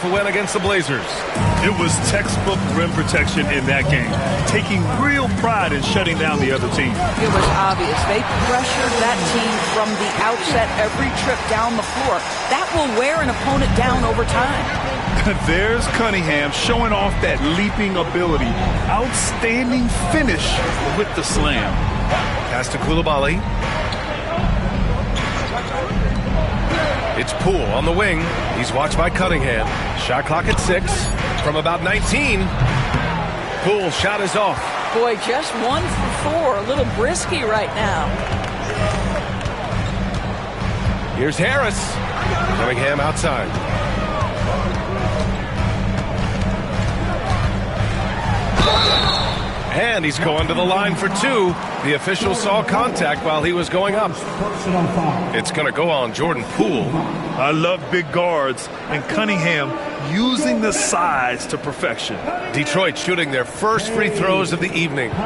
A win against the Blazers. It was textbook rim protection in that game, taking real pride in shutting down the other team. It was obvious. They pressured that team from the outset every trip down the floor. That will wear an opponent down over time. There's Cunningham showing off that leaping ability. Outstanding finish with the slam. Pass to Coulibaly. It's Poole on the wing. He's watched by Cunningham. Shot clock at 6 from about 19. Poole's shot is off. Boy, just 1 for 4. A little brisky right now. Here's Harris. Cunningham outside. And he's going to the line for 2. The official saw contact while he was going up. It's going to go on Jordan Poole. I love big guards, and Cunningham using the size to perfection. Detroit shooting their first free throws of the evening. 2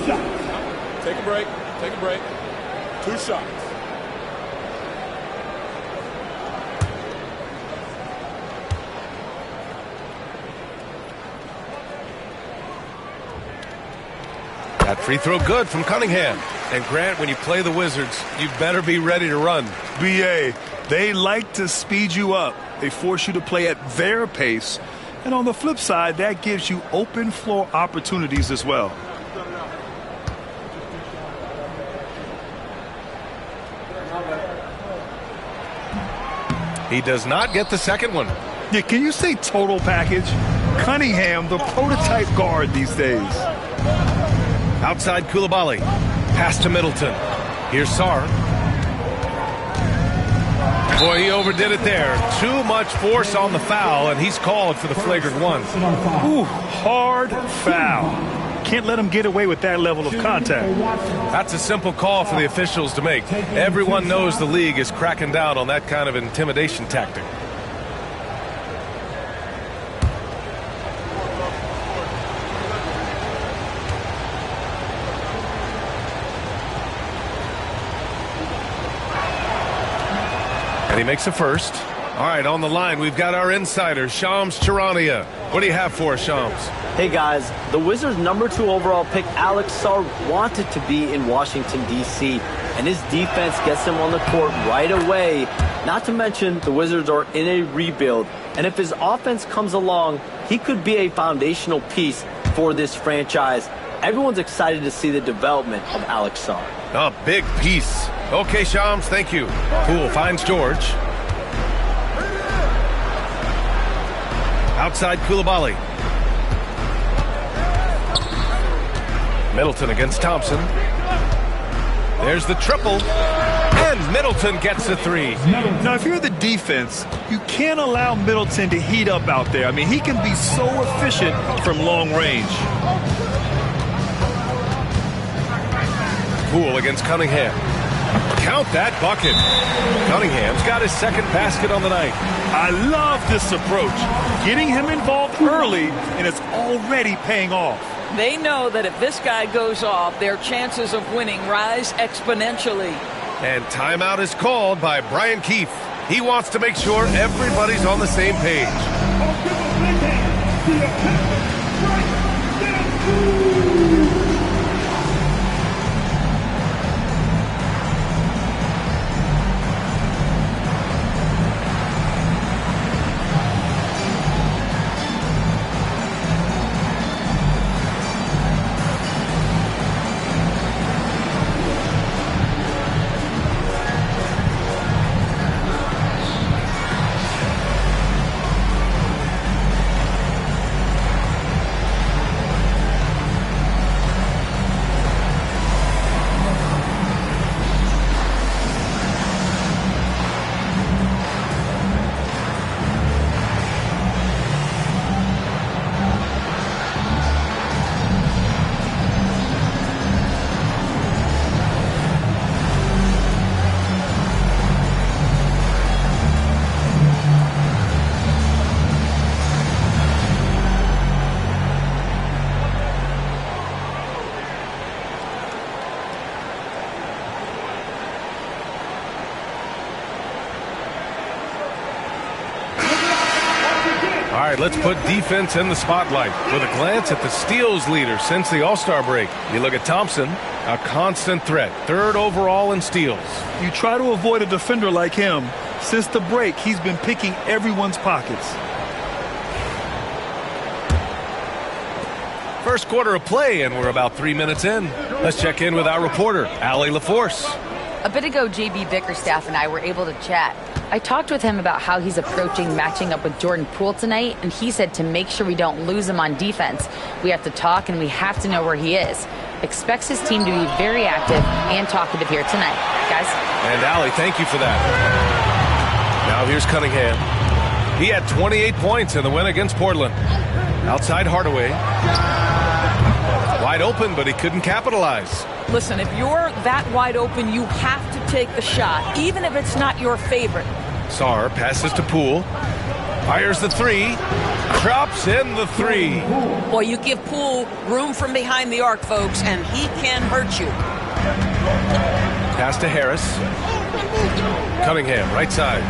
shots. Take a break. Take a break. 2 shots. That free throw good from Cunningham. And Grant, when you play the Wizards, you better be ready to run. BA, they like to speed you up. They force you to play at their pace. And on the flip side, that gives you open floor opportunities as well. He does not get the second one. Yeah, can you say total package? Cunningham, the prototype guard these days. Outside Coulibaly. Pass to Middleton. Here's Sarr. Boy, he overdid it there. Too much force on the foul, and he's called for the flagrant 1. Ooh, hard foul. Can't let him get away with that level of contact. That's a simple call for the officials to make. Everyone knows the league is cracking down on that kind of intimidation tactic. And he makes a first. All right, on the line, we've got our insider, Shams Charania. What do you have for us, Shams? Hey, guys. The Wizards' #2 overall pick, Alex Sarr, wanted to be in Washington, D.C., and his defense gets him on the court right away. Not to mention, the Wizards are in a rebuild, and if his offense comes along, he could be a foundational piece for this franchise. Everyone's excited to see the development of Alex Sarr. A big piece. Okay, Shams, thank you. Poole finds George. Outside Coulibaly. Middleton against Thompson. There's the triple. And Middleton gets the 3. Now, if you're the defense, you can't allow Middleton to heat up out there. I mean, he can be so efficient from long range. Poole against Cunningham. Count that bucket. Cunningham's got his second basket on the night. I love this approach. Getting him involved early, and it's already paying off. They know that if this guy goes off, their chances of winning rise exponentially. And timeout is called by Brian Keefe. He wants to make sure everybody's on the same page. All right, let's put defense in the spotlight with a glance at the steals leader since the All-Star break. You look at Thompson, a constant threat, 3rd overall in steals. You try to avoid a defender like him. Since the break, he's been picking everyone's pockets. First quarter of play, and we're about 3 minutes in. Let's check in with our reporter, Allie LaForce. A bit ago, JB Bickerstaff and I were able to chat. I talked with him about how he's approaching matching up with Jordan Poole tonight, and he said to make sure we don't lose him on defense, we have to talk and we have to know where he is. Expects his team to be very active and talkative here tonight. Guys? And Allie, thank you for that. Now here's Cunningham. He had 28 points in the win against Portland. Outside Hardaway. Wide open, but he couldn't capitalize. Listen, if you're that wide open, you have to take the shot, even if it's not your favorite. Sarr passes to Poole. Fires the 3. Drops in the 3. Boy, you give Poole room from behind the arc, folks, and he can hurt you. Pass to Harris. Cunningham, right side.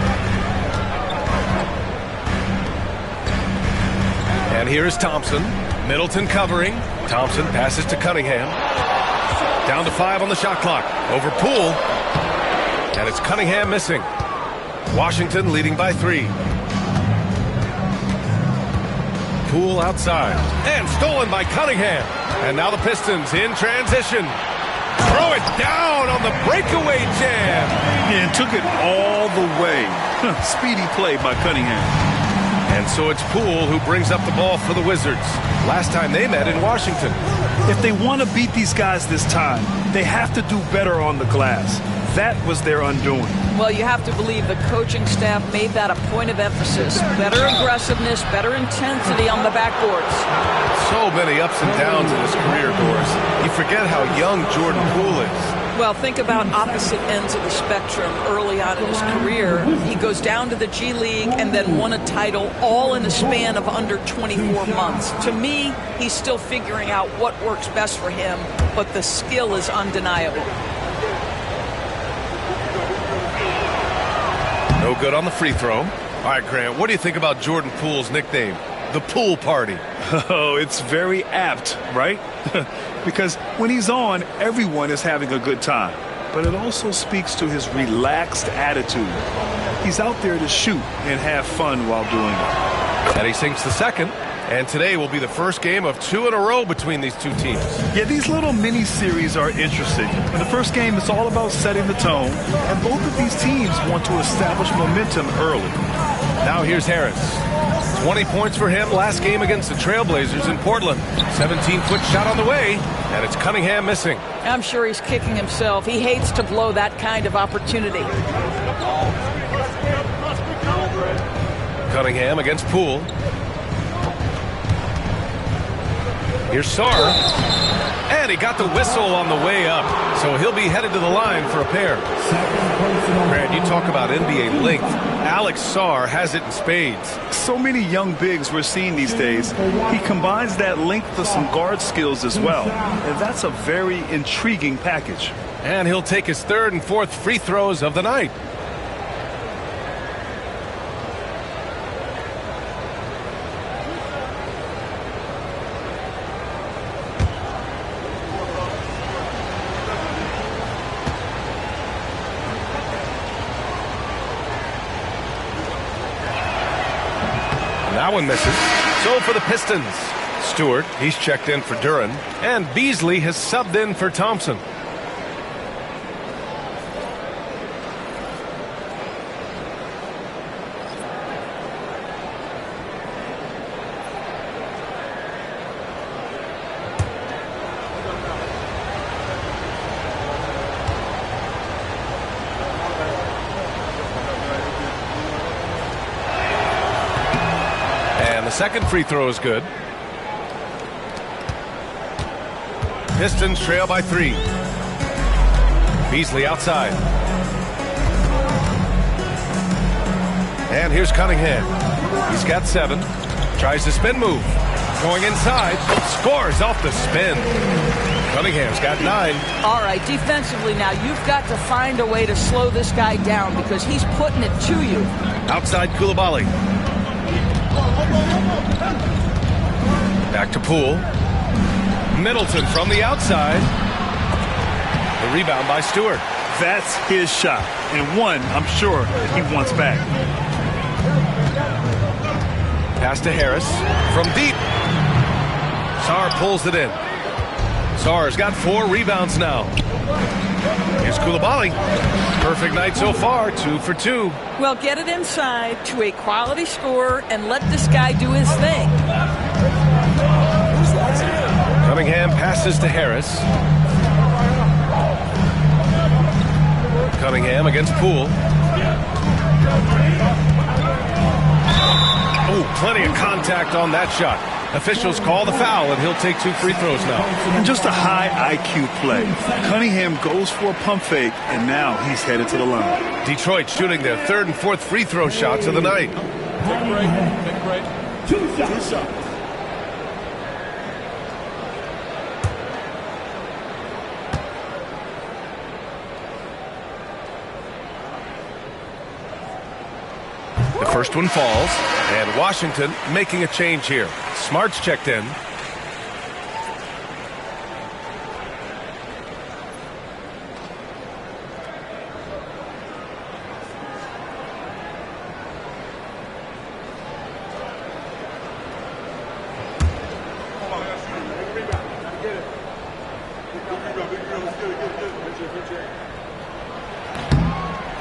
And here's Thompson. Middleton covering. Thompson passes to Cunningham. Down to 5 on the shot clock. Over Poole. And it's Cunningham missing. Washington leading by 3. Poole outside. And stolen by Cunningham. And now the Pistons in transition. Throw it down on the breakaway jam. And took it all the way. Speedy play by Cunningham. And so it's Poole who brings up the ball for the Wizards. Last time they met in Washington. If they want to beat these guys this time, they have to do better on the glass. That was their undoing. Well, you have to believe the coaching staff made that a point of emphasis. Better aggressiveness, better intensity on the backboards. So many ups and downs in his career, Doris. You forget how young Jordan Poole is. Well, think about opposite ends of the spectrum early on in his career. He goes down to the G League and then won a title all in a span of under 24 months. To me, he's still figuring out what works best for him, but the skill is undeniable. No good on the free throw. All right, Grant, what do you think about Jordan Poole's nickname? The Pool Party. Oh, it's very apt, right? Because when he's on, everyone is having a good time. But it also speaks to his relaxed attitude. He's out there to shoot and have fun while doing it. And he sinks the second. And today will be the first game of 2 in a row between these two teams. Yeah, these little mini-series are interesting. In the first game, it's all about setting the tone. And both of these teams want to establish momentum early. Now here's Harris. 20 points for him last game against the Trailblazers in Portland. 17-foot shot on the way, and it's Cunningham missing. I'm sure he's kicking himself. He hates to blow that kind of opportunity. Cunningham against Poole. Here's Sarr. And he got the whistle on the way up, so he'll be headed to the line for a pair. Grant, you talk about NBA length. Alex Sarr has it in spades. So many young bigs we're seeing these days. He combines that length with some guard skills as well. And that's a very intriguing package. And he'll take his 3rd and 4th free throws of the night. That one misses. So for the Pistons, Stewart, he's checked in for Duran, and Beasley has subbed in for Thompson. Second free throw is good. Pistons trail by 3. Beasley outside. And here's Cunningham. He's got 7. Tries the spin move. Going inside. Scores off the spin. Cunningham's got 9. All right, defensively now, you've got to find a way to slow this guy down because he's putting it to you. Outside Koulibaly. Back to Poole. Middleton from the outside. The rebound by Stewart. That's his shot, and one I'm sure he wants back. Pass to Harris from deep. Sarr pulls it in. Sarr's got 4 rebounds now. Here's Coulibaly. Perfect night so far, 2 for 2. Well, get it inside to a quality scorer and let this guy do his thing. Cunningham passes to Harris. Cunningham against Poole. Oh, plenty of contact on that shot. Officials call the foul, and he'll take 2 free throws now. And just a high IQ play. Cunningham goes for a pump fake, and now he's headed to the line. Detroit shooting their 3rd and 4th free throw shots of the night. Take a break. Take a break. 2 shots. The first one falls, and Washington making a change here. Smart's checked in.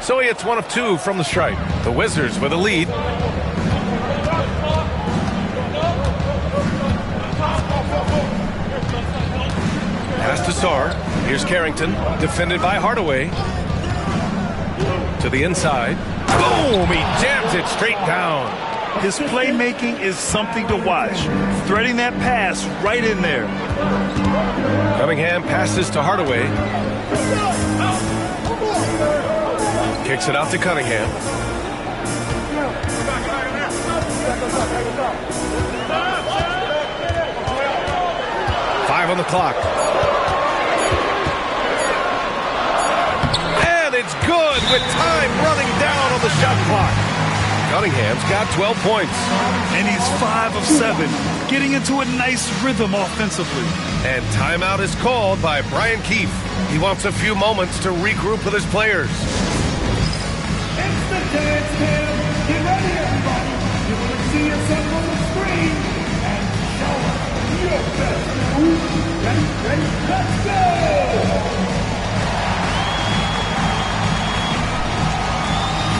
So he hits 1 of 2 from the stripe. The Wizards with a lead. Pass to Sarr. Here's Carrington, defended by Hardaway. To the inside. Boom! He jams it straight down. His playmaking is something to watch. Threading that pass right in there. Cunningham passes to Hardaway. Kicks it out to Cunningham. 5 on the clock. And it's good with time running down on the shot clock. Cunningham's got 12 points. And he's 5 of 7, getting into a nice rhythm offensively. And timeout is called by Brian Keefe. He wants a few moments to regroup with his players. It's the dance cam. Get ready, everybody. You're going to see yourself on the screen and show us your best move. Ready, let's go!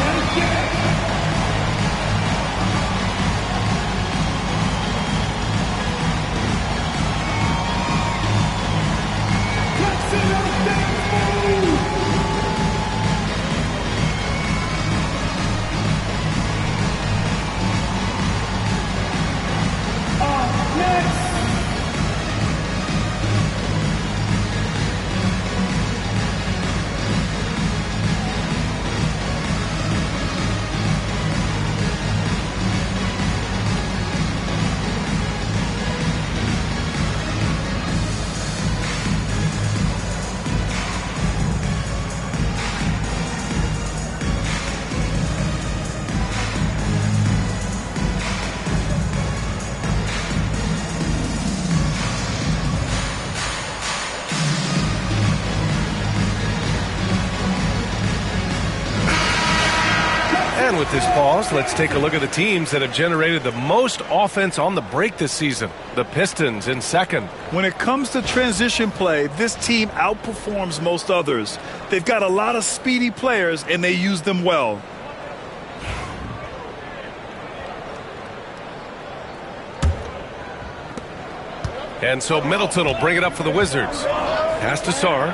Let's get it. Let's see your dance move. And with this pause, let's take a look at the teams that have generated the most offense on the break this season. The Pistons in second. When it comes to transition play, this team outperforms most others. They've got a lot of speedy players, and they use them well. And so Middleton will bring it up for the Wizards. Pass to Sarr.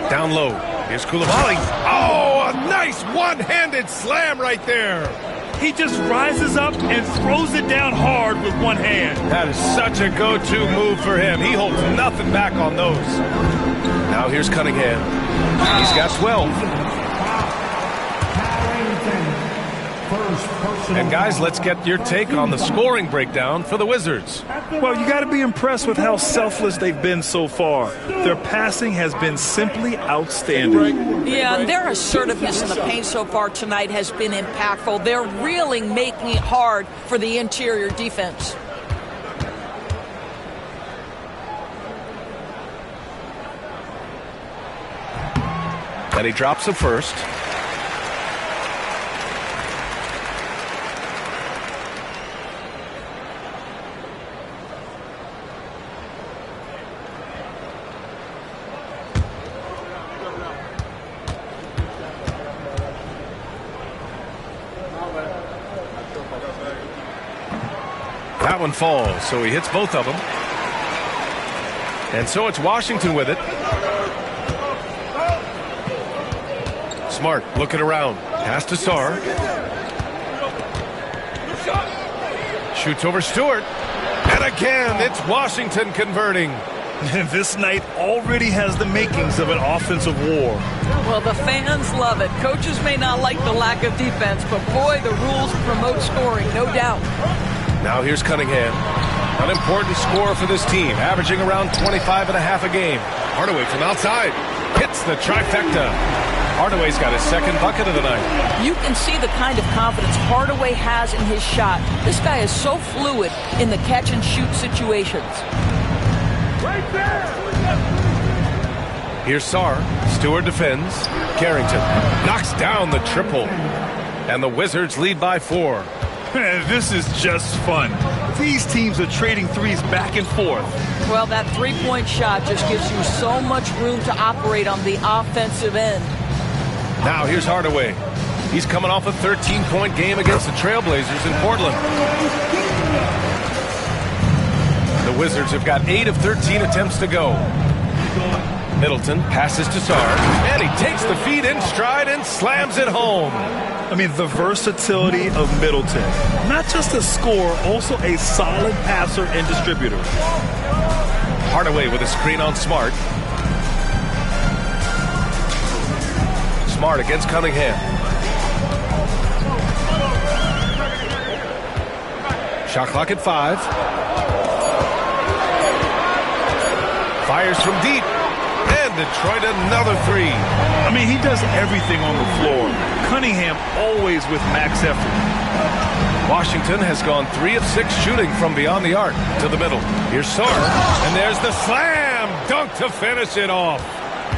Down low. Here's Coulibaly. Oh, a nice one-handed slam right there. He just rises up and throws it down hard with one hand. That is such a go-to move for him. He holds nothing back on those. Now here's Cunningham. He's got 12. First And guys, let's get your take on the scoring breakdown for the Wizards. Well, you got to be impressed with how selfless they've been so far. Their passing has been simply outstanding. Yeah, and their assertiveness in the paint so far tonight has been impactful. They're really making it hard for the interior defense. And he drops the first. That one falls, so he hits both of them. And so it's Washington with it. Smart looking around. Pass to Sarr. Shoots over Stewart. And again, it's Washington converting. This night already has the makings of an offensive war. Well, the fans love it. Coaches may not like the lack of defense, but boy, the rules promote scoring, no doubt. Now here's Cunningham. An important scorer for this team, averaging around 25 and a half a game. Hardaway from outside. Hits the trifecta. Hardaway's got his second bucket of the night. You can see the kind of confidence Hardaway has in his shot. This guy is so fluid in the catch-and-shoot situations. Right there! Here's Sarr. Stewart defends. Carrington knocks down the triple. And the Wizards lead by 4. Man, this is just fun. These teams are trading threes back and forth. Well, that three-point shot just gives you so much room to operate on the offensive end. Now here's Hardaway. He's coming off a 13-point game against the Trailblazers in Portland. The Wizards have got 8 of 13 attempts to go. Middleton passes to Sarr, and he takes the feed in stride and slams it home. I mean, the versatility of Middleton. Not just a scorer, also a solid passer and distributor. Hardaway with a screen on Smart. Smart against Cunningham. Shot clock at 5. Fires from deep. And Detroit another 3. I mean, he does everything on the floor. Cunningham always with max effort. Washington has gone 3 of 6 shooting from beyond the arc to the middle. Here's Sarr, and there's the slam dunk to finish it off.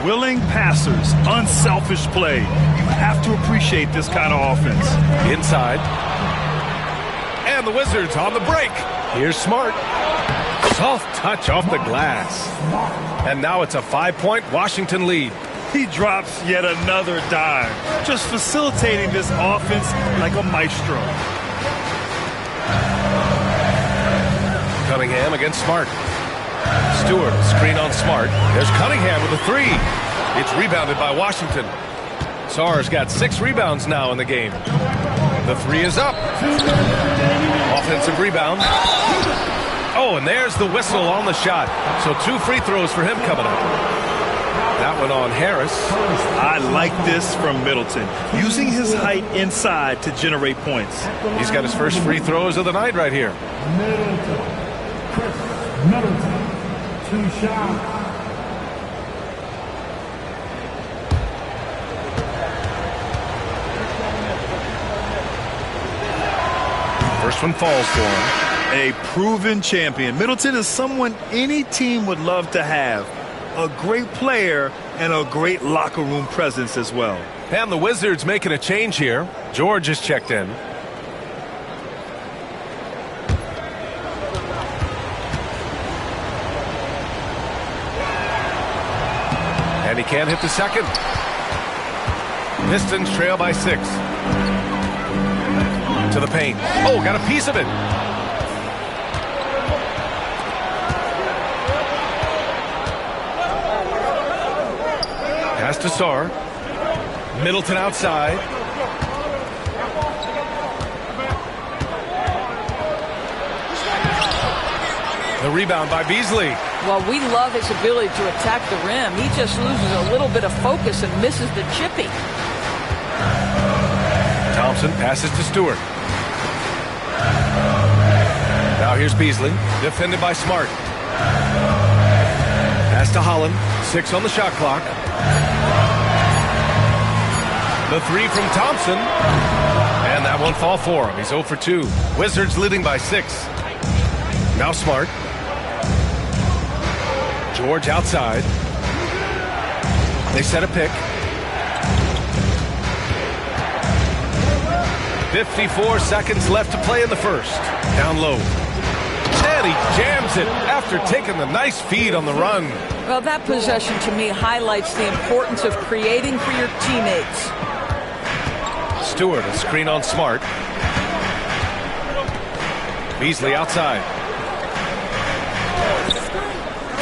Willing passers, unselfish play. You have to appreciate this kind of offense. Inside. And the Wizards on the break. Here's Smart. Soft touch off the glass. And now it's a 5-point Washington lead. He drops yet another dime, just facilitating this offense like a maestro. Cunningham against Smart. Stewart, screen on Smart. There's Cunningham with a 3. It's rebounded by Washington. Sarr's got 6 rebounds now in the game. The 3 is up. Offensive rebound. Oh, and there's the whistle on the shot. So 2 free throws for him coming up. That one on Harris. I like this from Middleton, using his height inside to generate points. He's got his first free throws of the night right here. Middleton, 2 shots. First one falls for him. A proven champion. Middleton is someone any team would love to have. A great player and a great locker room presence as well. And the Wizards making a change here. George is checked in. And he can't hit the second. Pistons trail by 6. To the paint. Oh, got a piece of it. Pass to Sarr. Middleton outside. The rebound by Beasley. Well, we love his ability to attack the rim. He just loses a little bit of focus and misses the chippy. Thompson passes to Stewart. Now here's Beasley, defended by Smart. Pass to Holland, 6 on the shot clock. The 3 from Thompson. And that won't fall for him. He's 0 for 2. Wizards leading by 6. Now Smart. George outside. They set a pick. 54 seconds left to play in the first. Down low. And he jams it after taking the nice feed on the run. Well, that possession to me highlights the importance of creating for your teammates. Stewart, a screen on Smart. Beasley outside.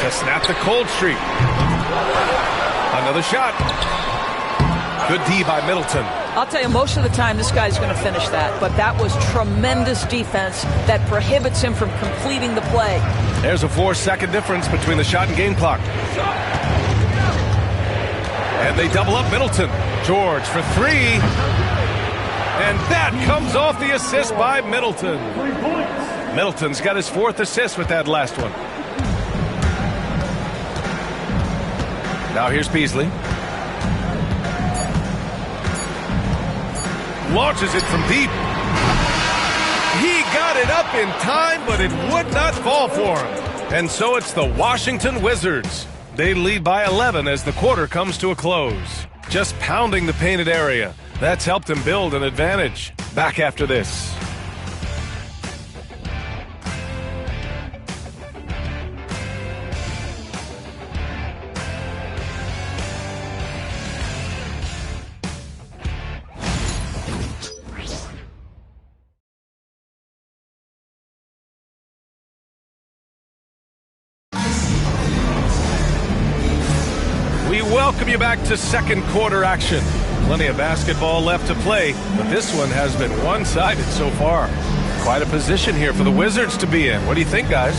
To snap the cold streak. Another shot. Good D by Middleton. I'll tell you, most of the time this guy's going to finish that, but that was tremendous defense that prohibits him from completing the play. There's a 4-second difference between the shot and game clock. And they double up Middleton. George for 3. And that comes off the assist by Middleton. Middleton's got his 4th assist with that last one. Now here's Beasley. Launches it from deep. He got it up in time, but it would not fall for him. And so it's the Washington Wizards. They lead by 11 as the quarter comes to a close. Just pounding the painted area. That's helped him build an advantage. Back after this. We welcome you back to second quarter action. Plenty of basketball left to play, but this one has been one-sided so far. Quite a position here for the Wizards to be in. What do you think, guys?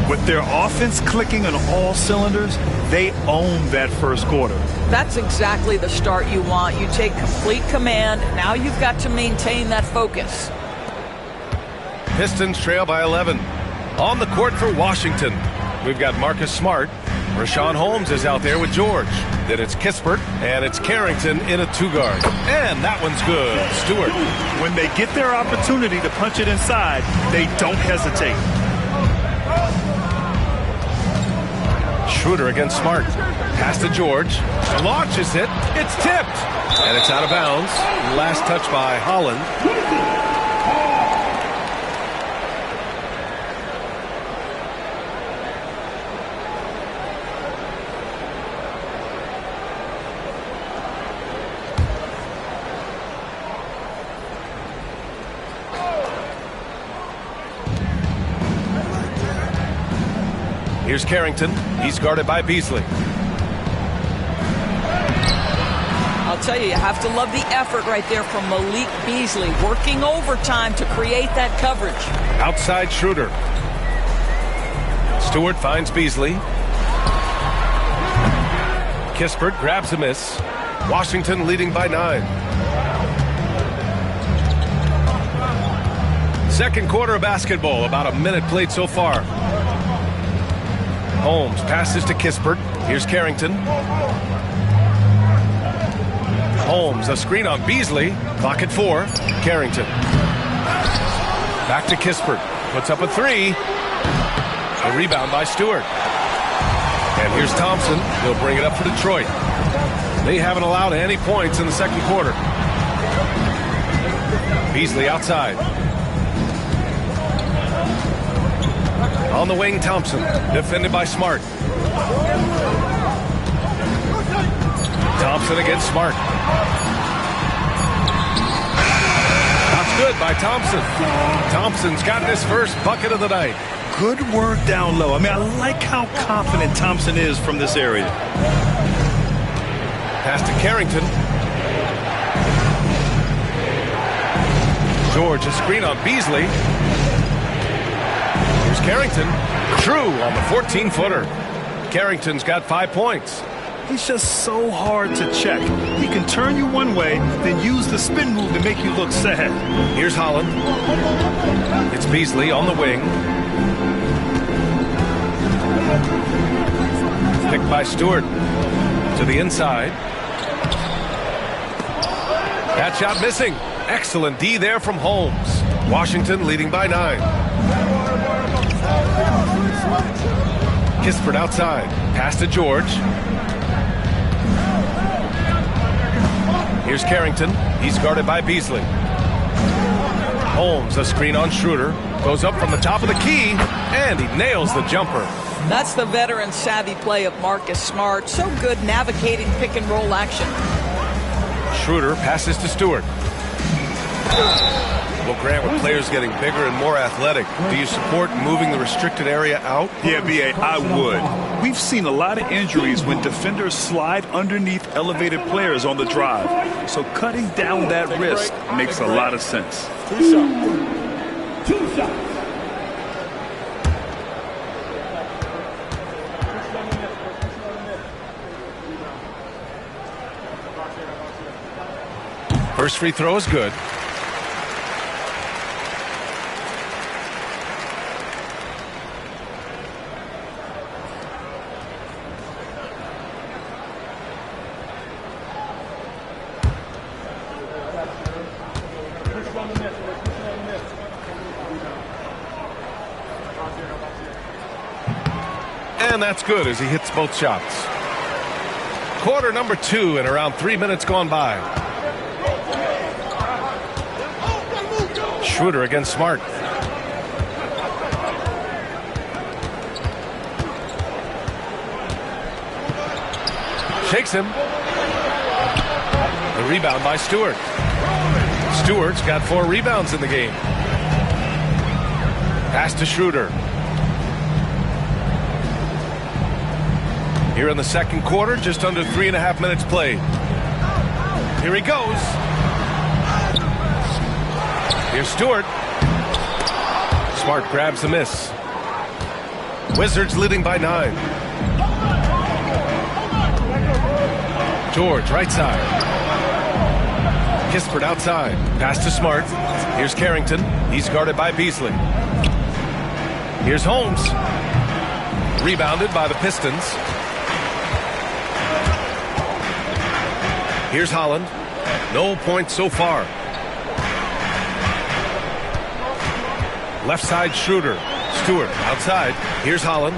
With their offense clicking on all cylinders, they own that first quarter. That's exactly the start you want. You take complete command. Now you've got to maintain that focus. Pistons trail by 11. On the court for Washington, we've got Marcus Smart. Rashawn Holmes is out there with George. Then it's Kispert, and it's Carrington in a 2-guard. And that one's good. Stewart. When they get their opportunity to punch it inside, they don't hesitate. Schroeder against Smart. Pass to George. Launches it. It's tipped. And it's out of bounds. Last touch by Holland. Here's Carrington. He's guarded by Beasley. I'll tell you, you have to love the effort right there from Malik Beasley, working overtime to create that coverage. Outside Schroeder. Stewart finds Beasley. Kispert grabs a miss. Washington leading by 9. Second quarter of basketball, about a minute played so far. Holmes passes to Kispert. Here's Carrington. Holmes, a screen on Beasley. Clock at 4. Carrington. Back to Kispert. Puts up a 3. A rebound by Stewart. And here's Thompson. He'll bring it up for Detroit. They haven't allowed any points in the second quarter. Beasley outside. On the wing, Thompson, defended by Smart. Thompson against Smart. That's good by Thompson. Thompson's gotten his first bucket of the night. Good work down low. I mean, I like how confident Thompson is from this area. Pass to Carrington. George, a screen on Beasley. Here's Carrington. True on the 14-footer. Carrington's got 5 points. He's just so hard to check. He can turn you one way, then use the spin move to make you look sad. Here's Holland. It's Beasley on the wing. Picked by Stewart to the inside. That shot missing. Excellent D there from Holmes. Washington leading by 9. Kispert outside. Pass to George. Here's Carrington. He's guarded by Beasley. Holmes, a screen on Schroeder. Goes up from the top of the key, and he nails the jumper. That's the veteran savvy play of Marcus Smart. So good navigating pick and roll action. Schroeder passes to Stewart. Well, Grant, with players getting bigger and more athletic, do you support moving the restricted area out? Yeah, B.A., I would. We've seen a lot of injuries when defenders slide underneath elevated players on the drive. So cutting down that risk makes a lot of sense. 2 shots. 2 shots. First free throw is good. And that's good as he hits both shots. Quarter number 2 and around 3 minutes gone by. Schroeder against Smart. Shakes him. The rebound by Stewart. Stewart's got 4 rebounds in the game. Pass to Schroeder. Here in the second quarter, just under 3.5 minutes played. Here he goes. Here's Stewart. Smart grabs the miss. Wizards leading by 9. George, right side. Kispert outside. Pass to Smart. Here's Carrington. He's guarded by Beasley. Here's Holmes. Rebounded by the Pistons. Here's Holland. No points so far. Left side Schroeder. Stewart outside. Here's Holland.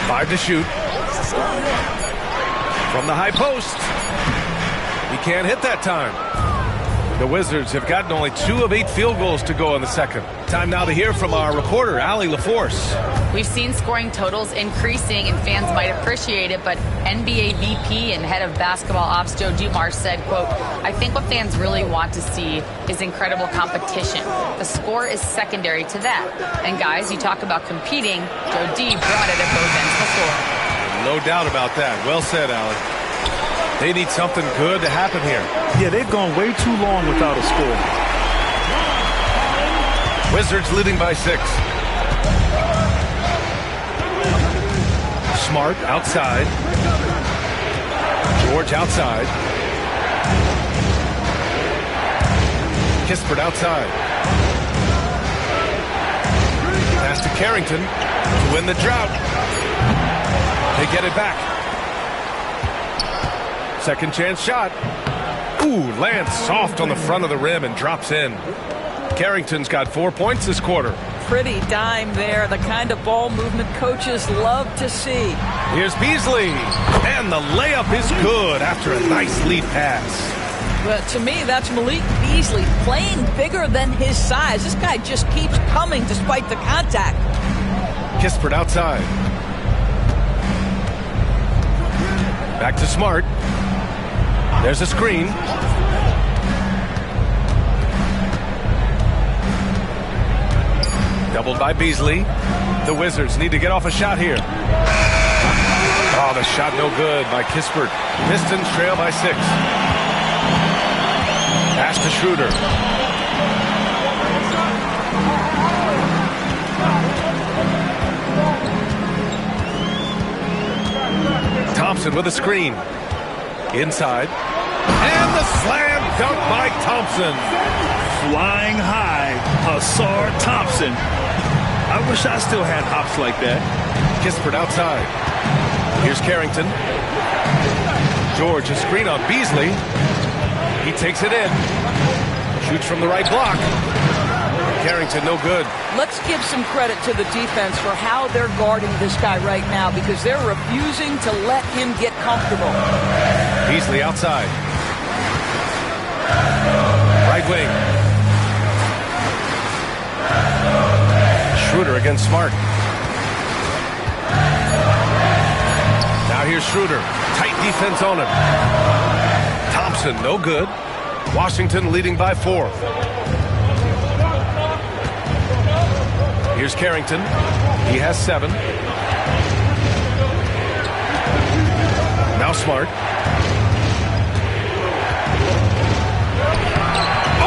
5 to shoot. From the high post. He can't hit that time. The Wizards have gotten only 2 of 8 field goals to go in the second. Time now to hear from our reporter, Allie LaForce. We've seen scoring totals increasing, and fans might appreciate it, but NBA VP and head of basketball ops Joe Dumars said, quote, "I think what fans really want to see is incredible competition. The score is secondary to that. And guys, you talk about competing, Joe D brought it at both ends before." No doubt about that. Well said, Allie. They need something good to happen here. Yeah, they've gone way too long without a score. Wizards leading by 6. Smart outside. George outside. Kispert outside. Pass to Carrington to win the drought. They get it back. Second chance shot. Ooh, lands soft on the front of the rim and drops in. Carrington's got 4 points this quarter. Pretty dime there, the kind of ball movement coaches love to see. Here's Beasley, and the layup is good after a nice lead pass. But to me, that's Malik Beasley playing bigger than his size. This guy just keeps coming despite the contact. Kispert outside. Back to Smart. There's a screen. Doubled by Beasley. The Wizards need to get off a shot here. Oh, the shot no good by Kispert. Pistons trail by 6. Pass to Schroeder. Thompson with a screen. Inside. And the slam dunk by Thompson. flying high, Asar Thompson. I wish I still had hops like that. Kispert outside. Here's Carrington. George, a screen on Beasley. He takes it in. Shoots from the right block. Carrington, no good. Let's give some credit to the defense for how they're guarding this guy right now because they're refusing to let him get comfortable. Beasley outside. Right wing. Schroeder against Smart. Now here's Schroeder. Tight defense on him. Thompson, no good. Washington leading by 4. Here's Carrington. He has 7. Now Smart.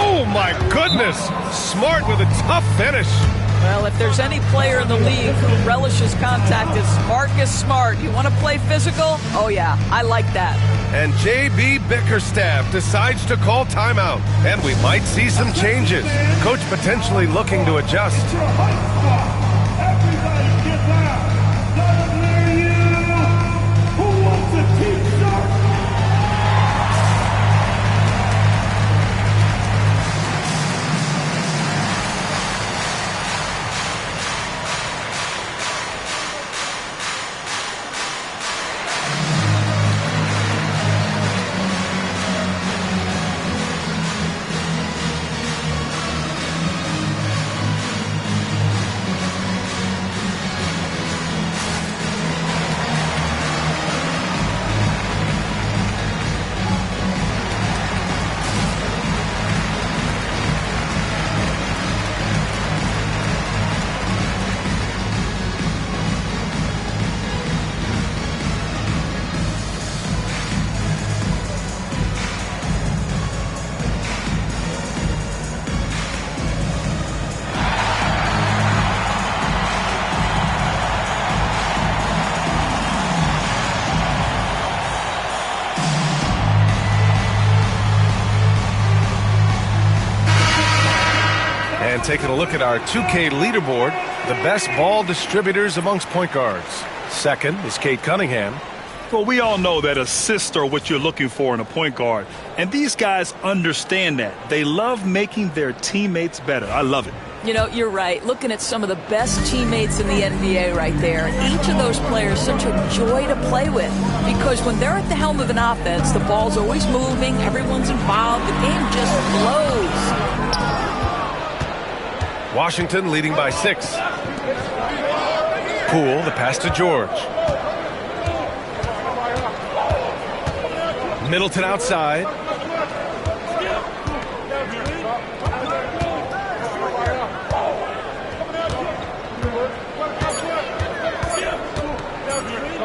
Oh my goodness! Smart with a tough finish. Well, if there's any player in the league who relishes contact, it's Marcus Smart. You want to play physical? Oh yeah, I like that. And J.B. Bickerstaff decides to call timeout. And we might see some changes. Coach potentially looking to adjust. Everybody get down. Who wants a t-shirt? And taking a look at our 2K leaderboard, the best ball distributors amongst point guards. Second is Cade Cunningham. Well, we all know that assists are what you're looking for in a point guard. And these guys understand that. They love making their teammates better. I love it. You know, you're right. Looking at some of the best teammates in the NBA right there, each of those players such a joy to play with because when they're at the helm of an offense, the ball's always moving, everyone's involved, the game just flows. Washington leading by 6. Poole, the pass to George. Middleton outside.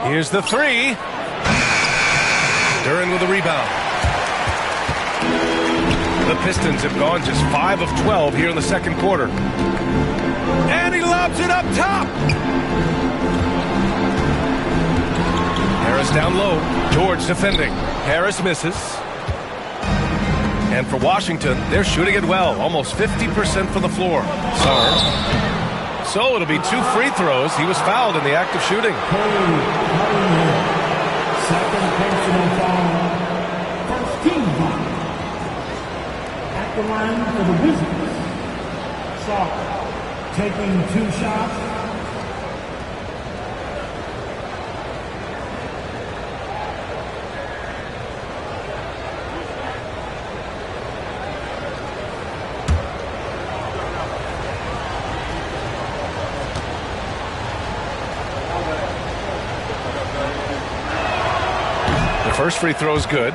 Here's the 3. Duren with a rebound. The Pistons have gone just 5 of 12 here in the second quarter. And he lobs it up top. Harris down low. George defending. Harris misses. And for Washington, they're shooting it well. Almost 50% from the floor. Sorry. So it'll be 2 free throws. He was fouled in the act of shooting. Second personal foul. First team foul. At the line for the Wizards. Shaw taking 2 shots. First free throw is good.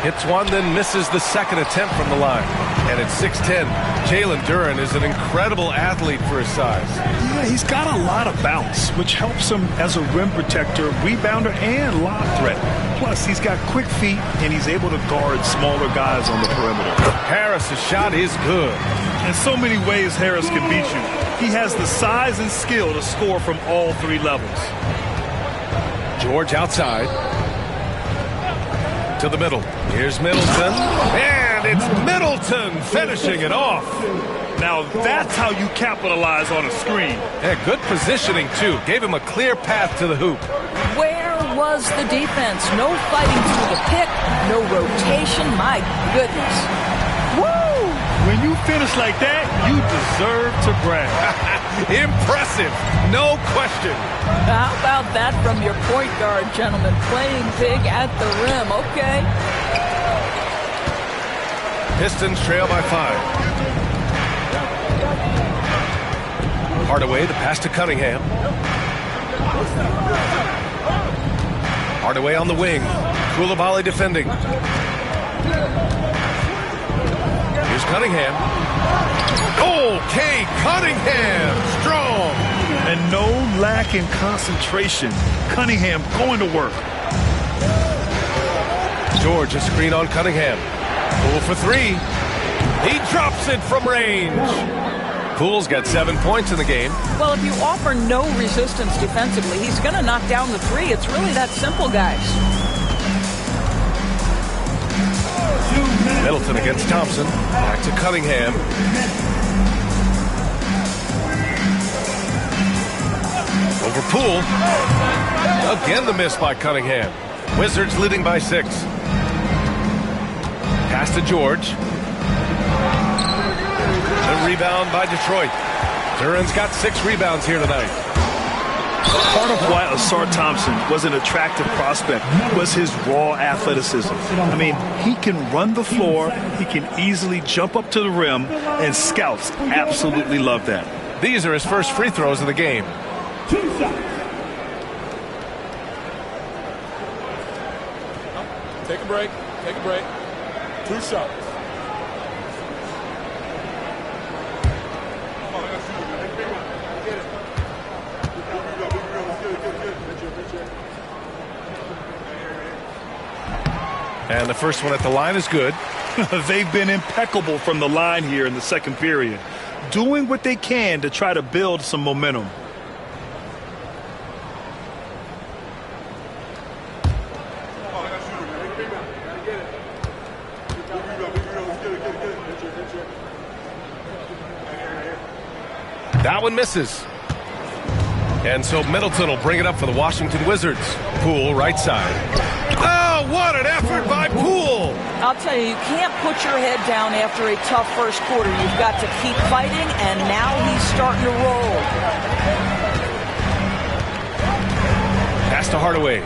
Hits one, then misses the second attempt from the line. And at 6'10", Jalen Duren is an incredible athlete for his size. Yeah, he's got a lot of bounce, which helps him as a rim protector, rebounder, and lob threat. Plus, he's got quick feet, and he's able to guard smaller guys on the perimeter. Harris's shot is good. In so many ways, Harris can beat you. He has the size and skill to score from all three levels. George outside. To the middle. Here's Middleton. And it's Middleton finishing it off. Now that's how you capitalize on a screen. Yeah, good positioning, too. Gave him a clear path to the hoop. Where was the defense? No fighting through the pick, no rotation. My goodness. Woo! When you finish like that, you deserve to brag. Impressive. No question. How about that from your point guard, gentlemen? Playing big at the rim. Okay. Pistons trail by 5. Hardaway, the pass to Cunningham. Hardaway on the wing. Koulibaly defending. Here's Cunningham. Okay, Cunningham. Strong. And no lack in concentration. Cunningham going to work. George, a screen on Cunningham. Poole for 3. He drops it from range. Poole's got 7 points in the game. Well, if you offer no resistance defensively, he's going to knock down the 3. It's really that simple, guys. Middleton against Thompson. Back to Cunningham. Over Poole. Again the miss by Cunningham. Wizards leading by 6. Pass to George. The rebound by Detroit. Duren's got 6 rebounds here tonight. Part of why Asar Thompson was an attractive prospect was his raw athleticism. I mean, he can run the floor, he can easily jump up to the rim, and scouts absolutely love that. These are his first free throws of the game. 2 shots. Take a break. Take a break. 2 shots. And the first one at the line is good. They've been impeccable from the line here in the second period, doing what they can to try to build some momentum. That one misses. And so Middleton will bring it up for the Washington Wizards. Poole, right side. Oh, what an effort by Poole! I'll tell you, you can't put your head down after a tough first quarter. You've got to keep fighting, and now he's starting to roll. Pass to Hardaway.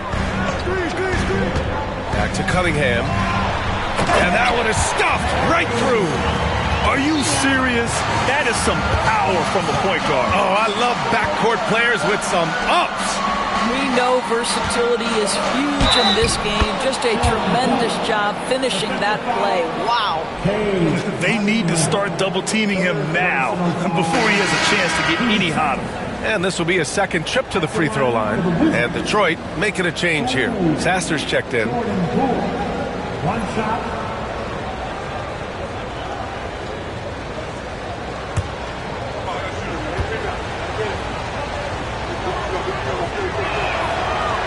Back to Cunningham. And that one is stuffed right through. Are you serious? That is some power from a point guard. Oh, I love backcourt players with some ups. We know versatility is huge in this game. Just a tremendous job finishing that play. Wow. They need to start double teaming him now before he has a chance to get any hotter. And this will be a second trip to the free throw line. And Detroit making a change here. Sasser's checked in. 1 shot.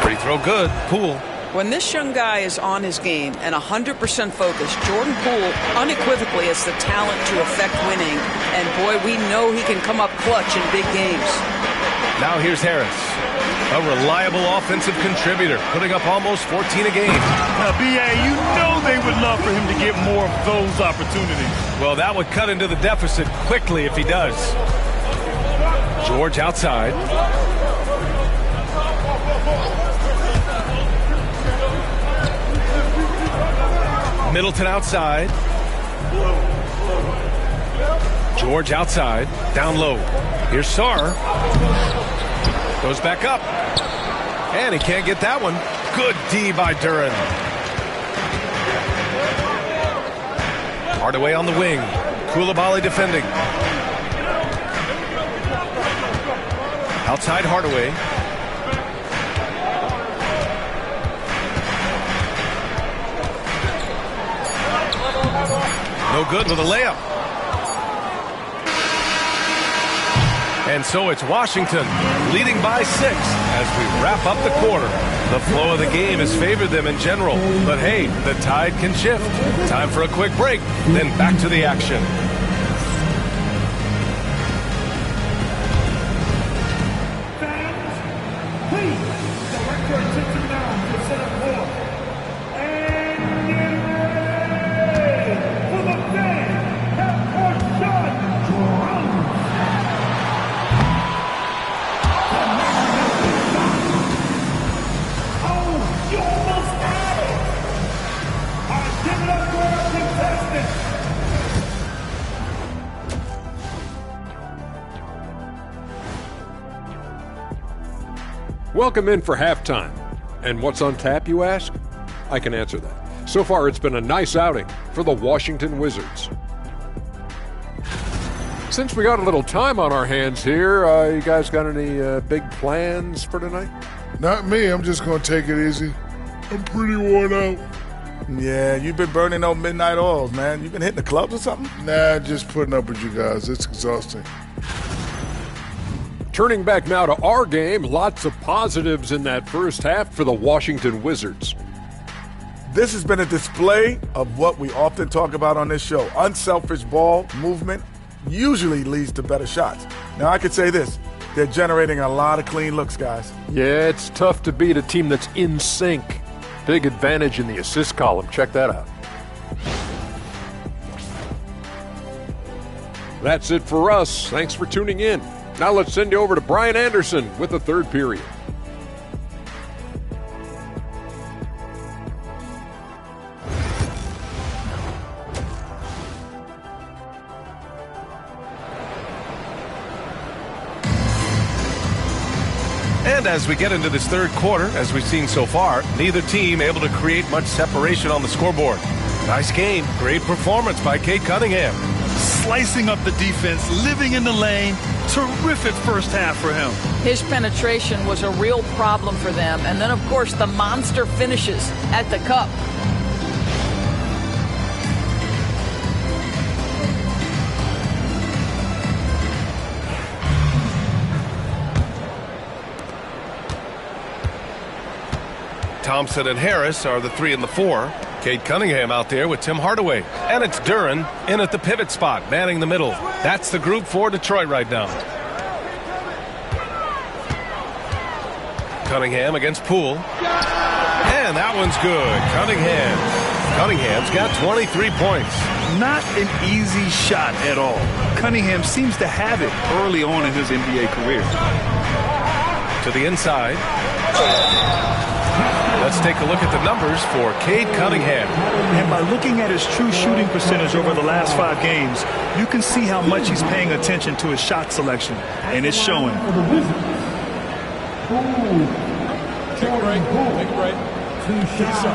Free throw good. Poole. When this young guy is on his game and 100% focused, Jordan Poole unequivocally has the talent to affect winning. And boy, we know he can come up clutch in big games. Now here's Harris. A reliable offensive contributor, putting up almost 14 a game. Now, B.A., you know they would love for him to get more of those opportunities. Well, that would cut into the deficit quickly if he does. George outside. Middleton outside. George outside. Down low. Here's Sarr. Goes back up. And he can't get that one. Good D by Duren. Hardaway on the wing. Coulibaly defending. Outside Hardaway. No good with a layup. And so it's Washington leading by 6 as we wrap up the quarter. The flow of the game has favored them in general. But hey, the tide can shift. Time for a quick break, then back to the action. Fans, please direct your attention now to center court. And get ready for the fan half-court shot drum. Oh, you almost had it. All right, give it up for our contestants. Welcome in for halftime. And what's on tap, you ask? I can answer that. So far, it's been a nice outing for the Washington Wizards. Since we got a little time on our hands here, you guys got any big plans for tonight? Not me. I'm just going to take it easy. I'm pretty worn out. Yeah, you've been burning those midnight oils, man. You been hitting the clubs or something? Nah, just putting up with you guys. It's exhausting. Turning back now to our game, lots of positives in that first half for the Washington Wizards. This has been a display of what we often talk about on this show. Unselfish ball movement usually leads to better shots. Now, I could say this. They're generating a lot of clean looks, guys. Yeah, it's tough to beat a team that's in sync. Big advantage in the assist column. Check that out. That's it for us. Thanks for tuning in. Now let's send you over to Brian Anderson with the third period. And as we get into this third quarter, as we've seen so far, neither team able to create much separation on the scoreboard. Nice game. Great performance by Cade Cunningham. Slicing up the defense, living in the lane. Terrific first half for him. His penetration was a real problem for them. And then, of course, the monster finishes at the cup. Thompson and Harris are the 3 and the 4. Cade Cunningham out there with Tim Hardaway. And it's Duren in at the pivot spot, manning the middle. That's the group for Detroit right now. Cunningham against Poole. And that one's good. Cunningham's got 23 points. Not an easy shot at all. Cunningham seems to have it early on in his NBA career. To the inside. Let's take a look at the numbers for Cade Cunningham. And by looking at his true shooting percentage over the last 5 games, you can see how much he's paying attention to his shot selection. And it's showing. Take a break. Take a break. 2 shots.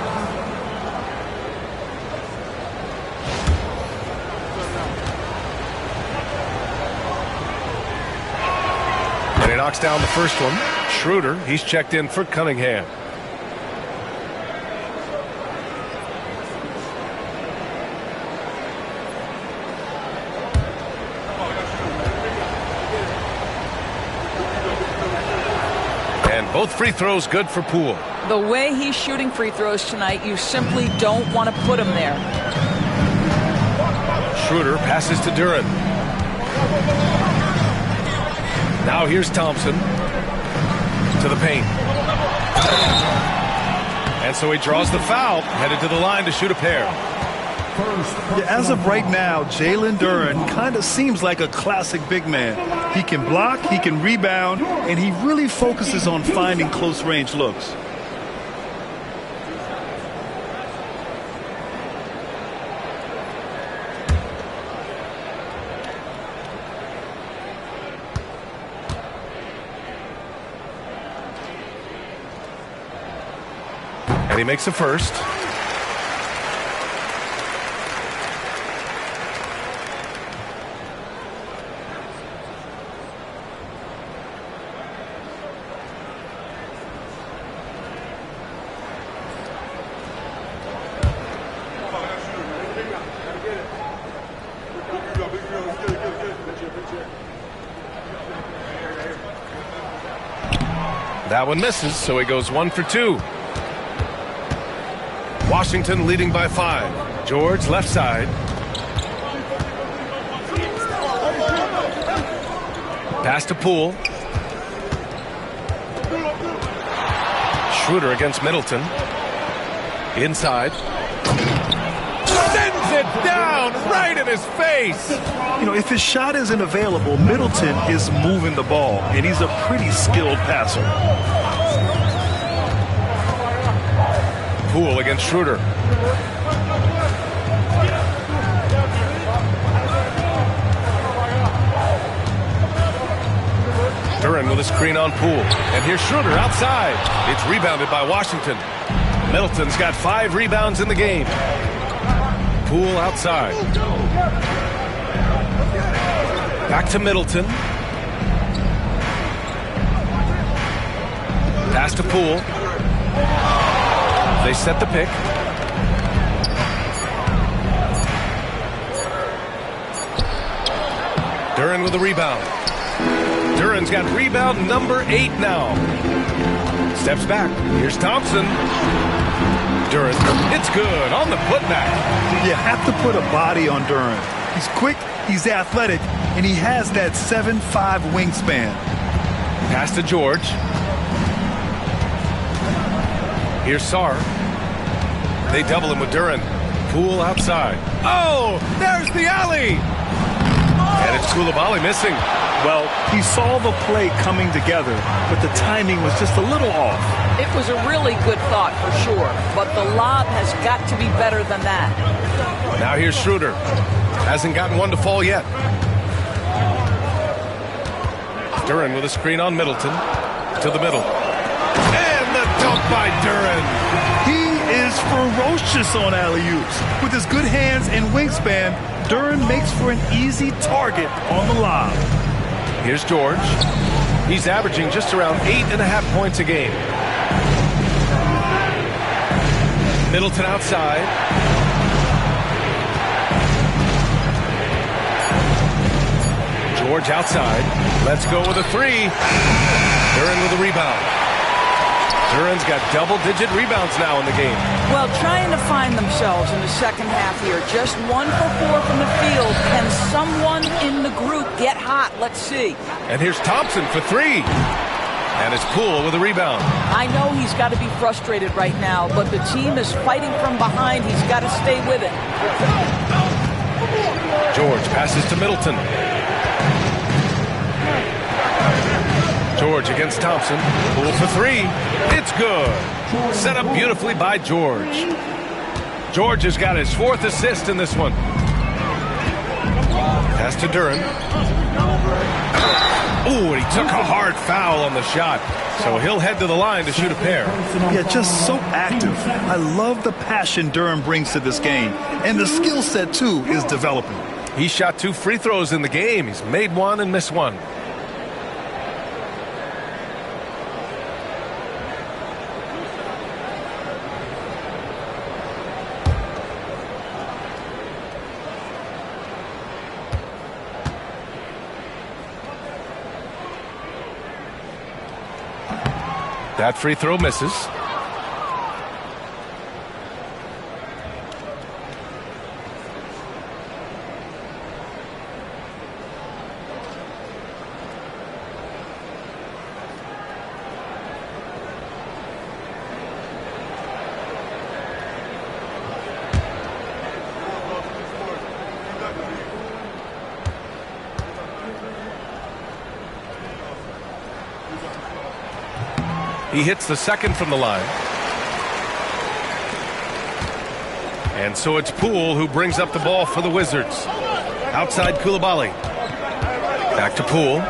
And he knocks down the first one. Schroeder, he's checked in for Cunningham. Both free throws good for Poole. The way he's shooting free throws tonight, you simply don't want to put him there. Schroeder passes to Duren. Now here's Thompson to the paint. And so he draws the foul, headed to the line to shoot a pair. Yeah, as of right now, Jalen Duren kind of seems like a classic big man. He can block, he can rebound, and he really focuses on finding close-range looks. And he makes a first. That one misses, so he goes 1 for 2. Washington leading by 5. George left side. Pass to Poole. Schroeder against Middleton. Inside. Sends it down right in his face. You know, if his shot isn't available, Middleton is moving the ball, and he's a pretty skilled passer. Poole against Schroeder. Duren with a screen on Poole. And here's Schroeder outside. It's rebounded by Washington. Middleton's got 5 rebounds in the game. Poole outside. Back to Middleton. Pass to Poole. They set the pick. Duren with a rebound. Duren's got rebound number 8 now. Steps back. Here's Thompson. Duren. It's good on the putback. You have to put a body on Duren. He's quick, he's athletic, and he has that 7'5" wingspan. Pass to George. Here's Sarr. They double him with Duren. Poole outside. Oh, there's the alley. And it's Coulibaly missing. Well, he saw the play coming together, but the timing was just a little off. It was a really good thought for sure, but the lob has got to be better than that. Now here's Schroeder. Hasn't gotten one to fall yet. Duren with a screen on Middleton. To the middle. And the dunk by Duren. He is ferocious on alley-oops. With his good hands and wingspan, Duren makes for an easy target on the lob. Here's George. He's averaging just around 8.5 points a game. Middleton outside. George outside. Let's go with a 3. Duren with a rebound. Duren's got double-digit rebounds now in the game. Well, trying to find themselves in the second half here. Just 1 for 4 from the field. Can someone in the group get hot? Let's see. And here's Thompson for 3. And it's Poole with a rebound. I know he's got to be frustrated right now, but the team is fighting from behind. He's got to stay with it. George passes to Middleton. George against Thompson. Poole for 3. It's good. Set up beautifully by George. George has got his 4th assist in this one. Pass to Duren. Ooh, and he took a hard foul on the shot. So he'll head to the line to shoot a pair. Yeah, just so active. I love the passion Duren brings to this game. And the skill set, too, is developing. He shot 2 free throws in the game. He's made 1 and missed 1. That free throw misses. He hits the second from the line. And so it's Poole who brings up the ball for the Wizards. Outside Coulibaly. Back to Poole.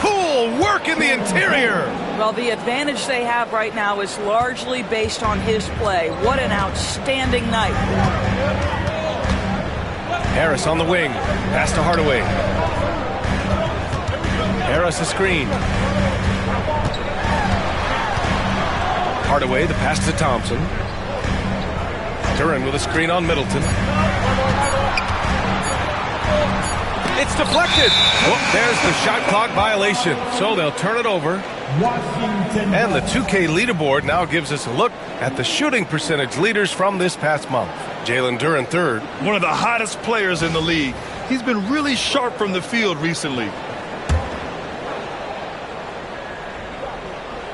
Poole working the interior. Well, the advantage they have right now is largely based on his play. What an outstanding night. Harris on the wing. Pass to Hardaway. Harris a screen. Hardaway, the pass to Thompson. Duren with a screen on Middleton. It's deflected. Oh, there's the shot clock violation. So they'll turn it over. And the 2K leaderboard now gives us a look at the shooting percentage leaders from this past month. Jalen Duren third. One of the hottest players in the league. He's been really sharp from the field recently.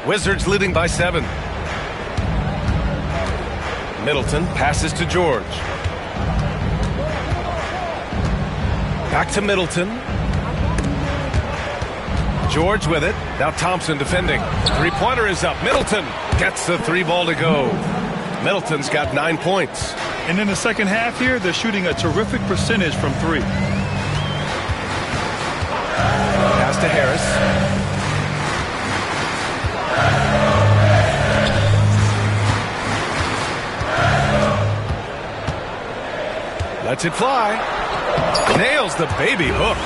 Wizards leading by 7. Middleton passes to George. Back to Middleton. George with it. Now Thompson defending. Three-pointer is up. Middleton gets the 3-ball to go. Middleton's got 9 points. And in the second half here, they're shooting a terrific percentage from 3. Pass to Harris. Lets it fly. Nails the baby hook.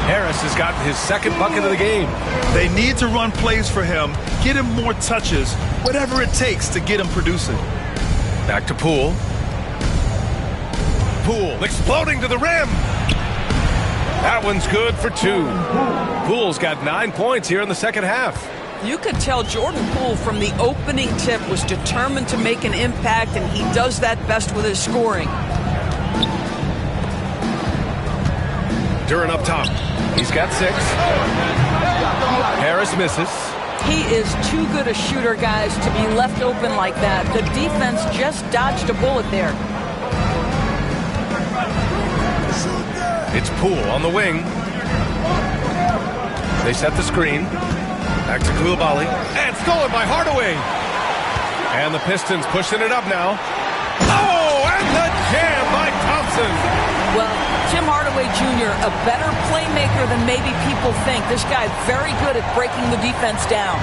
Harris has gotten his second bucket of the game. They need to run plays for him, get him more touches, whatever it takes to get him producing. Back to Poole. Poole exploding to the rim. That one's good for 2. Poole's got 9 points here in the second half. You could tell Jordan Poole from the opening tip was determined to make an impact, and he does that best with his scoring. Duren up top. He's got 6. Harris misses. He is too good a shooter, guys, to be left open like that. The defense just dodged a bullet there. It's Poole on the wing. They set the screen. Back to Coulibaly. And stolen by Hardaway. And the Pistons pushing it up now. Oh, and the jam by Thompson. Well, Tim Hardaway Jr., a better playmaker than maybe people think. This guy very good at breaking the defense down.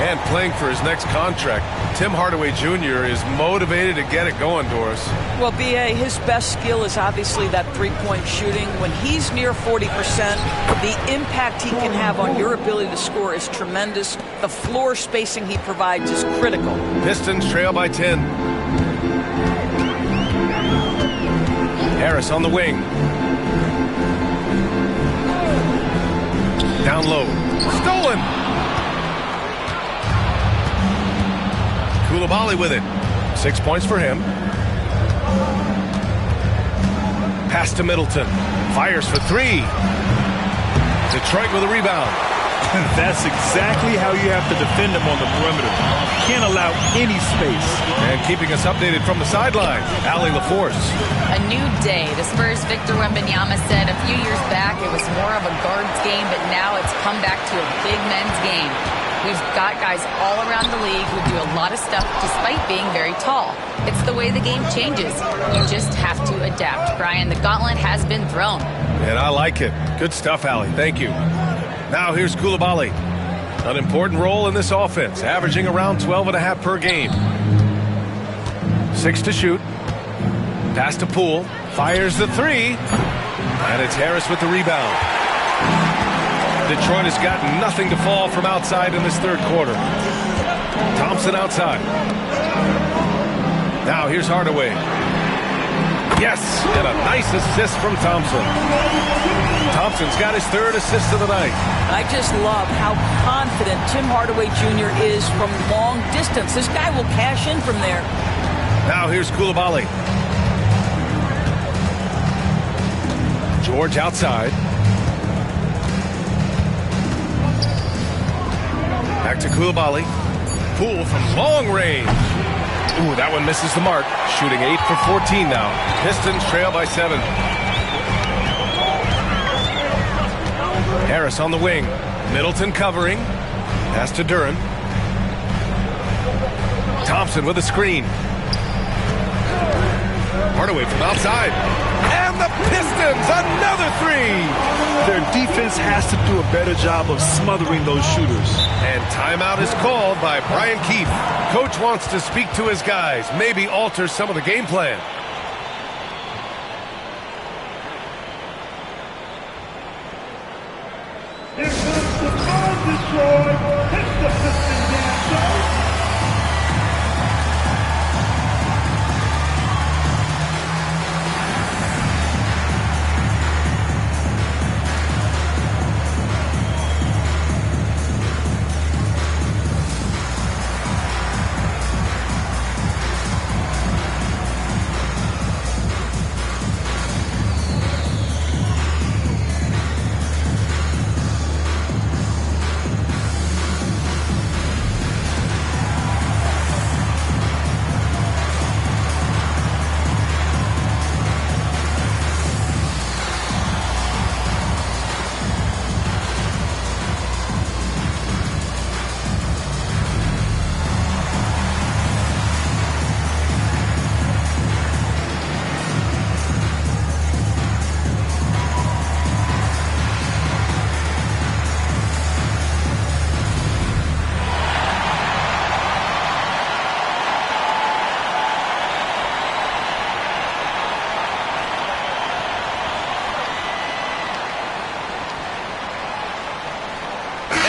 And playing for his next contract. Tim Hardaway Jr. is motivated to get it going, Doris. Well, B.A., his best skill is obviously that three-point shooting. When he's near 40%, the impact he can have on your ability to score is tremendous. The floor spacing he provides is critical. Pistons trail by 10. Harris on the wing. Down low. Stolen! Coulibaly with it. 6 points for him. Pass to Middleton. Fires for 3. Detroit with a rebound. That's exactly how you have to defend him on the perimeter. Can't allow any space. And keeping us updated from the sideline, Allie LaForce. A new day. The Spurs' Victor Wembanyama said a few years back it was more of a guards game, but now it's come back to a big men's game. We've got guys all around the league who do a lot of stuff despite being very tall. It's the way the game changes. You just have to adapt. Brian, the gauntlet has been thrown. And I like it. Good stuff, Allie. Thank you. Now here's Coulibaly. An important role in this offense, averaging around 12.5 per game. 6 to shoot. Pass to Poole. Fires the 3. And it's Harris with the rebound. Detroit has got nothing to fall from outside in this third quarter. Thompson outside. Now here's Hardaway. Yes, and a nice assist from Thompson. Thompson's got his 3rd assist of the night. I just love how confident Tim Hardaway Jr. is from long distance. This guy will cash in from there. Now here's Coulibaly. George outside. Back to Coulibaly. Poole from long range. Ooh, that one misses the mark. Shooting 8 for 14 now. Pistons trail by 7. Harris on the wing. Middleton covering. Pass to Duren. Thompson with a screen. Hardaway from outside. And the Pistons, another 3. Their defense has to do a better job of smothering those shooters. And timeout is called by Brian Keefe. Coach wants to speak to his guys, maybe alter some of the game plan. Here comes the ball, Detroit. Hits the Pistons down.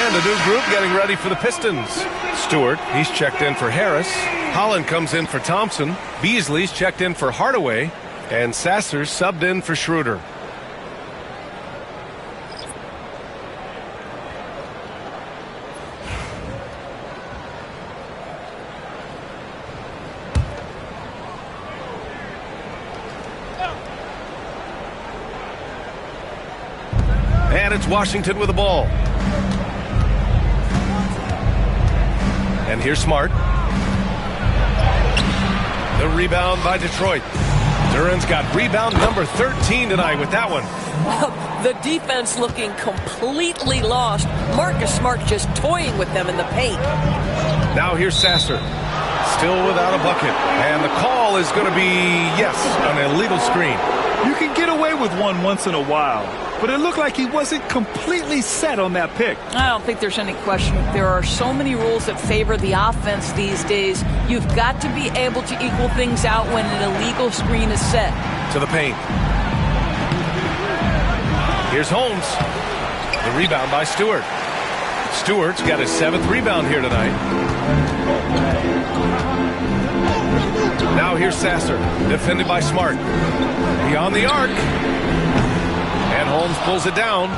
And a new group getting ready for the Pistons. Stewart, he's checked in for Harris. Holland comes in for Thompson. Beasley's checked in for Hardaway. And Sasser's subbed in for Schroeder. And it's Washington with the ball. And here's Smart. The rebound by Detroit. Duran's got rebound number 13 tonight with that one. The defense looking completely lost. Marcus Smart just toying with them in the paint. Now here's Sasser. Still without a bucket. And the call is going to be, yes, an illegal screen. You can get away with one once in a while, but it looked like he wasn't completely set on that pick. I don't think there's any question. There are so many rules that favor the offense these days. You've got to be able to equal things out when an illegal screen is set. To the paint. Here's Holmes. The rebound by Stewart. Stewart's got his 7th rebound here tonight. Now here's Sasser, defended by Smart. Beyond the arc. And Holmes pulls it down.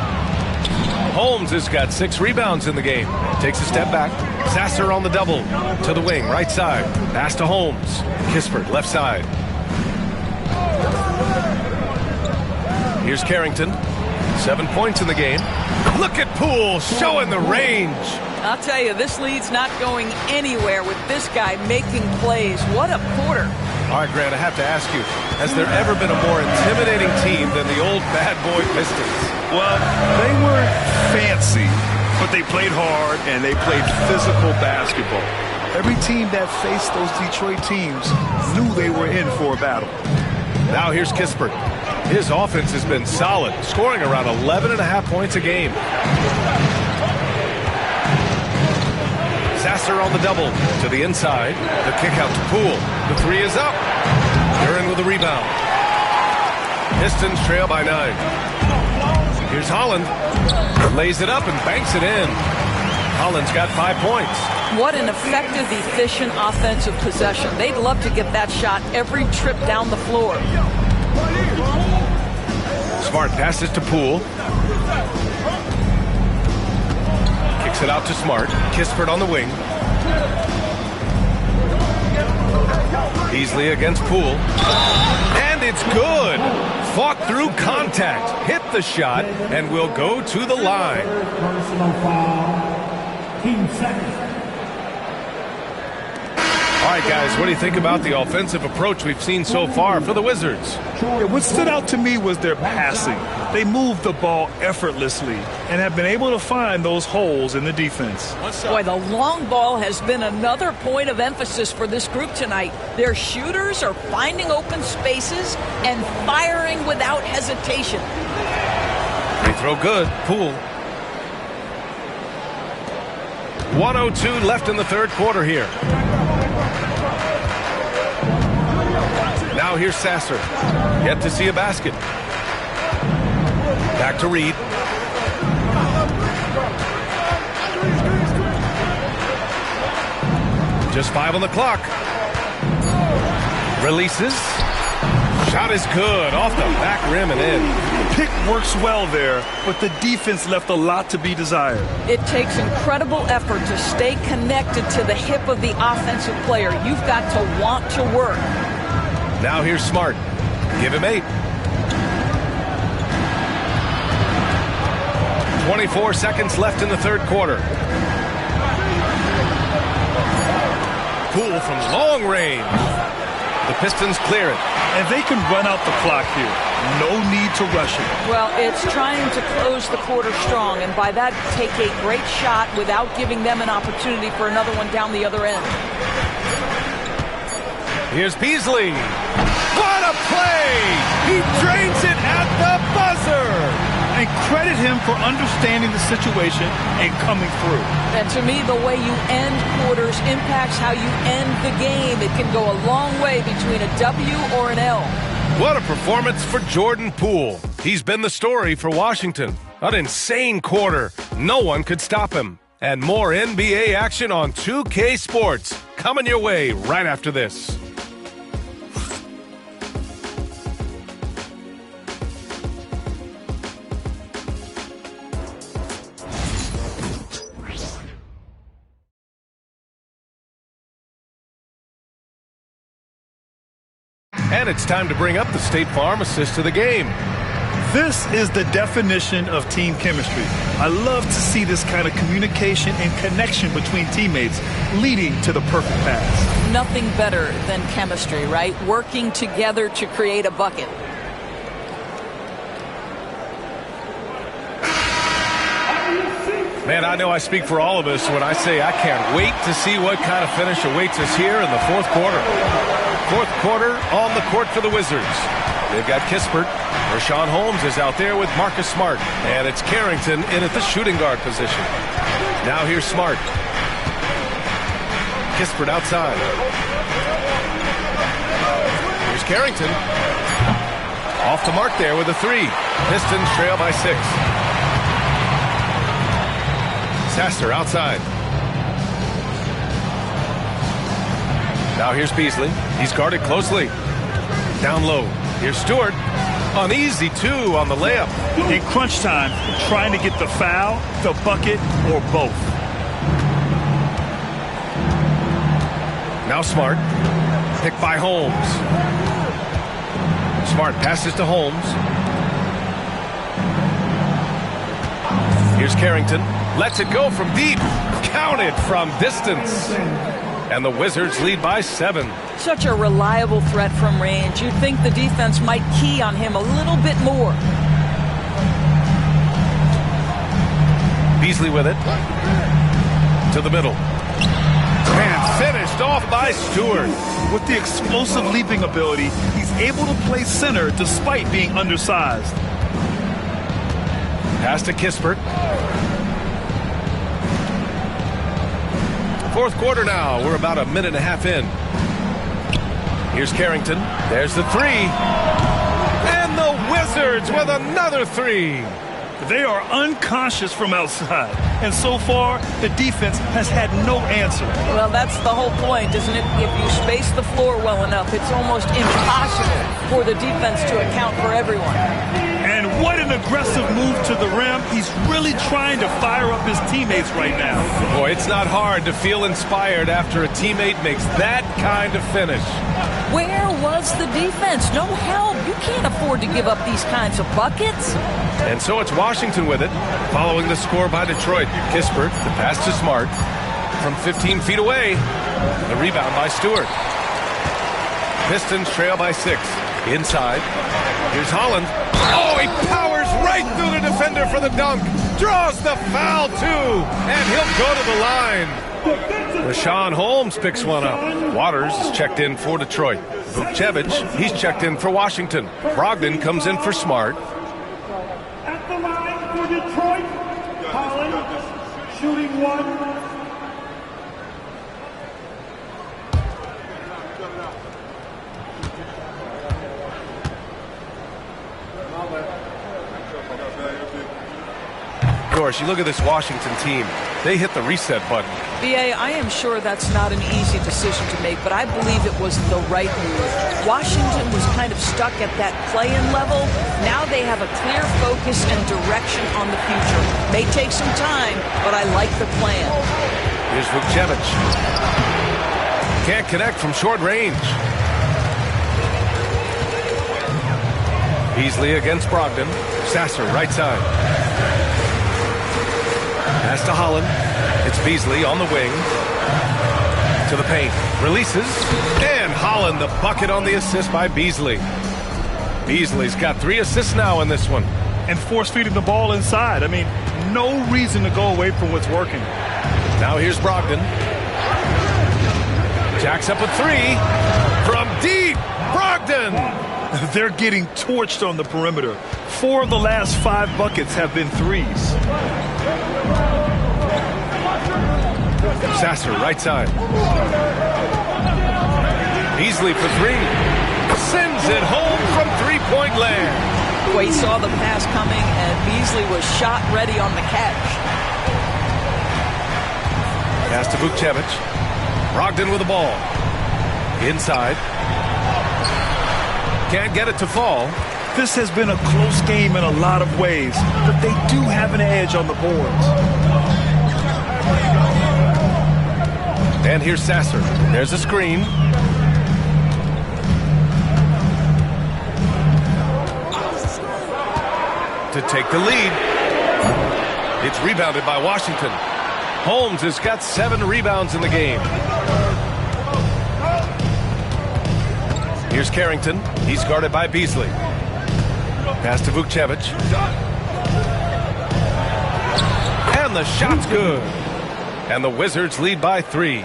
Holmes has got 6 rebounds in the game. Takes a step back. Sasser on the double. To the wing, right side. Pass to Holmes. Kispert, left side. Here's Carrington. 7 points in the game. Look at Poole showing the range. I'll tell you, this lead's not going anywhere with this guy making plays. What a quarter. All right, Grant, I have to ask you, has there ever been a more intimidating team than the old bad boy Pistons? Well, they weren't fancy, but they played hard and they played physical basketball. Every team that faced those Detroit teams knew they were in for a battle. Now here's Kispert. His offense has been solid, scoring around 11.5 points a game. Sasser on the double to the inside. The kick out to Poole. The 3 is up. Duran with the rebound. Pistons trail by 9. Here's Holland. Lays it up and banks it in. Holland's got 5 points. What an effective, efficient offensive possession. They'd love to get that shot every trip down the floor. Smart passes to Poole. Kicks it out to Smart. Kispert on the wing. Beasley against Poole. And it's good. Fought through contact. Hit the shot and will go to the line. Personal foul. Team second. All right, guys, what do you think about the offensive approach we've seen so far for the Wizards? What stood out to me was their passing. They moved the ball effortlessly and have been able to find those holes in the defense. Boy, the long ball has been another point of emphasis for this group tonight. Their shooters are finding open spaces and firing without hesitation. Free throw good. Poole. 1:02 left in the third quarter here. Now here's Sasser. Yet to see a basket. Back to Reed. Just 5 on the clock. Releases. Shot is good. Off the back rim and in. Pick works well there, but the defense left a lot to be desired. It takes incredible effort to stay connected to the hip of the offensive player. You've got to want to work. Now here's Smart. Give him 8. 24 seconds left in the third quarter. Poole from long range. The Pistons clear it. And they can run out the clock here. No need to rush it. Well, it's trying to close the quarter strong, and by that, take a great shot without giving them an opportunity for another one down the other end. Here's Beasley. What a play! He drains it at the buzzer! And credit him for understanding the situation and coming through. And to me, the way you end quarters impacts how you end the game. It can go a long way between a W or an L. What a performance for Jordan Poole. He's been the story for Washington. An insane quarter. No one could stop him. And more NBA action on 2K Sports. Coming your way right after this. And it's time to bring up the State Farm assist to the game. This is the definition of team chemistry. I love to see this kind of communication and connection between teammates leading to the perfect pass. Nothing better than chemistry, right? Working together to create a bucket. Man, I know I speak for all of us when I say I can't wait to see what kind of finish awaits us here in the fourth quarter. Fourth quarter on the court for the Wizards. They've got Kispert. Rashawn Holmes is out there with Marcus Smart. And it's Carrington in at the shooting guard position. Now here's Smart. Kispert outside. Here's Carrington. Off the mark there with a three. Pistons trail by 6. Sasser outside. Now here's Beasley. He's guarded closely. Down low. Here's Stewart. An easy 2 on the layup. In crunch time, trying to get the foul, the bucket, or both. Now Smart. Picked by Holmes. Smart passes to Holmes. Here's Carrington. Lets it go from deep. Counted from distance. And the Wizards lead by 7. Such a reliable threat from range. You'd think the defense might key on him a little bit more. Beasley with it. To the middle. And finished off by Stewart. With the explosive leaping ability, he's able to play center despite being undersized. Pass to Kispert. Fourth quarter now. We're about a minute and a half in. Here's Carrington. There's the 3. And the Wizards with another 3. They are unconscious from outside. And so far, the defense has had no answer. Well, that's the whole point, isn't it? If you space the floor well enough, it's almost impossible for the defense to account for everyone. And what an aggressive move to the rim. He's really trying to fire up his teammates right now. Boy, it's not hard to feel inspired after a teammate makes that kind of finish. Where was the defense? No help. You can't afford to give up these kinds of buckets. And so it's Washington with it, following the score by Detroit. Kispert, the pass to Smart. From 15 feet away, the rebound by Stewart. Pistons trail by 6. Inside, here's Holland. Oh, he powers right through the defender for the dunk. Draws the foul, too. And he'll go to the line. Rashawn Holmes picks one up. Waters is checked in for Detroit. Vukcevic, he's checked in for Washington. Brogdon comes in for Smart. At the line for Detroit, Holland, shooting 1. Of course, you look at this Washington team. They hit the reset button. B.A., I am sure that's not an easy decision to make, but I believe it was the right move. Washington was kind of stuck at that play-in level. Now they have a clear focus and direction on the future. May take some time, but I like the plan. Here's Vukcevic. Can't connect from short range. Beasley against Brogdon. Sasser, right side. Pass to Holland. It's Beasley on the wing. To the paint. Releases. And Holland, the bucket on the assist by Beasley. Beasley's got 3 assists now in this one. And force feeding the ball inside. I mean, no reason to go away from what's working. Now here's Brogdon. Jacks up a 3. From deep. Brogdon. They're getting torched on the perimeter. 4 of the last 5 buckets have been 3s. Sasser, right side. Beasley for 3. Sends it home from three-point land. Well, he saw the pass coming, and Beasley was shot ready on the catch. Pass to Vukcevic. Brogdon with the ball. Inside. Can't get it to fall. This has been a close game in a lot of ways, but they do have an edge on the boards. And here's Sasser. There's a screen. To take the lead. It's rebounded by Washington. Holmes has got 7 rebounds in the game. Here's Carrington. He's guarded by Beasley. Pass to Vukcevic. And the shot's good. And the Wizards lead by 3.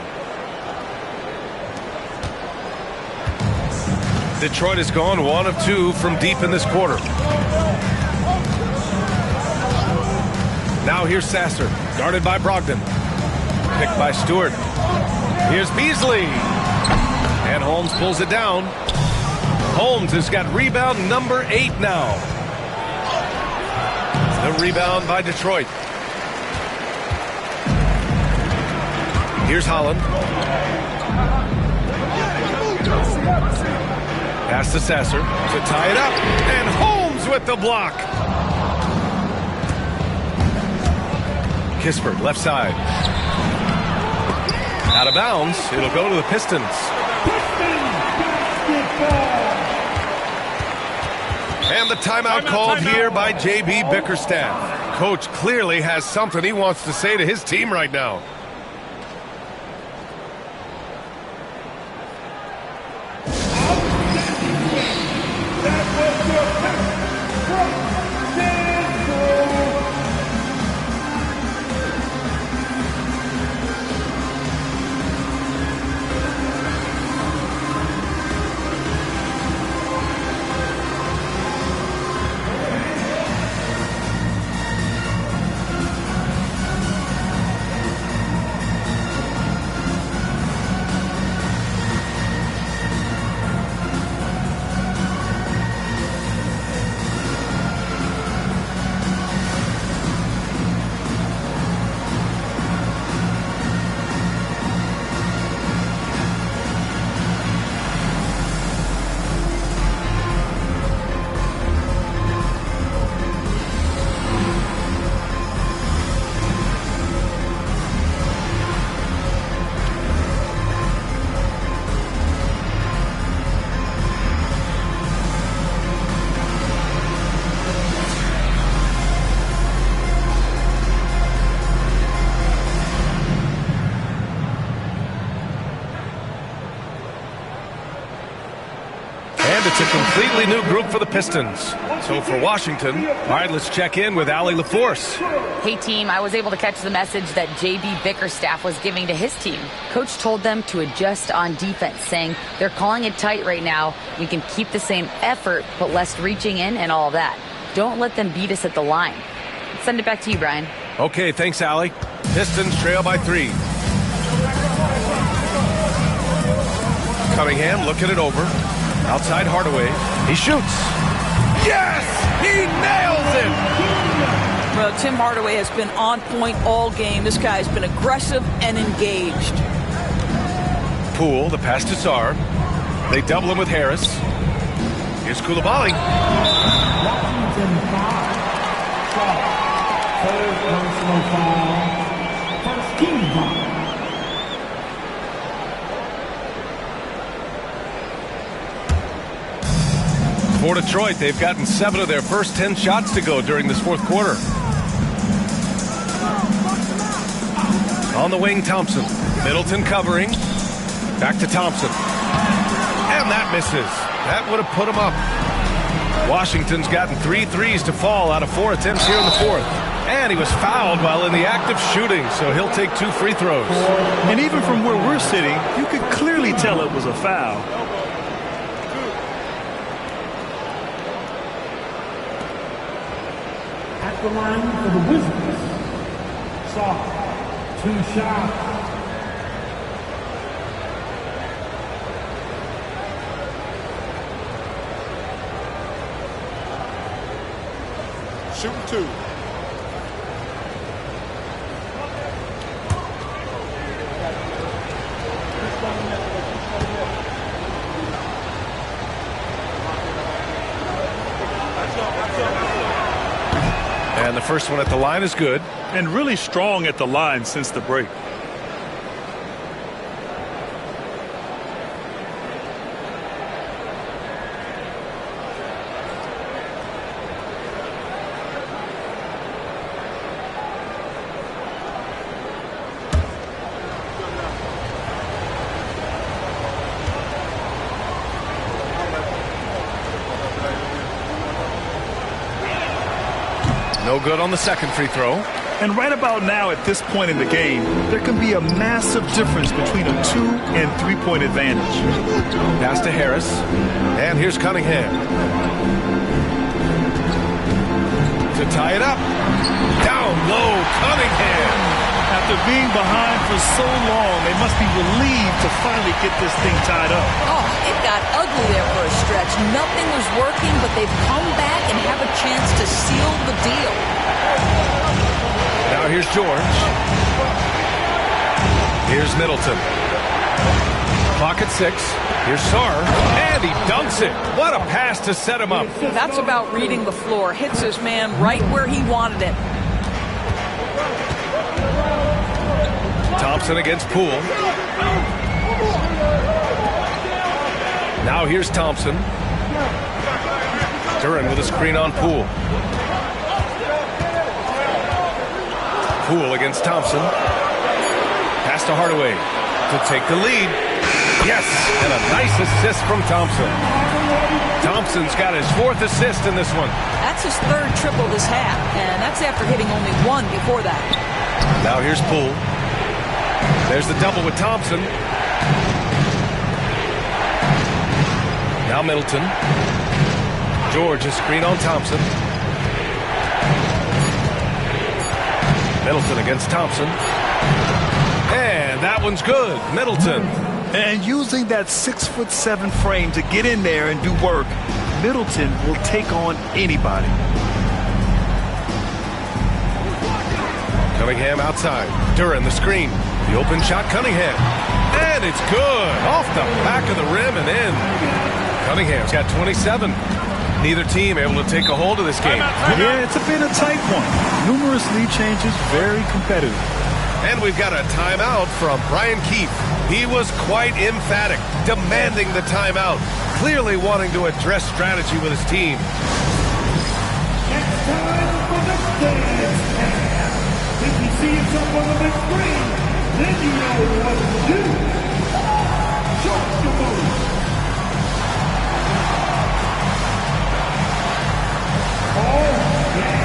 Detroit has gone 1 of 2 from deep in this quarter. Now here's Sasser, guarded by Brogdon. Picked by Stewart. Here's Beasley. And Holmes pulls it down. Holmes has got rebound number 8 now. The rebound by Detroit. Here's Holland. Pass to Sasser to tie it up. And Holmes with the block. Kispert, left side. Out of bounds. It'll go to the Pistons. And the timeout called here by J.B. Bickerstaff. Coach clearly has something he wants to say to his team right now. It's a completely new group for the Pistons. So for Washington, all right, let's check in with Allie LaForce. Hey, team, I was able to catch the message that J.B. Bickerstaff was giving to his team. Coach told them to adjust on defense, saying they're calling it tight right now. We can keep the same effort, but less reaching in and all that. Don't let them beat us at the line. Let's send it back to you, Brian. Okay, thanks, Allie. Pistons trail by 3. Cunningham looking it over. Outside Hardaway. He shoots. Yes! He nails it! Well, Tim Hardaway has been on point all game. This guy's been aggressive and engaged. Poole, the pass to Sarr. They double him with Harris. Here's Coulibaly. Washington foul. Third personal foul. First team foul. For Detroit, they've gotten 7 of their first 10 shots to go during this fourth quarter. On the wing, Thompson. Middleton covering. Back to Thompson. And that misses. That would have put him up. Washington's gotten 3 threes to fall out of 4 attempts here in the fourth. And he was fouled while in the act of shooting, so he'll take 2 free throws. And even from where we're sitting, you could clearly tell it was a foul. At the line for the Wizards. Soft. 2 shots. shooting 2. And the first one at the line is good. And really strong at the line since the break. No good on the second free throw. And right about now, at this point in the game, there can be a massive difference between a 2- and 3-point advantage. Pass to Harris. And here's Cunningham. To tie it up. Down low, Cunningham. After being behind for so long, they must be relieved to finally get this thing tied up. Oh, it got ugly there for a stretch. Nothing was working, but they've come back and have a chance to seal the deal. Now here's George. Here's Middleton. Clock at 6. Here's Sarr. And he dunks it. What a pass to set him up. That's about reading the floor. Hits his man right where he wanted it. Thompson against Poole. Now here's Thompson. Duran with a screen on Poole. Poole against Thompson. Pass to Hardaway to take the lead. Yes, and a nice assist from Thompson. Thompson's got his 4th assist in this one. That's his 3rd triple this half, and that's after hitting only 1 before that. Now here's Poole. There's the double with Thompson. Now Middleton. George, a screen on Thompson. Middleton against Thompson. And that one's good. Middleton. And using that 6'7" frame to get in there and do work, Middleton will take on anybody. Cunningham outside. Duran the screen. The open shot, Cunningham. And it's good. Off the back of the rim and in. Cunningham's got 27. Neither team able to take a hold of this game. Yeah, it's been a tight one. Numerous lead changes, very competitive. And we've got a timeout from Brian Keefe. He was quite emphatic, demanding the timeout, clearly wanting to address strategy with his team. It's time for the dance cam. If you see us up on the big screen, then you know what to do. Show the move. Oh, yeah.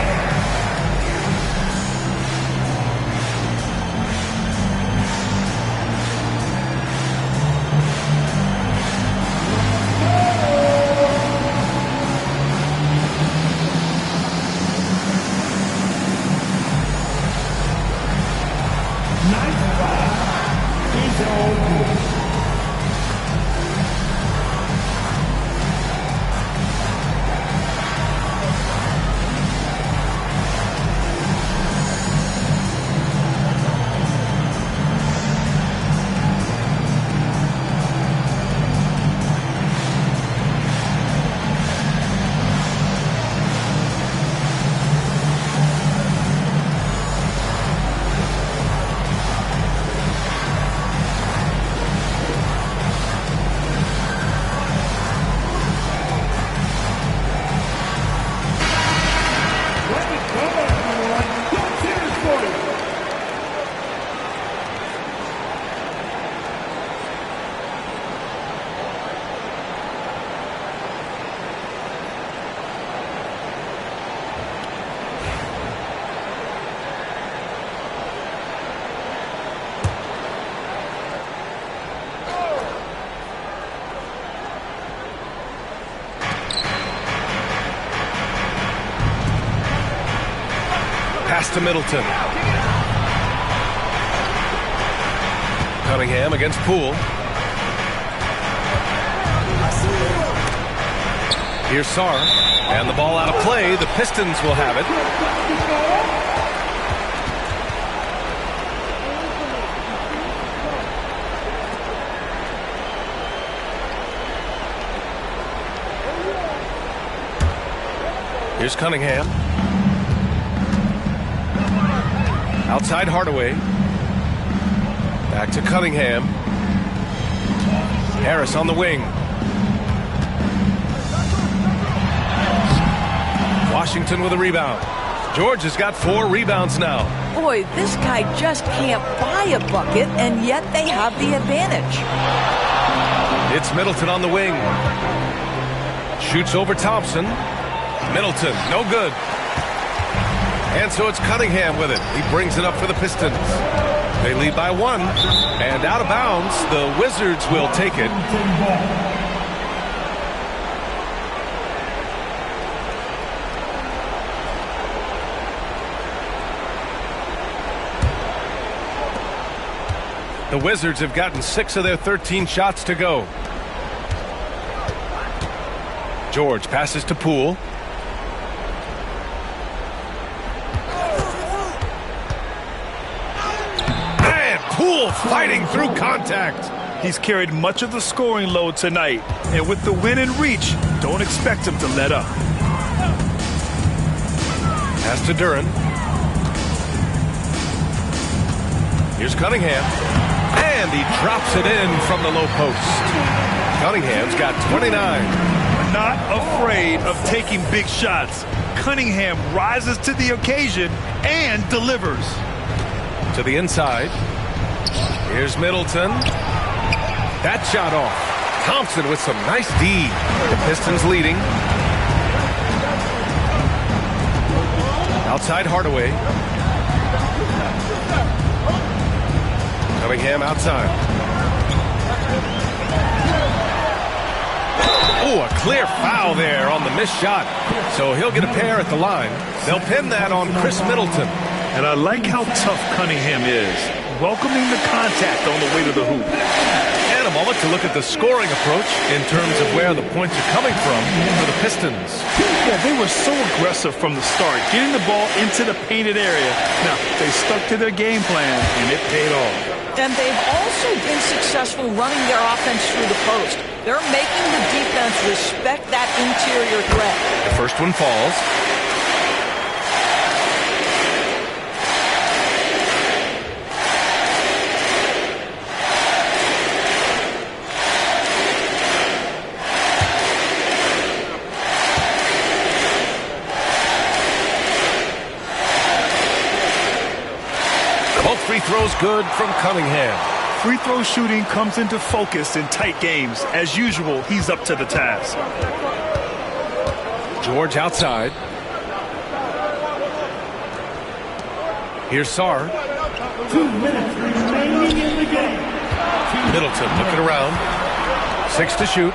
Pass to Middleton. Cunningham against Poole. Here's Sarr. And the ball out of play. The Pistons will have it. Here's Cunningham. Outside Hardaway. Back to Cunningham. Harris on the wing. Washington with a rebound. George has got 4 rebounds now. Boy, this guy just can't buy a bucket, and yet they have the advantage. It's Middleton on the wing. Shoots over Thompson. Middleton, no good. And so it's Cunningham with it. He brings it up for the Pistons. They lead by 1. And out of bounds, the Wizards will take it. The Wizards have gotten 6 of their 13 shots to go. George passes to Poole. And Poole fighting through contact. He's carried much of the scoring load tonight. And with the win in reach, don't expect him to let up. Pass to Duran. Here's Cunningham. And he drops it in from the low post. Cunningham's got 29. Not afraid of taking big shots. Cunningham rises to the occasion and delivers. To the inside. Here's Middleton. That shot off. Thompson with some nice D. The Pistons leading. Outside Hardaway. Cunningham outside. Oh, a clear foul there on the missed shot. So he'll get a pair at the line. They'll pin that on Chris Middleton. And I like how tough Cunningham is, welcoming the contact on the way to the hoop. And a moment to look at the scoring approach in terms of where the points are coming from for the Pistons. Yeah, they were so aggressive from the start, getting the ball into the painted area. Now, they stuck to their game plan, and it paid off. And they've also been successful running their offense through the post. They're making the defense respect that interior threat. The first one falls. Both free throws good from Cunningham. Free throw shooting comes into focus in tight games. As usual, he's up to the task. George outside. Here's Sarr. 2 minutes remaining in the game. Middleton looking around. 6 to shoot.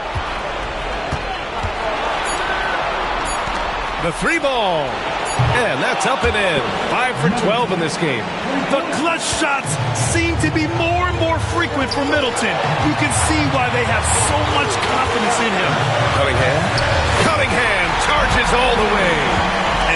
The 3 ball. And that's up and in. 5 for 12 in this game. The clutch shots seem to be more and more frequent for Middleton. You can see why they have so much confidence in him. Cunningham charges all the way.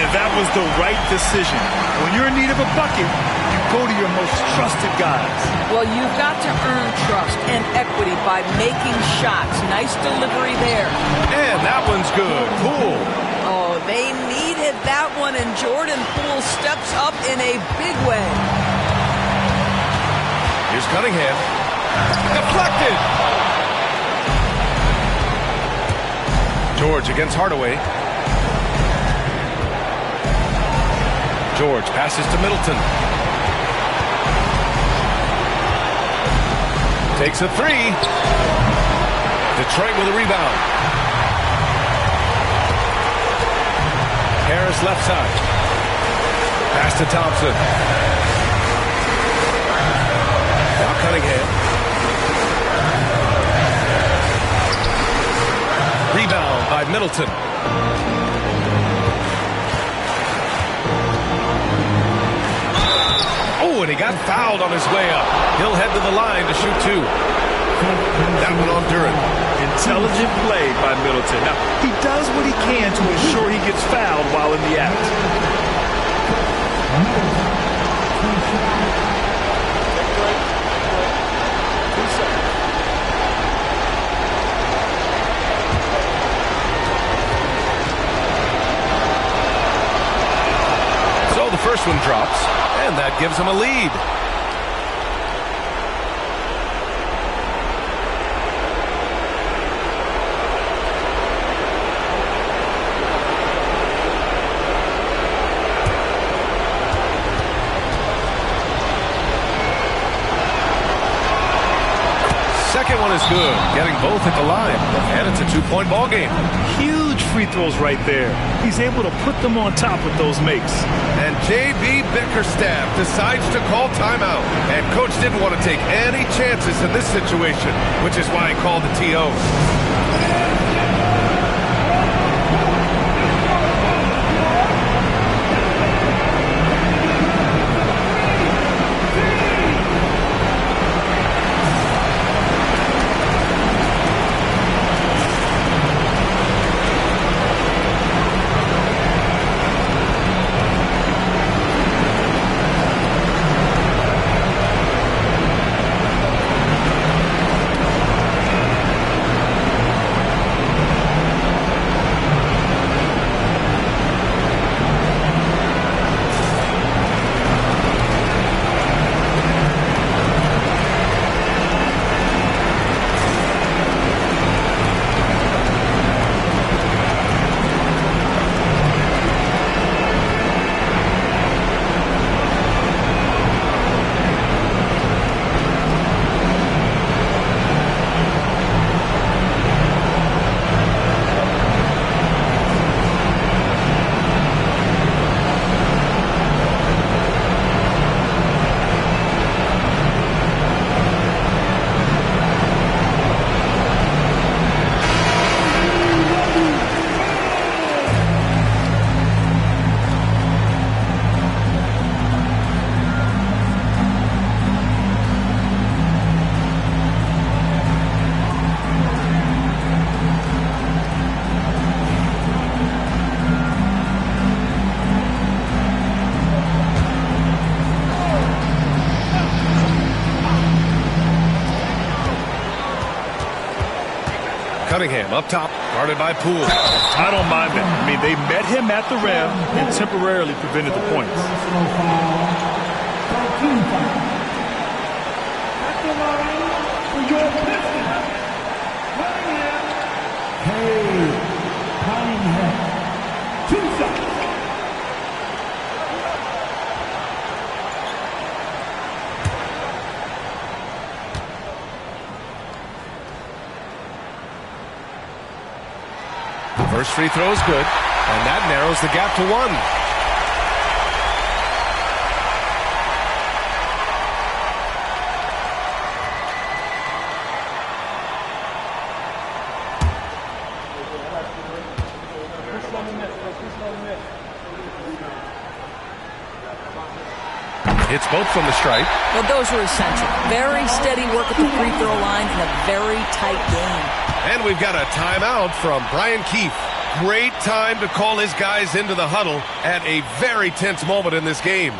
And that was the right decision. When you're in need of a bucket, you go to your most trusted guys. Well, you've got to earn trust and equity by making shots. Nice delivery there. And that one's good. Poole. Oh, they needed that one, and Jordan Poole steps up in a big way. Here's Cunningham. Deflected. George against Hardaway. George passes to Middleton. Takes a 3. Detroit with a rebound. Harris left side. Pass to Thompson. Now Cunningham. Rebound by Middleton. Oh, and he got fouled on his way up. He'll head to the line to shoot 2. That one on Duran. Intelligent play by Middleton. Now, he does what he can to ensure he gets fouled while in the act. So the first one drops, and that gives him a lead. Second one is good, getting both at the line, and it's a two-point ball game. Huge free throws right there. He's able to put them on top with those makes. And J.B. Bickerstaff decides to call timeout. And coach didn't want to take any chances in this situation, which is why he called the TO. Cunningham up top, guarded by Poole. I don't mind that. I mean, they met him at the rim and temporarily prevented the points. At the line for your Pistons. Cunningham. 2 shots. First free throw is good, and that narrows the gap to 1. Hits both from the stripe. Well, those were essential. Very steady work at the free throw line in a very tight game. And we've got a timeout from Brian Keefe. Great time to call his guys into the huddle at a very tense moment in this game.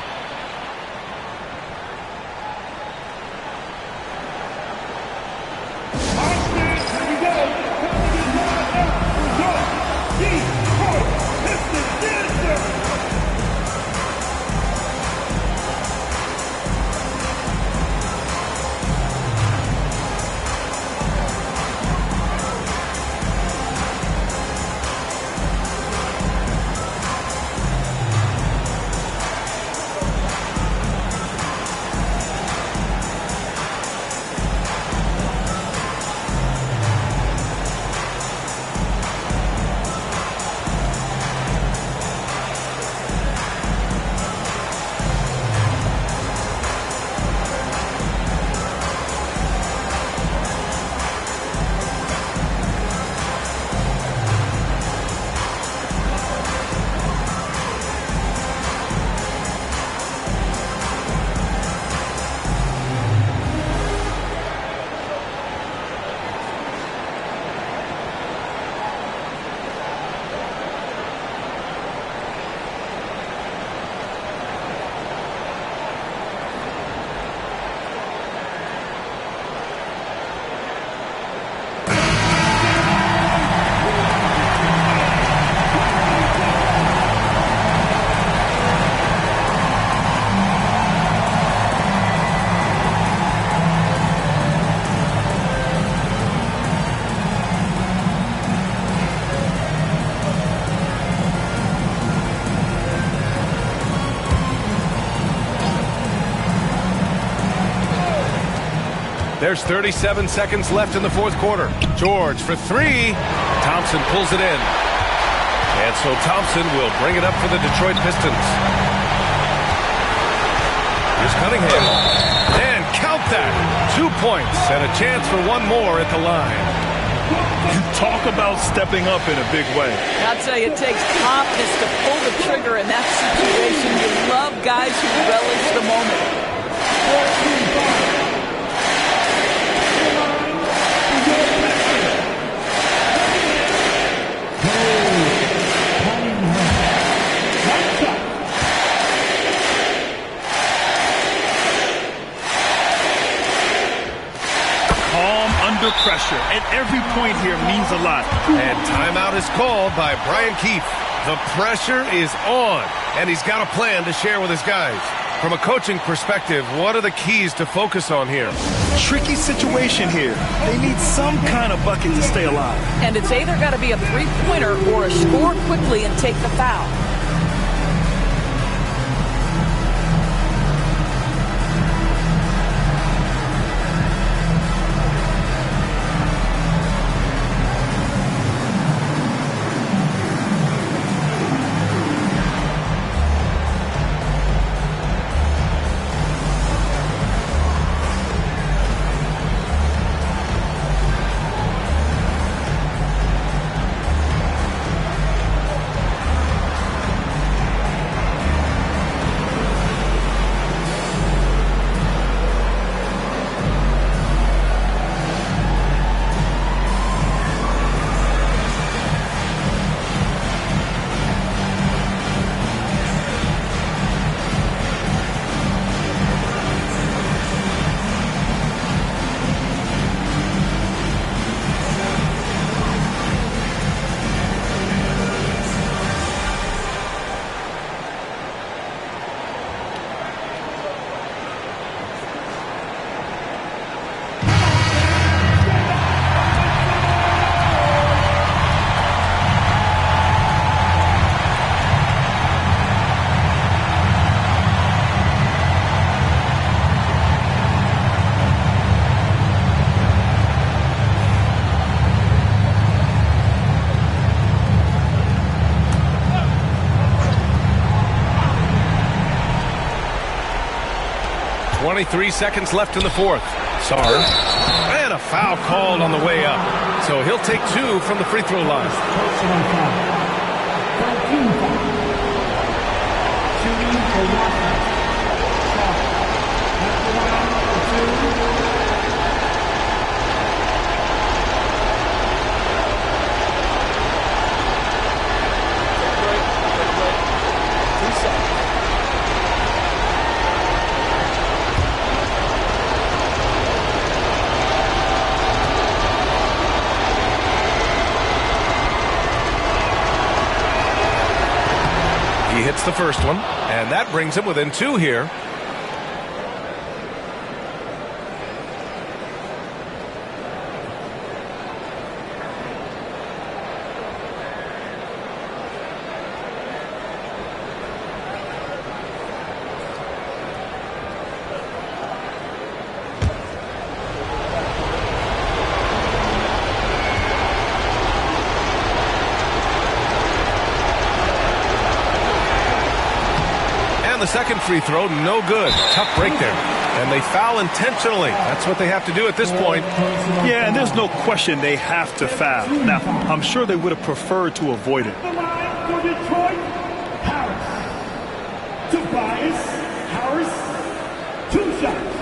There's 37 seconds left in the fourth quarter. George for three. Thompson pulls it in. And so Thompson will bring it up for the Detroit Pistons. Here's Cunningham. And count that. 2 points and a chance for one more at the line. You talk about stepping up in a big way. I'll tell you, it takes confidence to pull the trigger in that situation. You love guys who relish the moment. Under pressure, and every point here means a lot. And timeout is called by Brian Keefe. The pressure is on, and he's got a plan to share with his guys. From a coaching perspective, what are the keys to focus on here? Tricky situation here. They need some kind of bucket to stay alive. And it's either got to be a three-pointer or a score quickly and take the foul. .3 seconds left in the fourth. Sarge. And a foul called on the way up. So he'll take two from the free throw line. He hits the first one, and that brings him within two here. The second free throw, no good. Tough break there. And they foul intentionally. That's what they have to do at this point. Yeah, and there's no question they have to foul. Now, I'm sure they would have preferred to avoid it. The line for Detroit, Harris. Tobias Harris, 2 shots.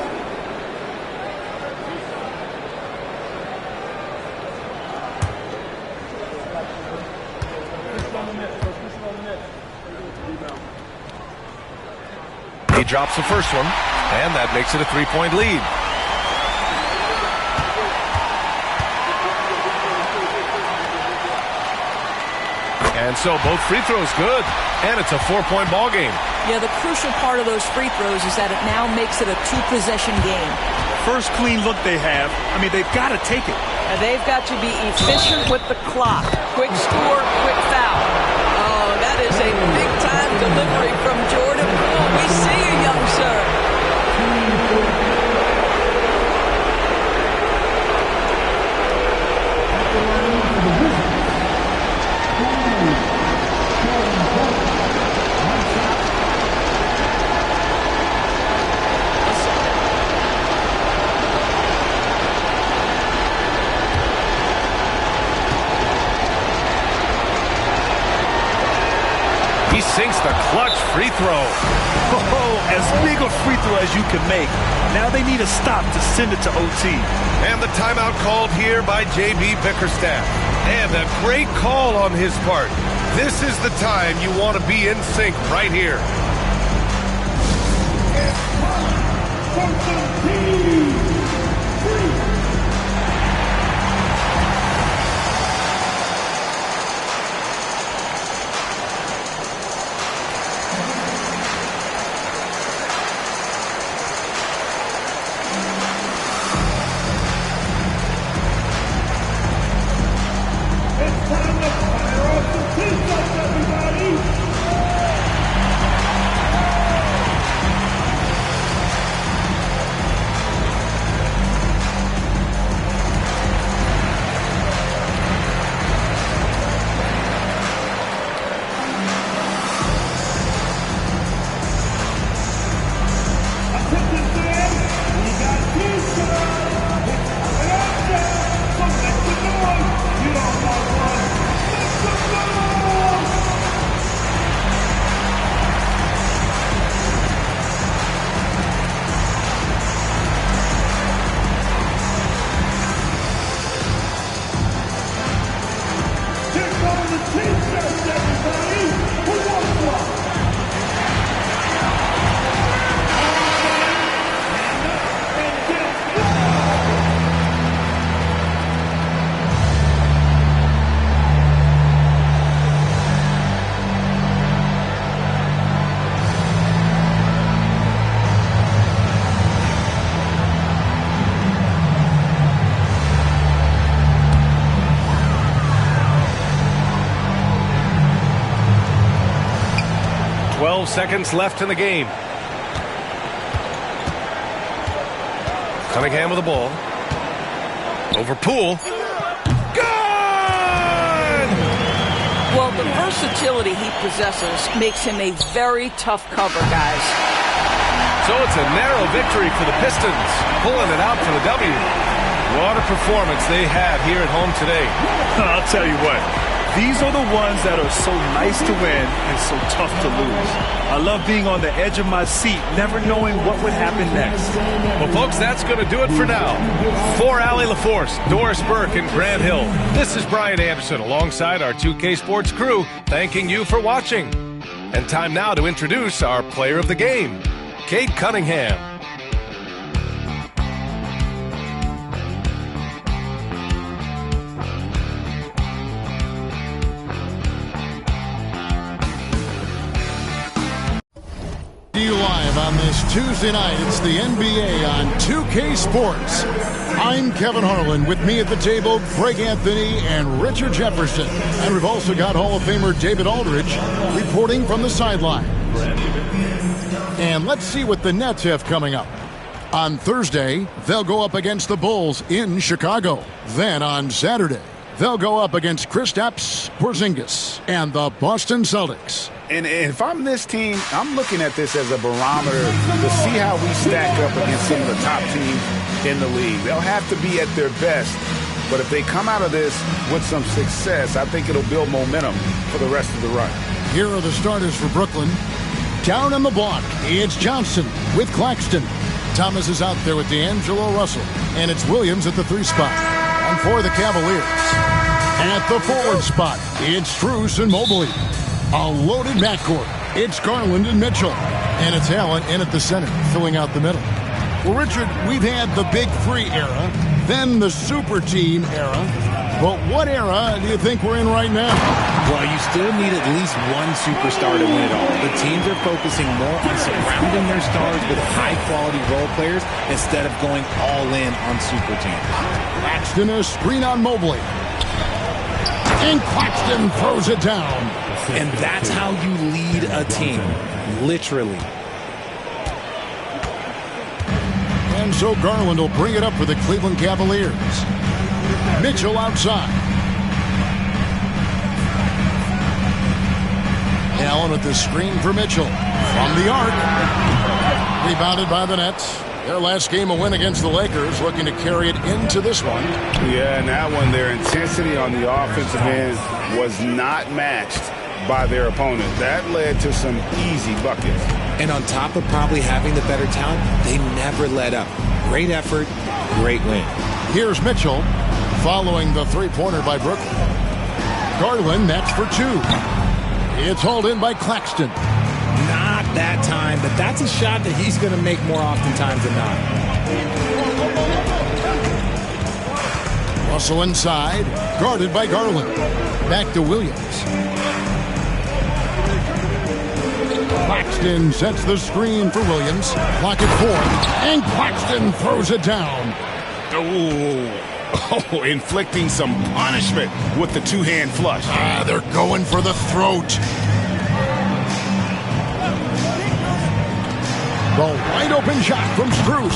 He drops the first one, and that makes it a 3-point lead. And so both free throws good, and it's a 4-point ball game. Yeah, the crucial part of those free throws is that it now makes it a 2-possession game. First clean look they have. I mean, they've got to take it. And they've got to be efficient with the clock. Quick score, quick foul. Oh, that is a big-time delivery from Jordan Poole. We see you, young sir. clutch free throw. Oh, as big a free throw as you can make. Now they need a stop to send it to OT. And the timeout called here by J.B. Bickerstaff. And a great call on his part. This is the time you want to be in sync right here. Seconds left in the game. Cunningham with the ball. Over Poole. Good! Well, the versatility he possesses makes him a very tough cover, guys. So it's a narrow victory for the Pistons, pulling it out for the W. What a performance they had here at home today. I'll tell you what. These are the ones that are so nice to win and so tough to lose. I love being on the edge of my seat, never knowing what would happen next. Well, folks, that's going to do it for now. For Allie LaForce, Doris Burke, and Grant Hill, this is Brian Anderson alongside our 2K Sports crew, thanking you for watching. And time now to introduce our player of the game, Kate Cunningham. Live on this Tuesday night, it's the NBA on 2K Sports. I'm Kevin Harlan. With me at the table, Greg Anthony and Richard Jefferson. And we've also got Hall of Famer David Aldridge reporting from the sideline. And let's see what the Nets have coming up. On Thursday, they'll go up against the Bulls in Chicago. Then on Saturday, they'll go up against Kristaps Porzingis and the Boston Celtics. And if I'm this team, I'm looking at this as a barometer to see how we stack up against some of the top teams in the league. They'll have to be at their best, but if they come out of this with some success, I think it'll build momentum for the rest of the run. Here are the starters for Brooklyn. Down on the block, it's Johnson with Claxton. Thomas is out there with D'Angelo Russell, and it's Williams at the 3 spot. And for the Cavaliers, at the forward spot, it's Strus and Mobley. A loaded backcourt. It's Garland and Mitchell. And it's Allen in at the center, filling out the middle. Well, Richard, we've had the Big Three era, then the Super Team era. But what era do you think we're in right now? Well, you still need at least one superstar to win it all. The teams are focusing more on surrounding their stars with high-quality role players instead of going all in on super teams. Claxton a screen on Mobley. And Claxton throws it down. And that's how you lead a team, literally. And so Garland will bring it up for the Cleveland Cavaliers. Mitchell outside. Allen with the screen for Mitchell. From the arc. Rebounded by the Nets. Their last game a win against the Lakers, looking to carry it into this one. Yeah, and that one, their intensity on the offensive end was not matched by their opponent. That led to some easy buckets. And on top of probably having the better talent, they never let up. Great effort, great win. Here's Mitchell following the three-pointer by Brooklyn. Garland, that's for two. It's hauled in by Claxton. Not that time, but that's a shot that he's going to make more oftentimes than not. Russell inside, guarded by Garland. Back to Williams. Claxton sets the screen for Williams. Clock at 4, and Claxton throws it down. Oh, inflicting some punishment with the two-hand flush. They're going for the throat. The wide-open shot from Strus.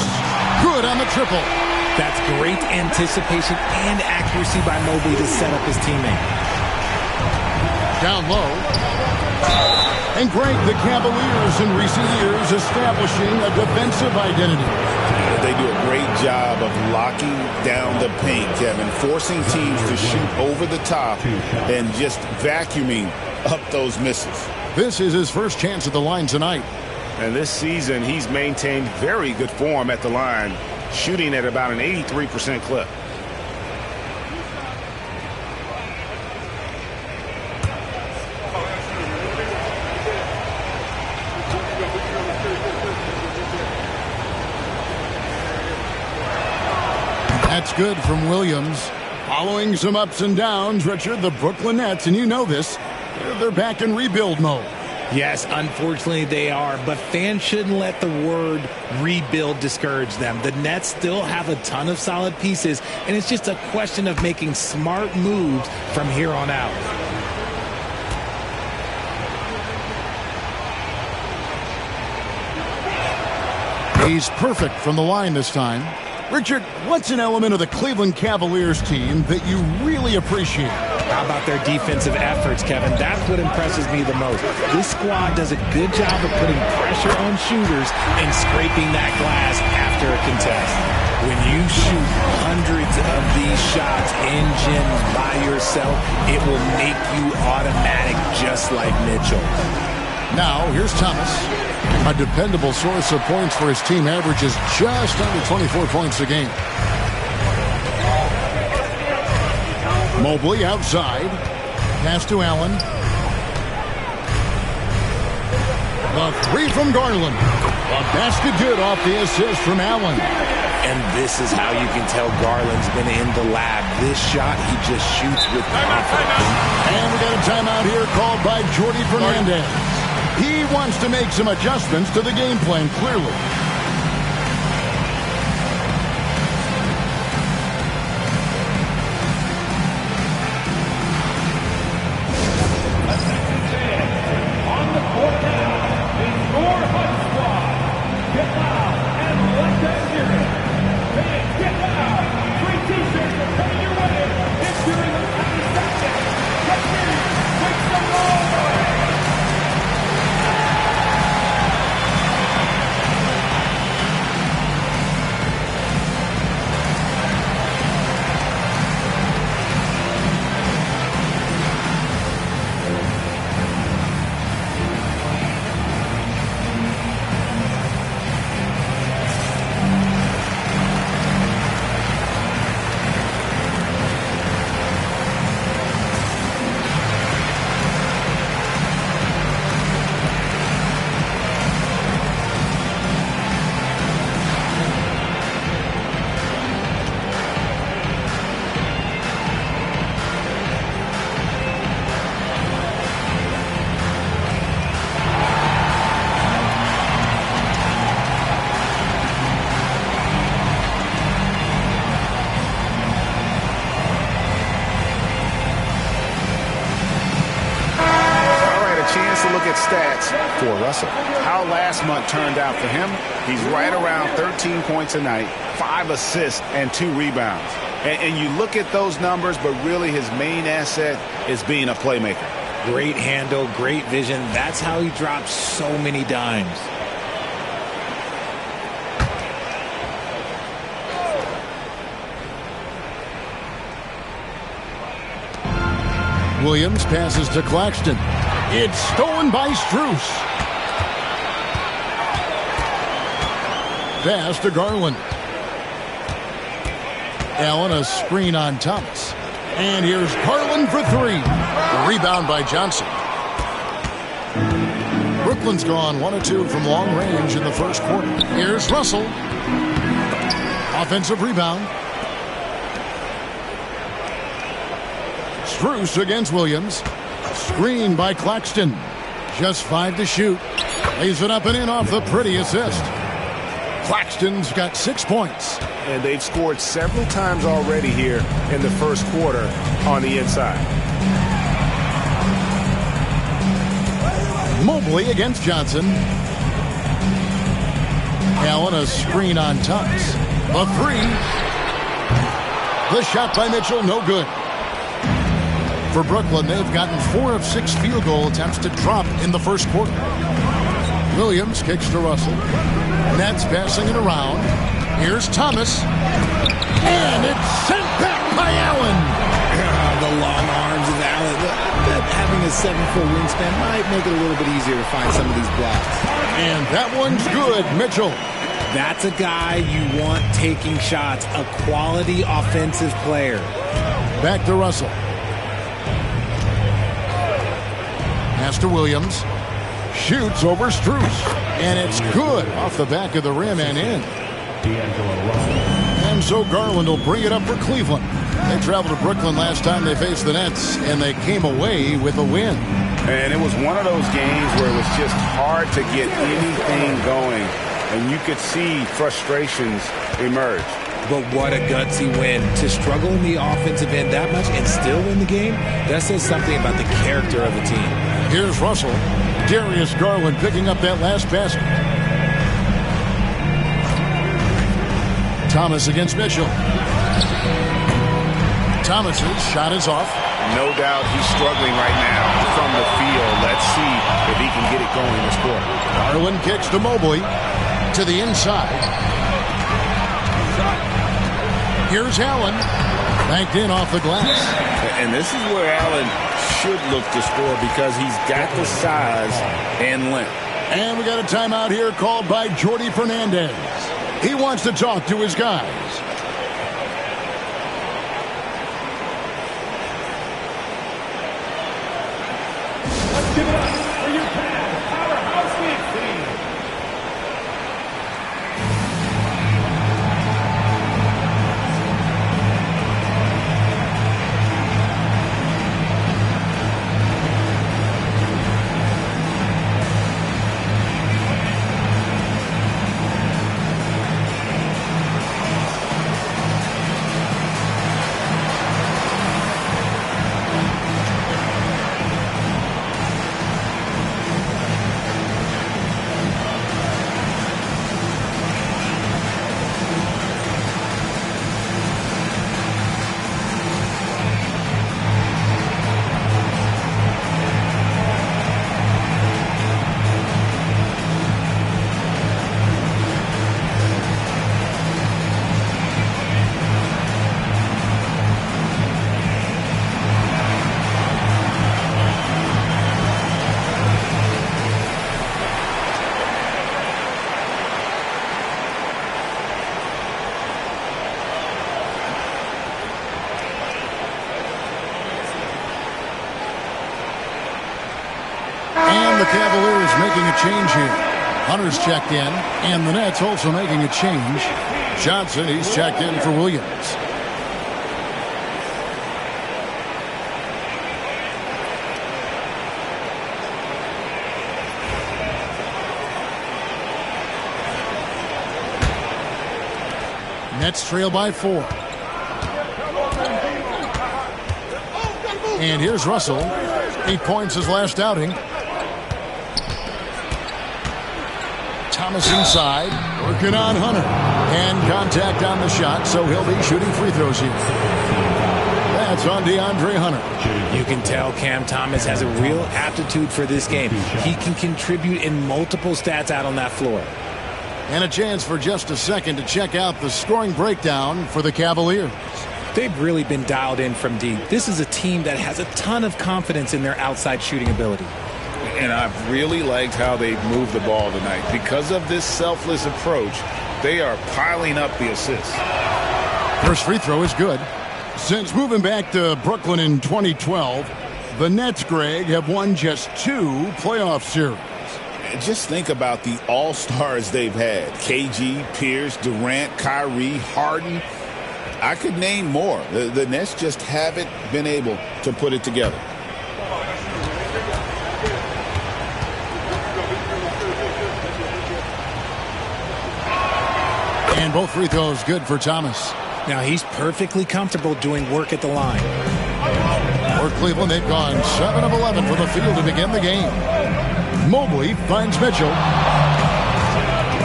Good on the triple. That's great anticipation and accuracy by Mobley to set up his teammate. Down low. And Greg, the Cavaliers in recent years establishing a defensive identity. They do a great job of locking down the paint, Kevin, forcing teams to shoot over the top and just vacuuming up those misses. This is his first chance at the line tonight. And this season, he's maintained very good form at the line, shooting at about an 83% clip. That's good from Williams. Following some ups and downs, Richard, the Brooklyn Nets, and you know this, they're back in rebuild mode. Yes, unfortunately they are, but fans shouldn't let the word rebuild discourage them. The Nets still have a ton of solid pieces, and it's just a question of making smart moves from here on out. He's perfect from the line this time. Richard, what's an element of the Cleveland Cavaliers team that you really appreciate? How about their defensive efforts, Kevin? That's what impresses me the most. This squad does a good job of putting pressure on shooters and scraping that glass after a contest. When you shoot hundreds of these shots in gyms by yourself, it will make you automatic just like Mitchell. Now, here's Thomas. A dependable source of points for his team, averages just under 24 points a game. Mobley outside. Pass to Allen. The three from Garland. A basket good off the assist from Allen. And this is how you can tell Garland's been in the lab. This shot, he just shoots with confidence. And we got a timeout here called by Jordi Fernandez. He wants to make some adjustments to the game plan, clearly. On the court now is your Hunt Squad. Get loud and let them hear it. Fans, get loud. Free t-shirts are coming your way. It's during the 90 seconds. Get ready. Make some noise. Stats for Russell. How last month turned out for him, he's right around 13 points a night, 5 assists, and 2 rebounds. And you look at those numbers, but really his main asset is being a playmaker. Great handle, great vision. That's how he drops so many dimes. Williams passes to Claxton. It's stolen by Strus. Pass to Garland. Allen, a screen on Thomas. And here's Garland for three. A rebound by Johnson. Brooklyn's gone 1 of 2 from long range in the first quarter. Here's Russell. Offensive rebound. Strus against Williams. Screen by Claxton. Just 5 to shoot. Lays it up and in off the pretty assist. Claxton's got 6 points. And they've scored several times already here in the first quarter on the inside. Mobley against Johnson. Allen, a screen on Thomas. A three. The shot by Mitchell, no good. For Brooklyn, they've gotten 4 of 6 field goal attempts to drop in the first quarter. Williams kicks to Russell. Nets passing it around. Here's Thomas. And it's sent back by Allen. The long arms of Allen. Having a 7-foot wingspan might make it a little bit easier to find some of these blocks. And that one's good, Mitchell. That's a guy you want taking shots, a quality offensive player. Back to Russell. Pass to Williams. Shoots over Strus. And it's good off the back of the rim and in. And so Garland will bring it up for Cleveland. They traveled to Brooklyn last time they faced the Nets, and they came away with a win. And it was one of those games where it was just hard to get anything going, and you could see frustrations emerge. But what a gutsy win. To struggle in the offensive end that much and still win the game, that says something about the character of the team. Here's Russell. Darius Garland picking up that last basket. Thomas against Mitchell. Thomas's shot is off. No doubt he's struggling right now from the field. Let's see if he can get it going this quarter. Garland kicks to Mobley. To the inside. Here's Allen. Banked in off the glass. And this is where Allen should look to score because he's got the size and length. And we got a timeout here called by Jordy Fernandez. He wants to talk to his guys. Let's give it up for your powerhouse dance team. And the Cavaliers making a change here. Hunter's checked in, and the Nets also making a change. Johnson, he's checked in for Williams. Nets trail by 4. And here's Russell. 8 points his last outing. Thomas inside, working on Hunter. And contact on the shot, so he'll be shooting free throws here. That's on DeAndre Hunter. You can tell Cam Thomas has a real aptitude for this game. He can contribute in multiple stats out on that floor. And a chance for just a second to check out the scoring breakdown for the Cavaliers. They've really been dialed in from deep. This is a team that has a ton of confidence in their outside shooting ability. And I've really liked how they've moved the ball tonight. Because of this selfless approach, they are piling up the assists. First free throw is good. Since moving back to Brooklyn in 2012, the Nets, Greg, have won just 2 playoff series. Just think about the all-stars they've had. KG, Pierce, Durant, Kyrie, Harden. I could name more. The Nets just haven't been able to put it together. And both free throws good for Thomas. Now he's perfectly comfortable doing work at the line. For Cleveland, they've gone 7 of 11 from the field to begin the game. Mobley finds Mitchell.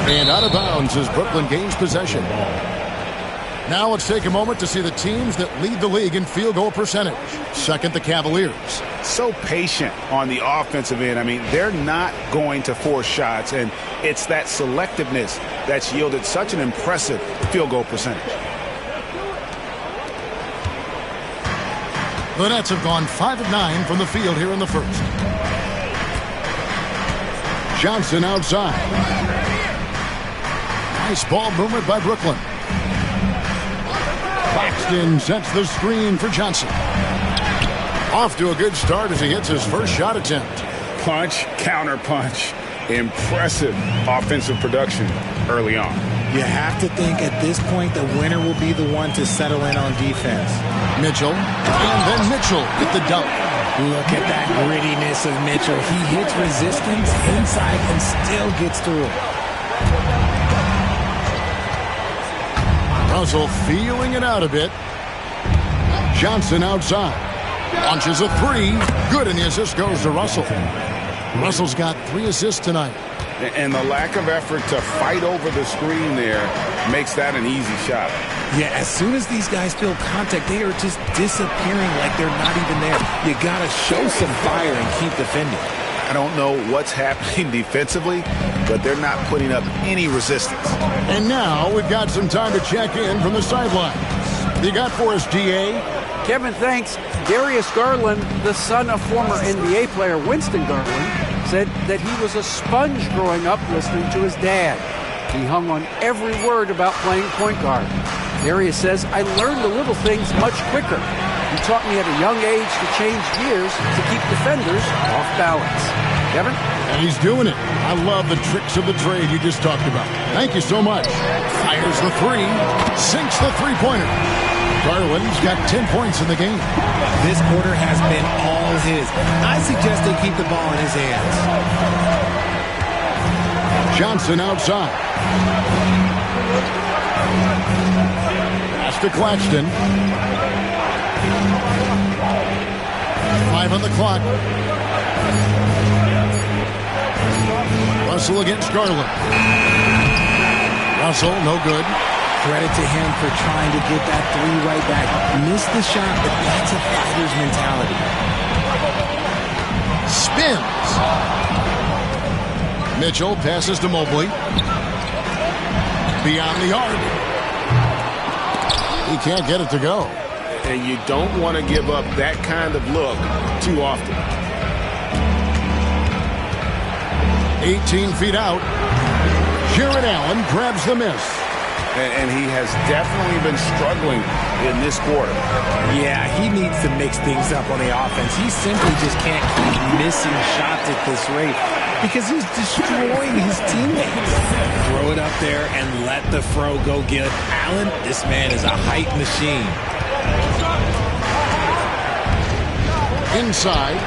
And out of bounds as Brooklyn gains possession. Now let's take a moment to see the teams that lead the league in field goal percentage. Second, the Cavaliers. So patient on the offensive end. I mean, they're not going to force shots, and it's that selectiveness that's yielded such an impressive field goal percentage. The Nets have gone 5 of 9 from the field here in the first. Johnson outside. Nice ball movement by Brooklyn. Claxton sets the screen for Johnson. Off to a good start as he hits his first shot attempt. Punch, counter punch. Impressive offensive production early on. You have to think at this point the winner will be the one to settle in on defense. Mitchell, and then Mitchell with the dunk. Look at that grittiness of Mitchell. He hits resistance inside and still gets through it. Russell feeling it out a bit. Johnson outside. Launches a 3. Good, and the assist goes to Russell. Russell's got 3 assists tonight. And the lack of effort to fight over the screen there makes that an easy shot. Yeah, as soon as these guys feel contact, they are just disappearing like they're not even there. You got to show some fire and keep defending. I don't know what's happening defensively, but they're not putting up any resistance. And now we've got some time to check in from the sidelines. You got for us, DA? Kevin, thanks. Darius Garland, the son of former NBA player Winston Garland, said that he was a sponge growing up listening to his dad. He hung on every word about playing point guard. Darius says, I learned the little things much quicker. He taught me at a young age to change gears to keep defenders off balance. Kevin? And he's doing it. I love the tricks of the trade you just talked about. Thank you so much. Fires the 3. Sinks the three-pointer. Garland's got 10 points in the game. This quarter has been all his. I suggest they keep the ball in his hands. Johnson outside. Pass to Claxton. 5 on the clock. Russell against Garland. Russell, no good. Credit to him for trying to get that 3 right back. Missed the shot, but that's a fighter's mentality. Spins. Mitchell passes to Mobley. Beyond the arc. He can't get it to go. And you don't want to give up that kind of look too often. 18 feet out. Jared Allen grabs the miss. And he has definitely been struggling in this quarter. Yeah, he needs to mix things up on the offense. He simply just can't keep missing shots at this rate because he's destroying his teammates. Throw it up there and let the throw go get Allen. This man is a height machine. Inside.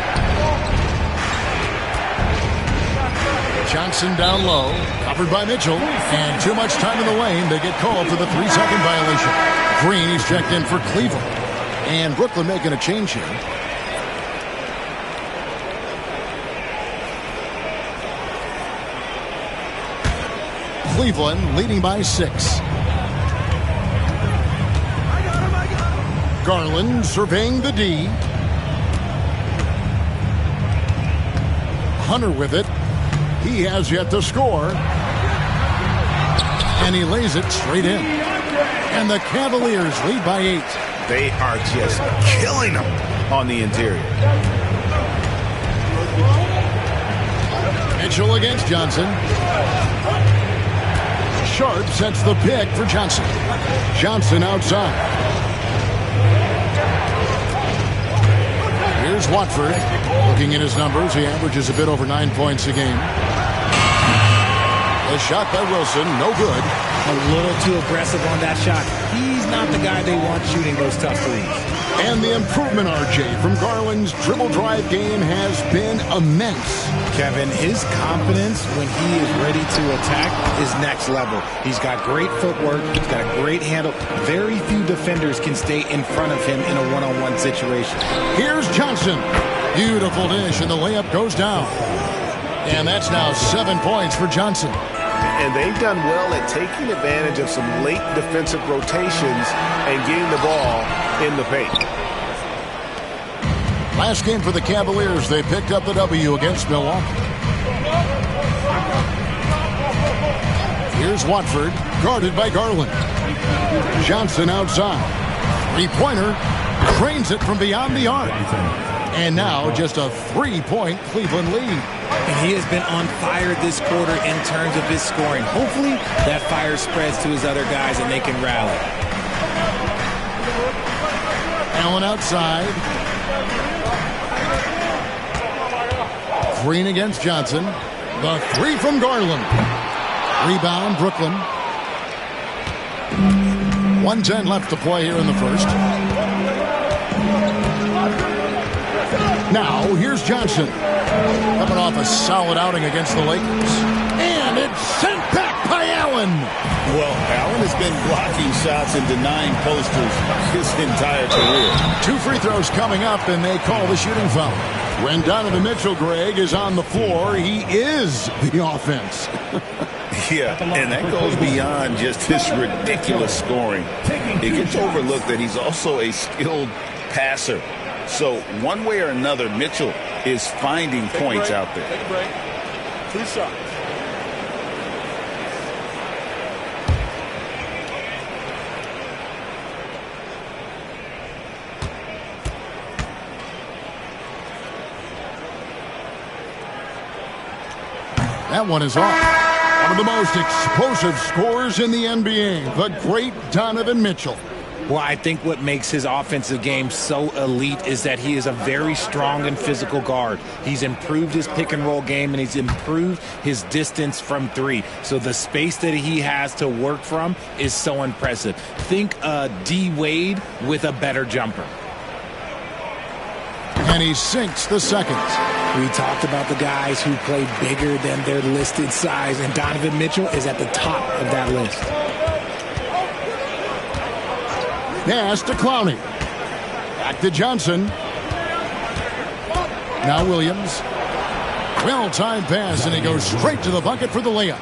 Johnson down low, covered by Mitchell, and too much time in the lane. They get called for the 3-second violation. Green, he's checked in for Cleveland. And Brooklyn making a change here. Cleveland leading by 6. Garland surveying the D. Hunter with it. He has yet to score. And he lays it straight in. And the Cavaliers lead by 8. They are just killing them on the interior. Mitchell against Johnson. Sharp sets the pick for Johnson. Johnson outside. Here's Watford. Looking at his numbers, he averages a bit over 9 points a game. A shot by Wilson, no good. A little too aggressive on that shot. He's not the guy they want shooting those tough threes. And the improvement, RJ, from Garland's dribble drive game has been immense. Kevin, his confidence when he is ready to attack is next level. He's got great footwork. He's got a great handle. Very few defenders can stay in front of him in a one-on-one situation. Here's Johnson. Beautiful dish, and the layup goes down. And that's now 7 points for Johnson. And they've done well at taking advantage of some late defensive rotations and getting the ball in the paint. Last game for the Cavaliers, they picked up the W against Milwaukee. Here's Watford, guarded by Garland. Johnson outside. Three-pointer, trains it from beyond the arc. And now just a 3-point Cleveland lead. And he has been on fire this quarter in terms of his scoring. Hopefully that fire spreads to his other guys and they can rally. Allen outside. Green against Johnson. The three from Garland. Rebound, Brooklyn. 1:10 left to play here in the first. Now, here's Johnson. Coming off a solid outing against the Lakers. And it's sent back by Allen. Well, Allen has been blocking shots and denying posters his entire career. 2 free throws coming up, and they call the shooting foul. When Donovan Mitchell, Greg, is on the floor, he is the offense. Yeah, and that goes beyond just his ridiculous scoring. It gets overlooked that he's also a skilled passer. So one way or another, Mitchell is finding points out there. Take a break. 2 shots. That one is off. One of the most explosive scorers in the NBA, the great Donovan Mitchell. Well, I think what makes his offensive game so elite is that he is a very strong and physical guard. He's improved his pick and roll game, and he's improved his distance from three. So the space that he has to work from is so impressive. Think D. Wade with a better jumper. And he sinks the second. We talked about the guys who play bigger than their listed size, and Donovan Mitchell is at the top of that list. Pass to Clowney. Back to Johnson. Now Williams. Well-timed pass, and he goes straight to the bucket for the layup.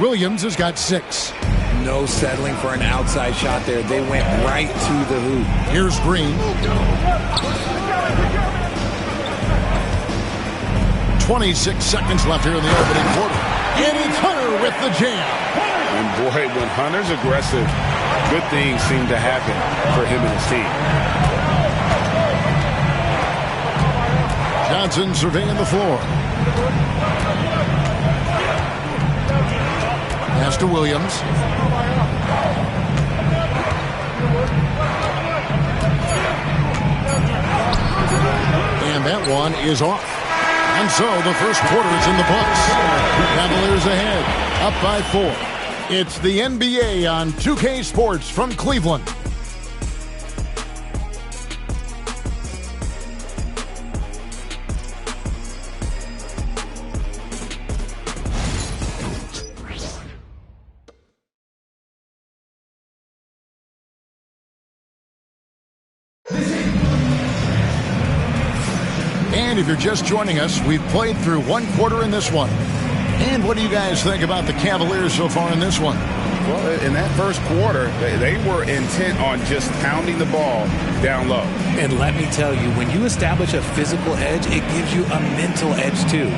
Williams has got 6. No settling for an outside shot there. They went right to the hoop. Here's Green. 26 seconds left here in the opening quarter. And it's Hunter with the jam. And boy, when Hunter's aggressive, good things seem to happen for him and his team. Johnson surveying the floor. Pass to Williams. And that one is off. And so the first quarter is in the books. Cavaliers ahead, up by 4. It's the NBA on 2K Sports from Cleveland. And if you're just joining us, we've played through 1 quarter in this one. And what do you guys think about the Cavaliers so far in this one? Well, in that first quarter, they were intent on just pounding the ball down low. And let me tell you, when you establish a physical edge, it gives you a mental edge too.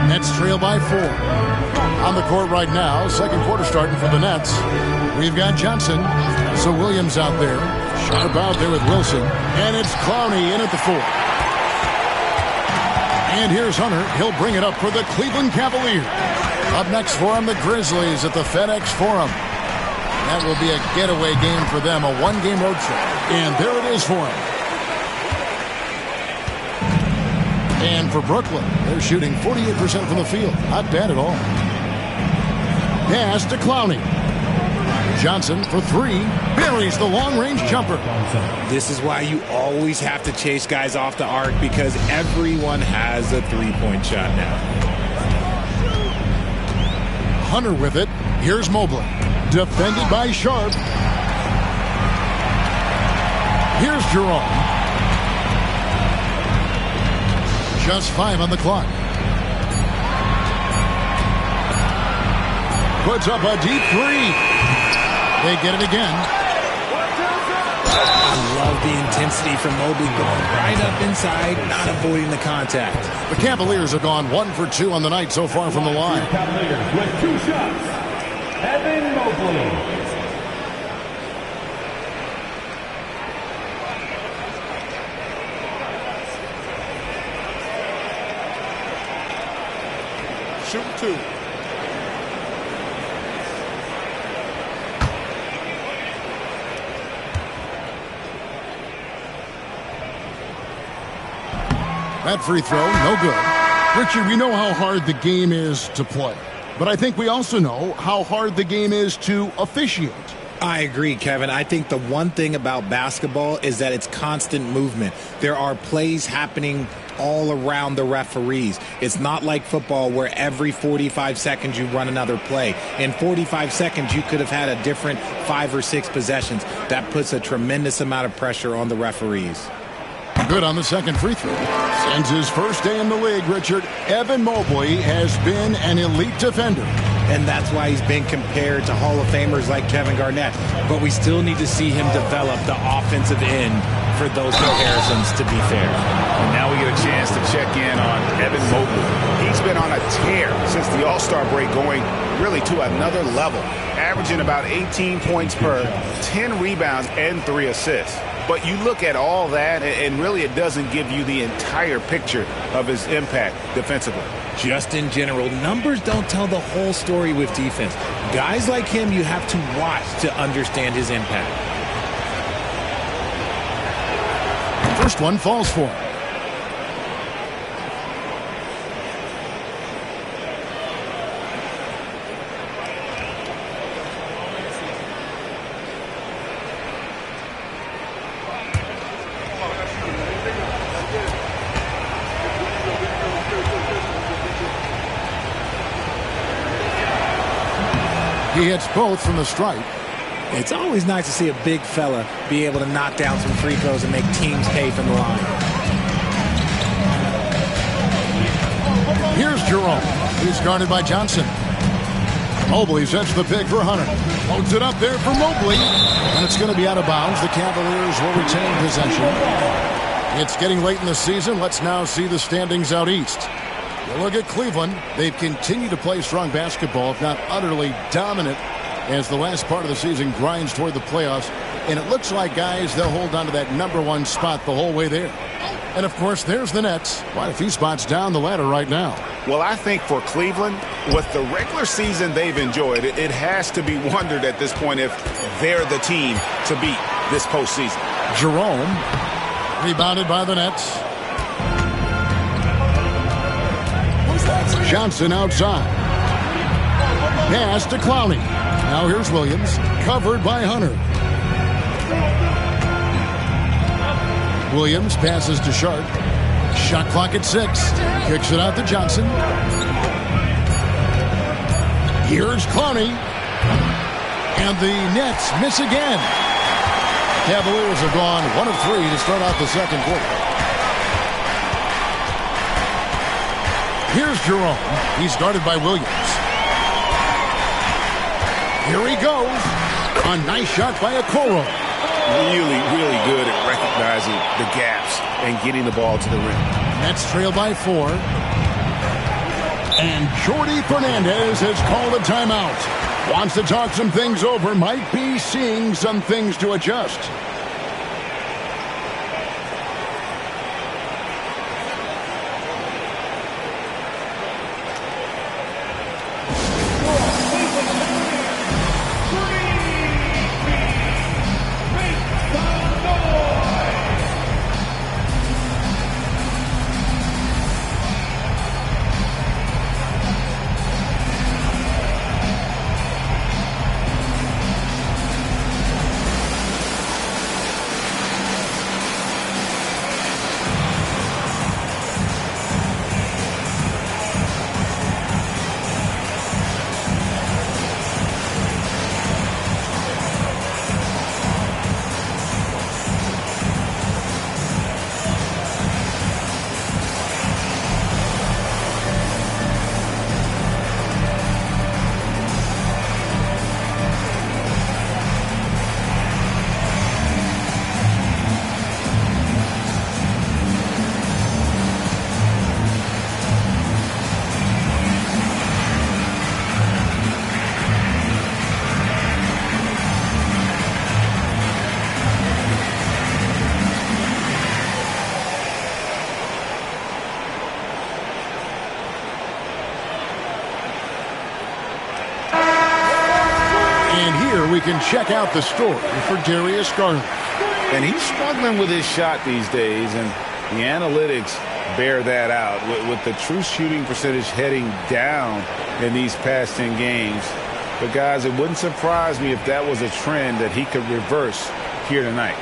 Nets trail by 4. On the court right now, second quarter starting for the Nets. We've got Johnson. So Williams out there. Sharp out there with Wilson. And it's Clowney in at the 4. And here's Hunter. He'll bring it up for the Cleveland Cavaliers. Up next for him, the Grizzlies at the FedEx Forum. That will be a getaway game for them, a one-game road trip. And there it is for him. And for Brooklyn, they're shooting 48% from the field. Not bad at all. Pass to Clowney. Johnson for three. Buries the long-range jumper. This is why you always have to chase guys off the arc, because everyone has a three-point shot now. Hunter with it. Here's Mobley. Defended by Sharp. Here's Jerome. Just 5 on the clock. Puts up a deep three. They get it again. I love the intensity from Mobley going right up inside, not avoiding the contact. The Cavaliers have gone 1 for 2 on the night so far from the line. Cavaliers with 2 shots. Evan Mobley. Shoot 2. That free throw, no good. Richard, we know how hard the game is to play, but I think we also know how hard the game is to officiate. I agree, Kevin. I think the one thing about basketball is that it's constant movement. There are plays happening all around the referees. It's not like football where every 45 seconds you run another play. In 45 seconds, you could have had a different 5 or 6 possessions. That puts a tremendous amount of pressure on the referees. Good on the second free throw. Since his first day in the league, Richard, Evan Mobley has been an elite defender. And that's why he's been compared to Hall of Famers like Kevin Garnett. But we still need to see him develop the offensive end for those comparisons, to be fair. And now we get a chance to check in on Evan Mobley. He's been on a tear since the All-Star break, going really to another level, averaging about 18 points per, 10 rebounds, and 3 assists. But you look at all that, and really it doesn't give you the entire picture of his impact defensively. Just in general, numbers don't tell the whole story with defense. Guys like him, you have to watch to understand his impact. First one falls for him. He hits both from the stripe. It's always nice to see a big fella be able to knock down some free throws and make teams pay from the line. Here's Jerome. He's guarded by Johnson. Mobley sets the pick for Hunter. Loads it up there for Mobley. And it's going to be out of bounds. The Cavaliers will retain possession. It's getting late in the season. Let's now see the standings out east. You look at Cleveland. They've continued to play strong basketball, if not utterly dominant, as the last part of the season grinds toward the playoffs. And it looks like, guys, they'll hold on to that #1 spot the whole way there. And, of course, there's the Nets. Quite a few spots down the ladder right now. Well, I think for Cleveland, with the regular season they've enjoyed, it has to be wondered at this point if they're the team to beat this postseason. Jerome, rebounded by the Nets. Johnson outside. Pass to Clowney. Now here's Williams, covered by Hunter. Williams passes to Sharp. Shot clock at 6. Kicks it out to Johnson. Here's Clowney. And the Nets miss again. Cavaliers have gone 1 of 3 to start out the second quarter. Here's Jerome. He's guarded by Williams. Here he goes. A nice shot by Okoro. Really good at recognizing the gaps and getting the ball to the rim. Nets trail by 4. And Jordi Fernandez has called a timeout. Wants to talk some things over. Might be seeing some things to adjust. we can check out the story for Darius Garland. And he's struggling with his shot these days, and the analytics bear that out with the true shooting percentage heading down in these past 10 games. But, guys, it wouldn't surprise me if that was a trend that he could reverse here tonight.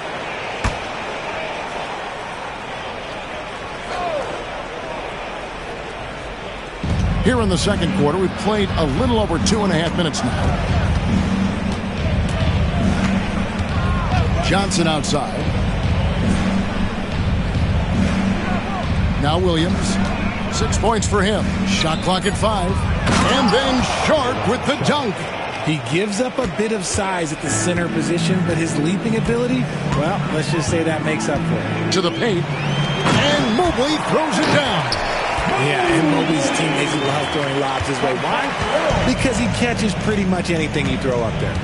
Here in the second quarter, we've played a little over 2.5 minutes now. Johnson outside. Now Williams. 6 points for him. Shot clock at 5. And then Sharp with the dunk. He gives up a bit of size at the center position, but his leaping ability, well, let's just say that makes up for it. To the paint. And Mobley throws it down. Yeah, and Mobley's teammates love throwing lobs his way. Why? Because he catches pretty much anything you throw up there.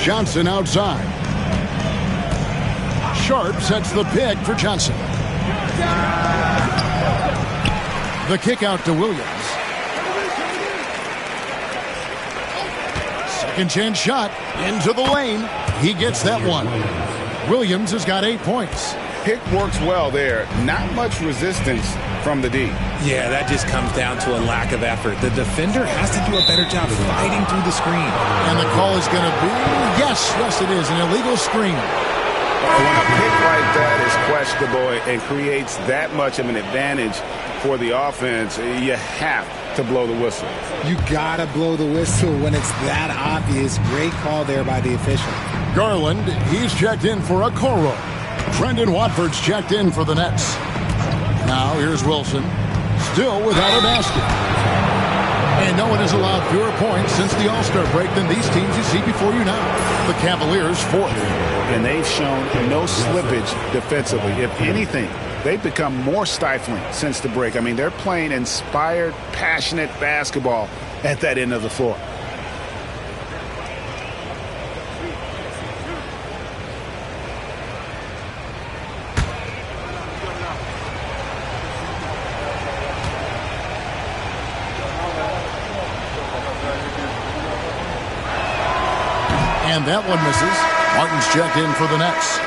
Johnson outside. Sharp sets the pick for Johnson. The kick out to Williams. Second chance shot into the lane. He gets that one. Williams has got 8 points. Pick works well there. Not much resistance from the D. Yeah, that just comes down to a lack of effort. The defender has to do a better job fighting through the screen. And the call is going to be, yes, it is, an illegal screen. When a pick like that is questionable and creates that much of an advantage for the offense, you have to blow the whistle. You got to blow the whistle when it's that obvious. Great call there by the official. Garland, he's checked in for a Okoro. Brendan Watford's checked in for the Nets. Now here's Wilson, still without a basket. And no one has allowed fewer points since the All-Star break than these teams you see before you now. The Cavaliers 4th. And they've shown no slippage defensively. If anything, they've become more stifling since the break. I mean, they're playing inspired, passionate basketball at that end of the floor. And that one misses. Martin's checked in for the Nets.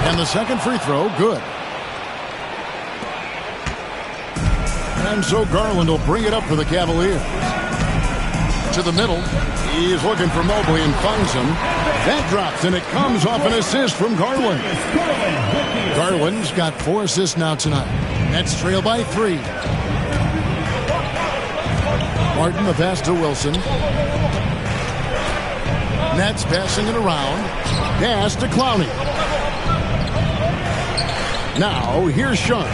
And the second free throw, good. And so Garland will bring it up for the Cavaliers. To the middle. He is looking for Mobley and finds him. That drops, and it comes off an assist from Garland. Garland's got 4 assists now tonight. Nets trail by 3. Martin, the pass to Wilson. Nets passing it around. Pass to Clowney. Now, here's Sharp.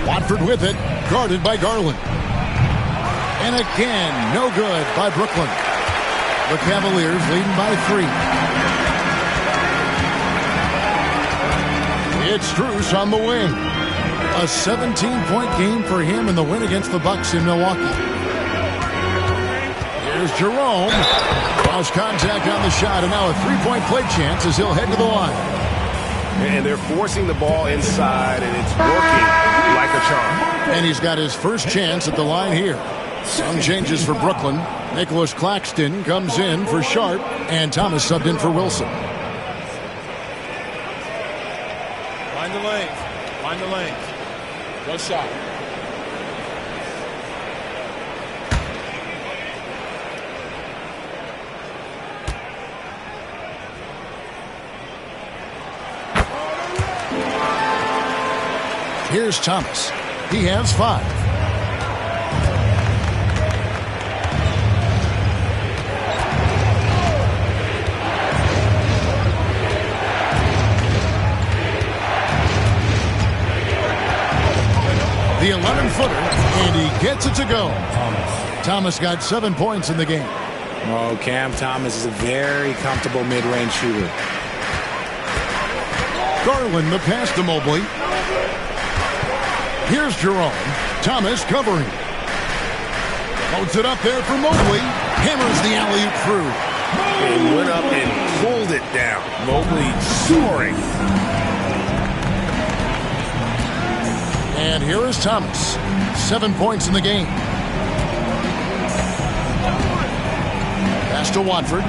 Watford with it, guarded by Garland. And again, no good by Brooklyn. The Cavaliers leading by 3. It's Strus on the wing. A 17-point game for him in the win against the Bucks in Milwaukee. Here's Jerome. Lost contact on the shot, and now a 3-point play chance as he'll head to the line. And they're forcing the ball inside, and it's working like a charm. And he's got his first chance at the line here. Some changes for Brooklyn. Nicholas Claxton comes in for Sharp, and Thomas subbed in for Wilson. Find the lanes. Find the lanes. Go shot. Here's Thomas. He has 5. The 11-footer, and he gets it to go. Thomas got 7 points in the game. Oh, Cam Thomas is a very comfortable mid-range shooter. Garland, the pass to Mobley. Here's Jerome. Thomas covering. Loads it up there for Mobley. Hammers the alley-oop through. And went up and pulled it down. Mobley soaring. And here is Thomas. 7 points in the game. Pass to Watford.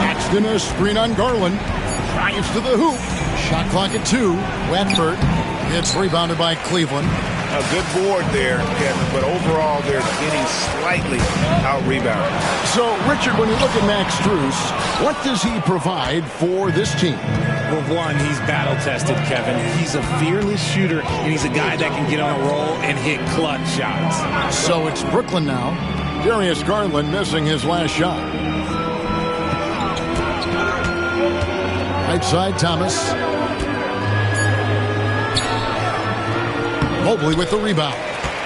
Paxton a screen on Garland. Drives to the hoop. Shot clock at 2. Watford. It's rebounded by Cleveland. A good board there, Kevin, but overall they're getting slightly out-rebounded. So, Richard, when you look at Max Strus, what does he provide for this team? Well, one, he's battle-tested, Kevin. He's a fearless shooter, and he's a guy that can get on a roll and hit clutch shots. So it's Brooklyn now. Darius Garland missing his last shot. Right side, Thomas. Mobley with the rebound.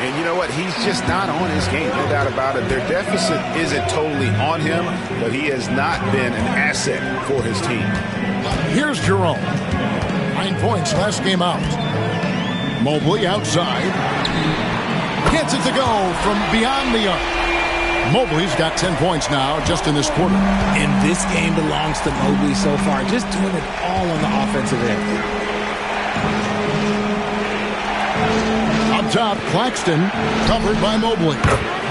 And you know what? He's just not on his game, no doubt about it. Their deficit isn't totally on him, but he has not been an asset for his team. Here's Jerome. 9 points last game out. Mobley outside. Gets it to go from beyond the arc. Mobley's got 10 points now just in this quarter. And this game belongs to Mobley so far, just doing it all on the offensive end. Up top, Claxton, covered by Mobley.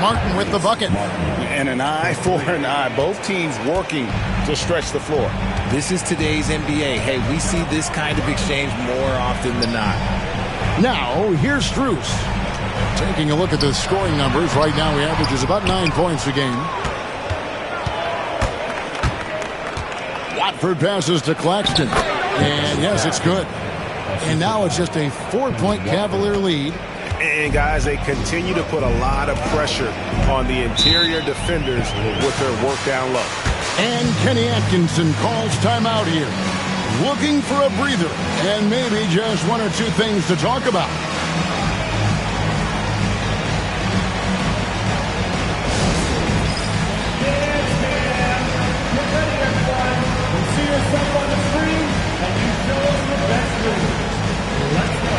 Martin with the bucket. And an eye for an eye. Both teams working to stretch the floor. This is today's NBA. Hey, we see this kind of exchange more often than not. Now, here's Strus. Taking a look at the scoring numbers, right now he averages about 9 points a game. Watford passes to Claxton. And yes, it's good. And now it's just a 4-point Cavalier lead. And guys, they continue to put a lot of pressure on the interior defenders with their work down low. And Kenny Atkinson calls timeout here. Looking for a breather and maybe just 1 or 2 things to talk about. See yourself on the screen and you show us your best moves. Let's go.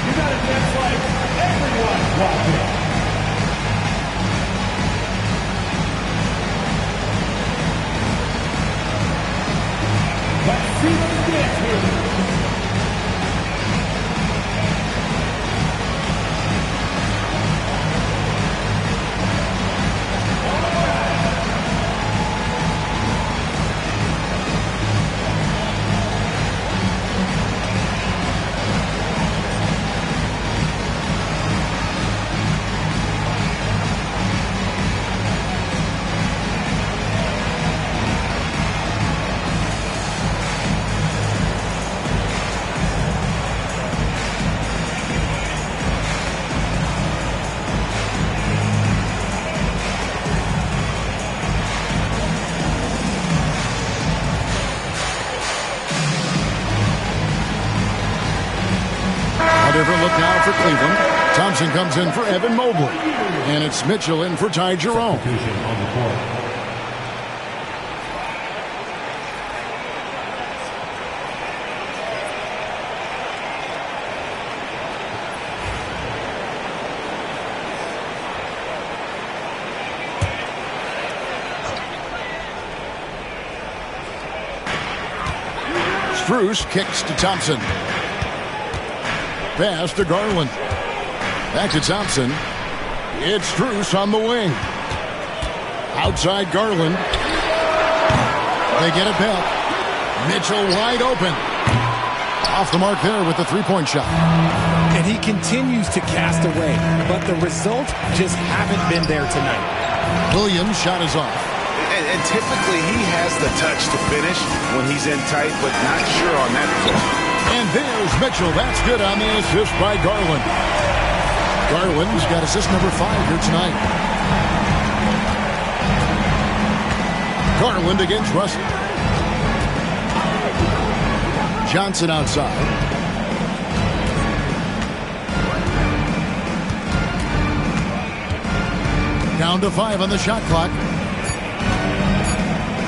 You gotta dance like everyone watching. Let's see them dance here. Different look now for Cleveland. Thompson comes in for Evan Mobley. And it's Mitchell in for Ty Jerome. Strus kicks to Thompson. Pass to Garland. Back to Thompson. It's Strus on the wing. Outside Garland. They get it back. Mitchell wide open. Off the mark there with the three-point shot. And he continues to cast away, but the results just haven't been there tonight. Williams' shot is off. And typically he has the touch to finish when he's in tight, but not sure on that play. And there's Mitchell. That's good on the assist by Garland. Garland's got assist number 5 here tonight. Garland against Russell. Johnson outside. Down to 5 on the shot clock.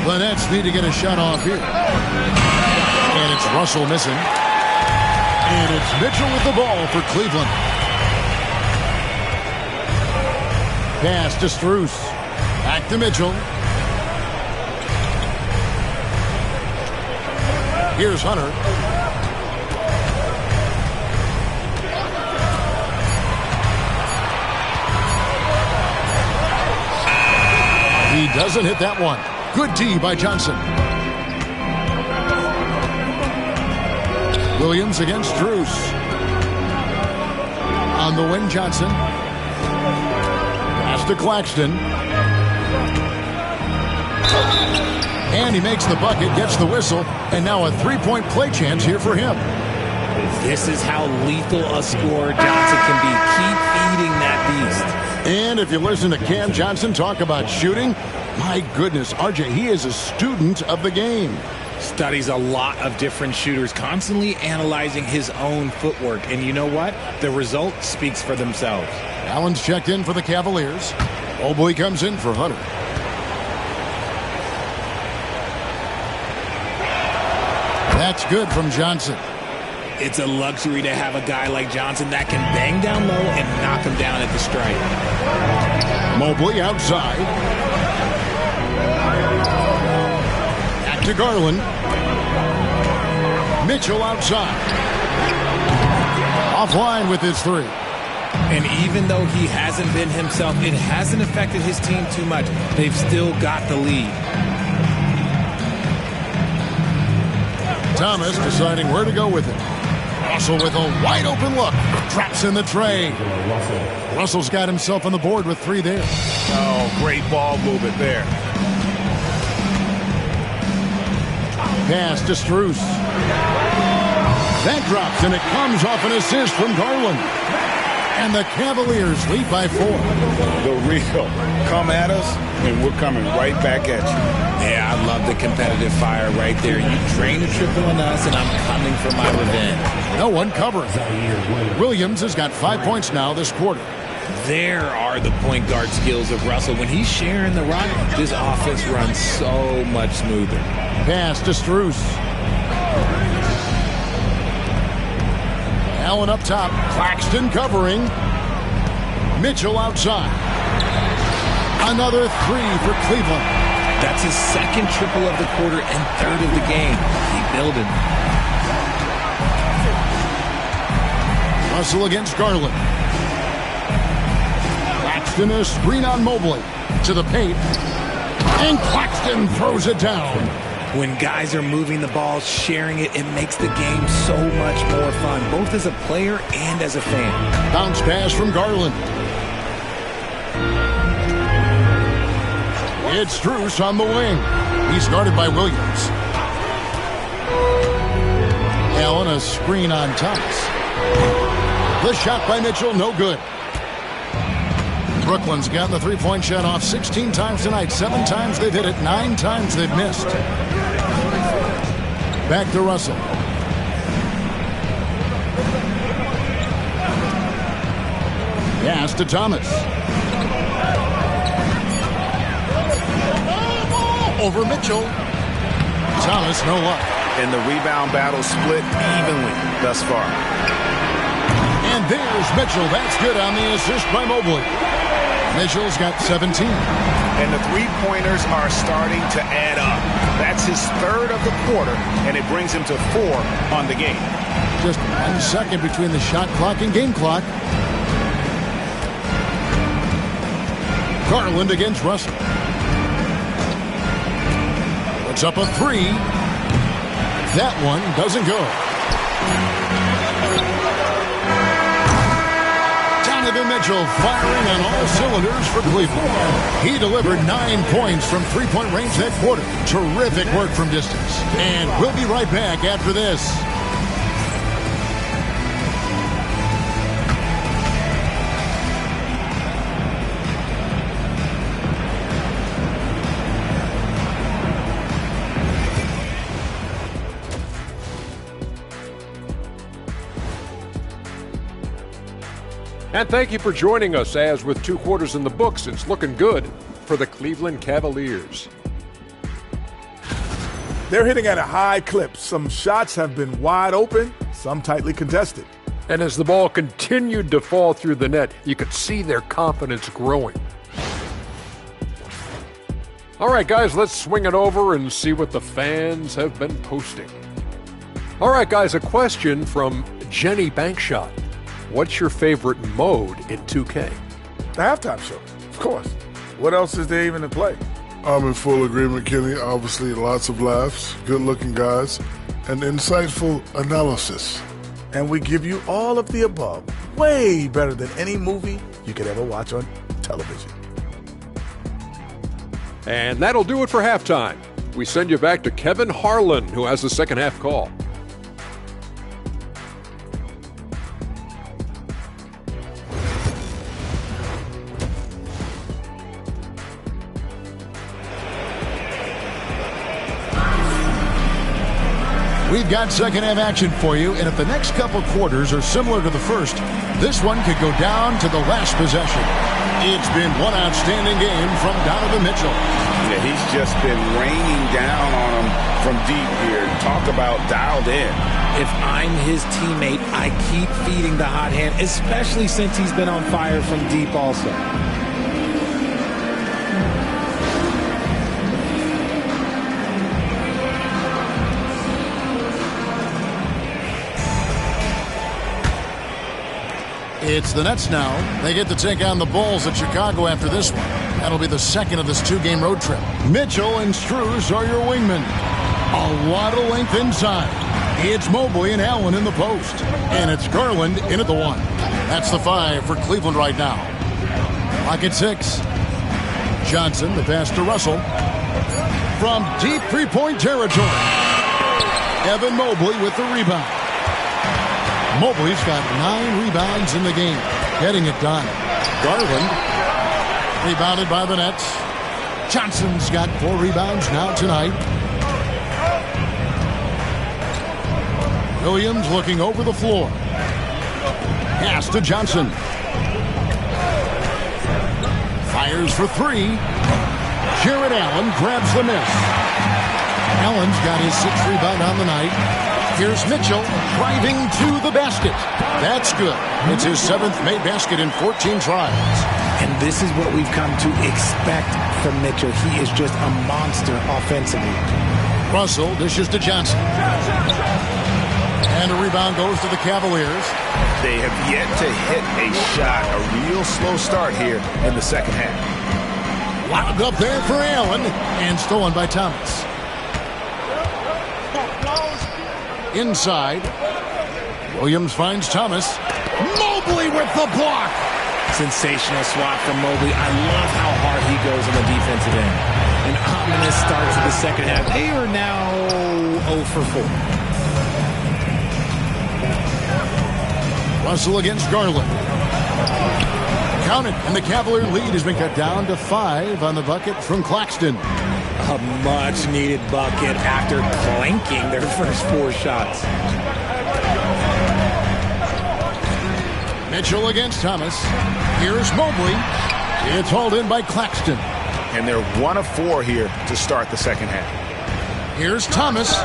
The Nets need to get a shot off here. And it's Russell missing. And it's Mitchell with the ball for Cleveland. Pass to Strus. Back to Mitchell. Here's Hunter. He doesn't hit that one. Good D by Johnson. Williams against Strus. On the wing, Johnson. Pass to Claxton. And he makes the bucket, gets the whistle, and now a three-point play chance here for him. This is how lethal a scorer Johnson can be. Keep feeding that beast. And if you listen to Cam Johnson talk about shooting, my goodness, RJ, he is a student of the game. Studies a lot of different shooters, constantly analyzing his own footwork. And you know what? The result speaks for themselves. Allen's checked in for the Cavaliers. Mobley comes in for Hunter. That's good from Johnson. It's a luxury to have a guy like Johnson that can bang down low and knock him down at the stripe. Mobley outside. Back to Garland. Mitchell outside. Offline with his three. And even though he hasn't been himself, it hasn't affected his team too much. They've still got the lead. Thomas deciding where to go with it. Russell with a wide open look. Drops in the tray. Russell's got himself on the board with three there. Oh, great ball movement there. Pass to Strus. That drops, and it comes off an assist from Garland. And the Cavaliers lead by 4. The real. Come at us, and we're coming right back at you. Yeah, I love the competitive fire right there. You drain a triple on us, and I'm coming for my revenge. No one covering. Williams has got 5 points now this quarter. There are the point guard skills of Russell. When he's sharing the rock, this offense runs so much smoother. Pass to Strus. Allen up top. Claxton covering. Mitchell outside. Another three for Cleveland. That's his second triple of the quarter and third of the game. Keep building. Russell against Garland. Claxton a screen on Mobley. To the paint. And Claxton throws it down. When guys are moving the ball, sharing it, it makes the game so much more fun, both as a player and as a fan. Bounce pass from Garland. It's Strus on the wing. He's guarded by Williams. Allen a screen on Thomas. The shot by Mitchell, no good. Brooklyn's gotten the three-point shot off 16 times tonight. 7 times they've hit it, 9 times they've missed. Back to Russell. Pass to Thomas. Over Mitchell. Thomas, no luck. And the rebound battle split evenly thus far. And there's Mitchell. That's good on the assist by Mobley. Mitchell's got 17. And the three-pointers are starting to add up. That's his third of the quarter, and it brings him to 4 on the game. Just 1 second between the shot clock and game clock. Garland against Russell. Puts up a 3. That one doesn't go. Donovan Mitchell firing on all cylinders for Cleveland. He delivered 9 points from three-point range that quarter. Terrific work from distance. And we'll be right back after this. And thank you for joining us, as with 2 quarters in the books, it's looking good for the Cleveland Cavaliers. They're hitting at a high clip. Some shots have been wide open, some tightly contested. And as the ball continued to fall through the net, you could see their confidence growing. All right, guys, let's swing it over and see what the fans have been posting. All right, guys, a question from Jenny Bankshot. What's your favorite mode in 2K? The halftime show, of course. What else is there even to play? I'm in full agreement, Kenny. Obviously, lots of laughs, good-looking guys, and insightful analysis. And we give you all of the above, way better than any movie you could ever watch on television. And that'll do it for halftime. We send you back to Kevin Harlan, who has the second half call. We've got second half action for you, and if the next couple quarters are similar to the first, this one could go down to the last possession. It's been one outstanding game from Donovan Mitchell. Yeah, he's just been raining down on him from deep here. Talk about dialed in. If I'm his teammate, I keep feeding the hot hand, especially since he's been on fire from deep also. It's the Nets now. They get to take on the Bulls at Chicago after this one. That'll be the second of this 2-game road trip. Mitchell and Strus are your wingmen. A lot of length inside. It's Mobley and Allen in the post. And it's Garland in at the 1. That's the 5 for Cleveland right now. Clock at 6. Johnson, the pass to Russell. From deep three-point territory. Evan Mobley with the rebound. Mobley's got 9 rebounds in the game. Getting it done. Garland, rebounded by the Nets. Johnson's got 4 rebounds now tonight. Williams looking over the floor. Pass to Johnson. Fires for 3. Jared Allen grabs the miss. Allen's got his 6th rebound on the night. Here's Mitchell driving to the basket. That's good. It's his 7th made basket in 14 tries. And this is what we've come to expect from Mitchell. He is just a monster offensively. Russell dishes to Johnson. And a rebound goes to the Cavaliers. They have yet to hit a shot. A real slow start here in the second half. Lobbed up there for Allen. And stolen by Thomas. Inside. Williams finds Thomas. Mobley with the block. Sensational swat from Mobley. I love how hard he goes on the defensive end. An ominous start to the second half. They are now 0 for 4. Russell against Garland. Count it, and the Cavalier lead has been cut down to 5 on the bucket from Claxton. A much-needed bucket after clanking their first 4 shots. Mitchell against Thomas. Here's Mobley. It's hauled in by Claxton. And they're 1 of 4 here to start the second half. Here's Thomas.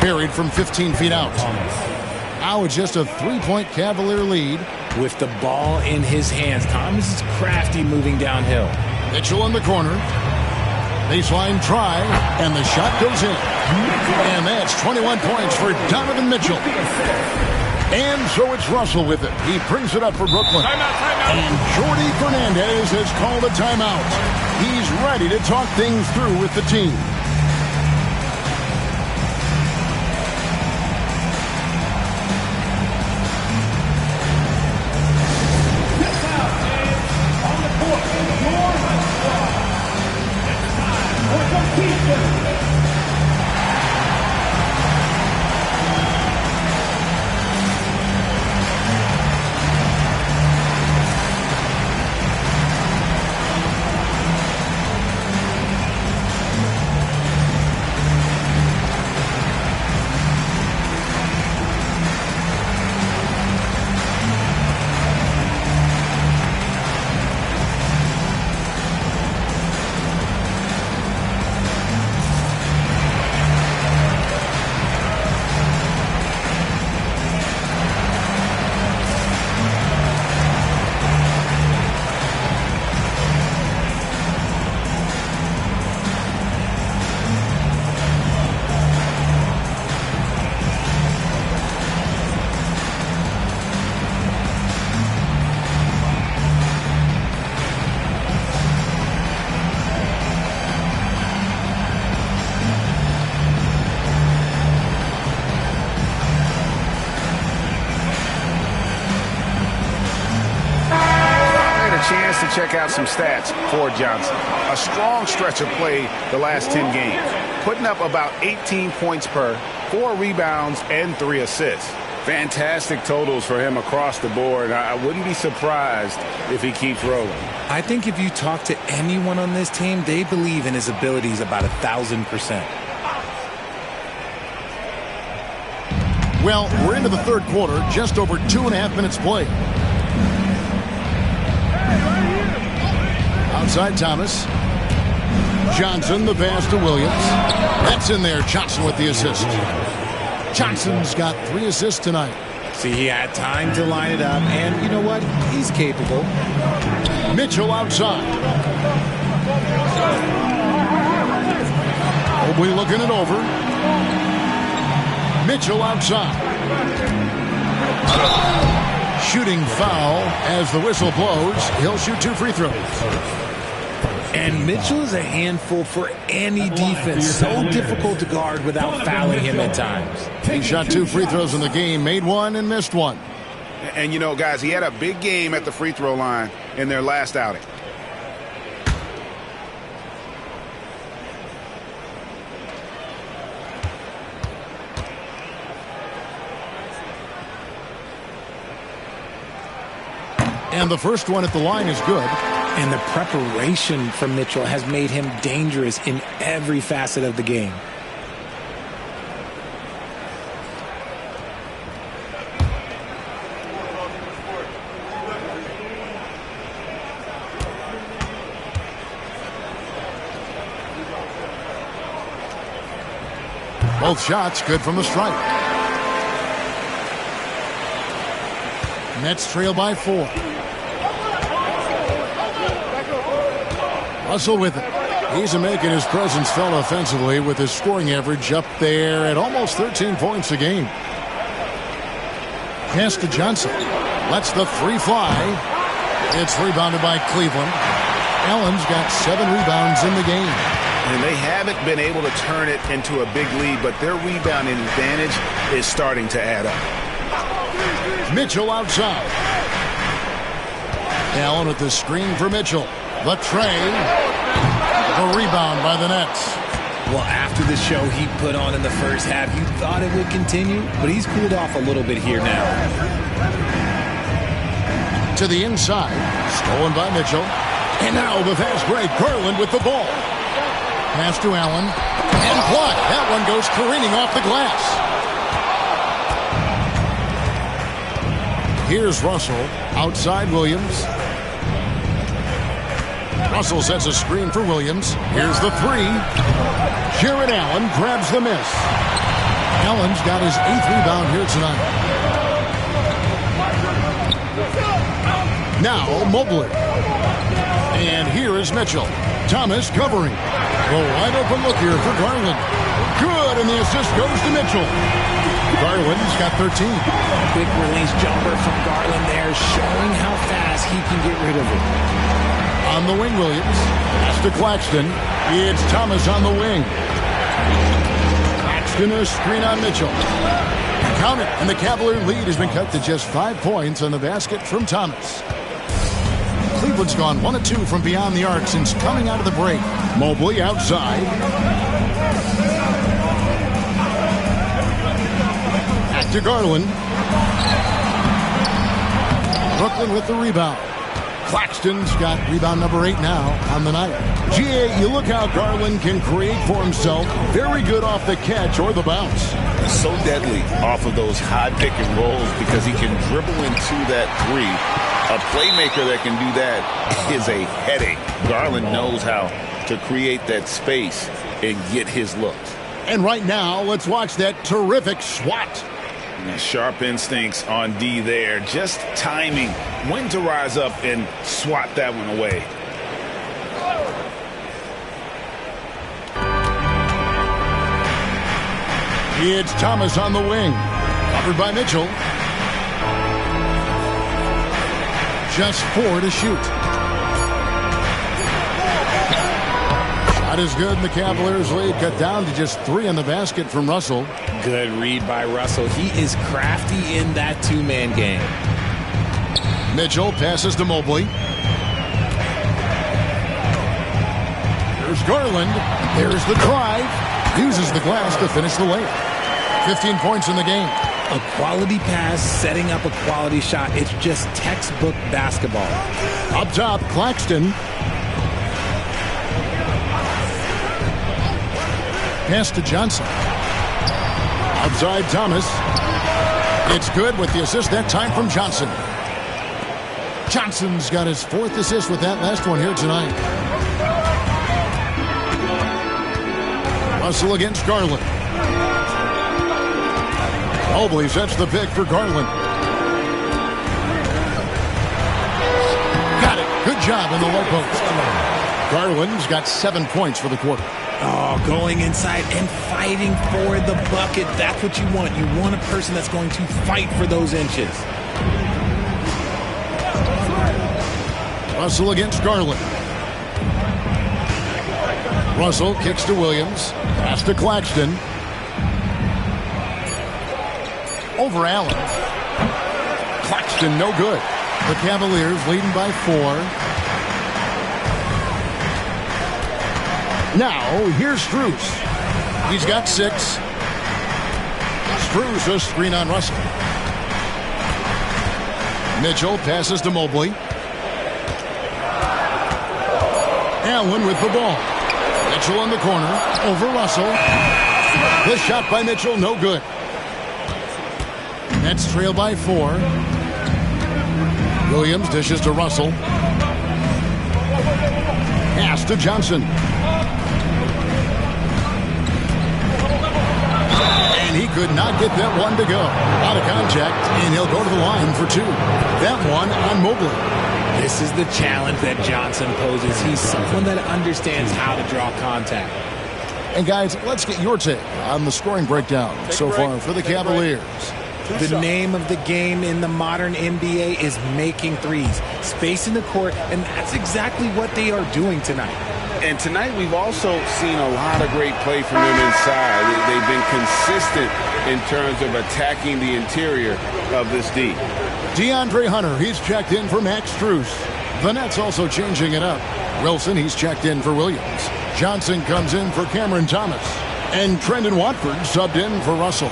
Buried from 15 feet out. Now it's just a 3-point Cavalier lead. With the ball in his hands, Thomas is crafty moving downhill. Mitchell in the corner. Baseline try, and the shot goes in. And that's 21 points for Donovan Mitchell. And so it's Russell with it. He brings it up for Brooklyn. Timeout. And Jordi Fernandez has called a timeout. He's ready to talk things through with the team. check out some stats for Johnson. A strong stretch of play the last 10 games, putting up about 18 points per, 4 rebounds, and 3 assists. Fantastic totals for him across the board. I wouldn't be surprised if he keeps rolling. I think if you talk to anyone on this team, they believe in his abilities about 1,000%. Well, we're into the third quarter, just over 2.5 minutes played. Outside Thomas. Johnson, the pass to Williams. That's in there. Johnson with the assist. Johnson's got 3 assists tonight. See, he had time to line it up, and you know what? He's capable. Mitchell outside. Mobley looking it over. Mitchell outside. Shooting foul as the whistle blows. He'll shoot 2 free throws. And Mitchell is a handful for any defense. So difficult to guard without fouling him at times. He shot 2 free throws in the game, made 1 and missed 1. And, you know, guys, he had a big game at the free throw line in their last outing. And the first one at the line is good. And the preparation from Mitchell has made him dangerous in every facet of the game. Both shots good from the stripe. Nets trail by 4. Russell with it. He's making his presence felt offensively with his scoring average up there at almost 13 points a game. Pass to Johnson. Lets the 3 fly. It's rebounded by Cleveland. Allen's got 7 rebounds in the game. And they haven't been able to turn it into a big lead, but their rebounding advantage is starting to add up. Mitchell outside. Allen with the screen for Mitchell. The tray. The rebound by the Nets. Well, after the show he put on in the first half, you thought it would continue, but he's cooled off a little bit here now. To the inside. Stolen by Mitchell. And now the fast break. Garland with the ball. Pass to Allen. And blocked. That one goes careening off the glass. Here's Russell. Outside Williams. Russell sets a screen for Williams. Here's the 3. Jared Allen grabs the miss. Allen's got his 8th rebound here tonight. Now Mobley. And here is Mitchell. Thomas covering. A wide open look here for Garland. Good, and the assist goes to Mitchell. Garland's got 13. Quick release jumper from Garland there, showing how fast he can get rid of it. On the wing, Williams. Pass to Claxton. It's Thomas on the wing. Claxton a screen on Mitchell. Count it, and the Cavalier lead has been cut to just 5 points on the basket from Thomas. Cleveland's gone 1 of 2 from beyond the arc since coming out of the break. Mobley outside. Back to Garland. Brooklyn with the rebound. Claxton's got rebound number 8 now on the night. GA, you look how Garland can create for himself. Very good off the catch or the bounce. So deadly off of those high pick and rolls because he can dribble into that 3. A playmaker that can do that is a headache. Garland knows how to create that space and get his looks. And right now, let's watch that terrific swat. Sharp instincts on D there. Just timing when to rise up and swat that one away. It's Thomas on the wing. Covered by Mitchell. Just 4 to shoot. Shot is good, and the Cavaliers lead cut down to just 3 in the basket from Russell. Good read by Russell. He is crafty in that 2-man game. Mitchell passes to Mobley. Garland. There's the drive. Uses the glass to finish the layup. 15 points in the game. A quality pass, setting up a quality shot. It's just textbook basketball. Up top, Claxton. Pass to Johnson. Outside, Thomas. It's good with the assist that time from Johnson. Johnson's got his 4th assist with that last one here tonight. Russell against Garland. Mobley sets the pick for Garland. Got it. Good job in the low post. Garland's got 7 points for the quarter. Oh, going inside and fighting for the bucket. That's what you want. You want a person that's going to fight for those inches. Russell against Garland. Russell kicks to Williams. Pass to Claxton. Over Allen. Claxton no good. The Cavaliers leading by 4. Now, here's Strus. He's got 6. Strus a screen on Russell. Mitchell passes to Mobley. Allen with the ball. Mitchell in the corner. Over Russell. The shot by Mitchell, no good. Nets trail by 4. Williams dishes to Russell. Pass to Johnson. And he could not get that one to go. Out of contact, and he'll go to the line for 2. That one on Mobley. This is the challenge that Johnson poses. He's someone that understands how to draw contact. And guys, let's get your take on the scoring breakdown so far for the Cavaliers. The name of the game in the modern NBA is making threes, spacing the court, and that's exactly what they are doing tonight. And tonight we've also seen a lot of great play from them inside. They've been consistent in terms of attacking the interior of this D. DeAndre Hunter, he's checked in for Max Strus. The Nets also changing it up. Wilson, he's checked in for Williams. Johnson comes in for Cameron Thomas. And Trendon Watford subbed in for Russell.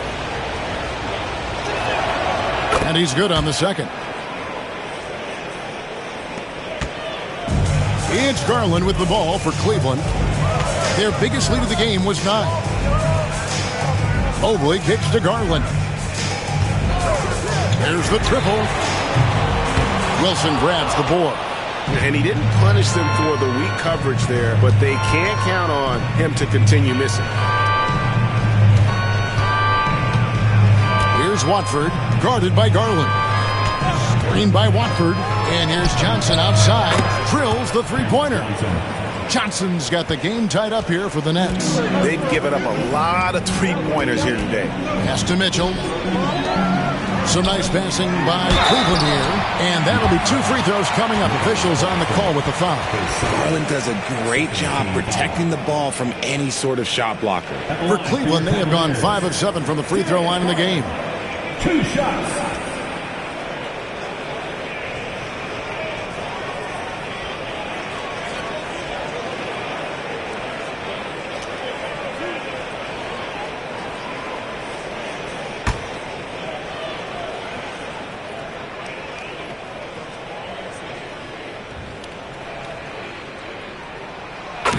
And he's good on the second. It's Garland with the ball for Cleveland. Their biggest lead of the game was 9. Mobley kicks to Garland. There's the triple. Wilson grabs the board. And he didn't punish them for the weak coverage there, but they can't count on him to continue missing. Here's Watford, guarded by Garland. Screened by Watford. And here's Johnson outside. Drills the three-pointer. Johnson's got the game tied up here for the Nets. They've given up a lot of three-pointers here today. Pass to Mitchell. Some nice passing by Cleveland here. And that'll be 2 free throws coming up. Officials on the call with the foul. Garland does a great job protecting the ball from any sort of shot blocker. For Cleveland, they have gone 5 of 7 from the free throw line in the game. 2 shots.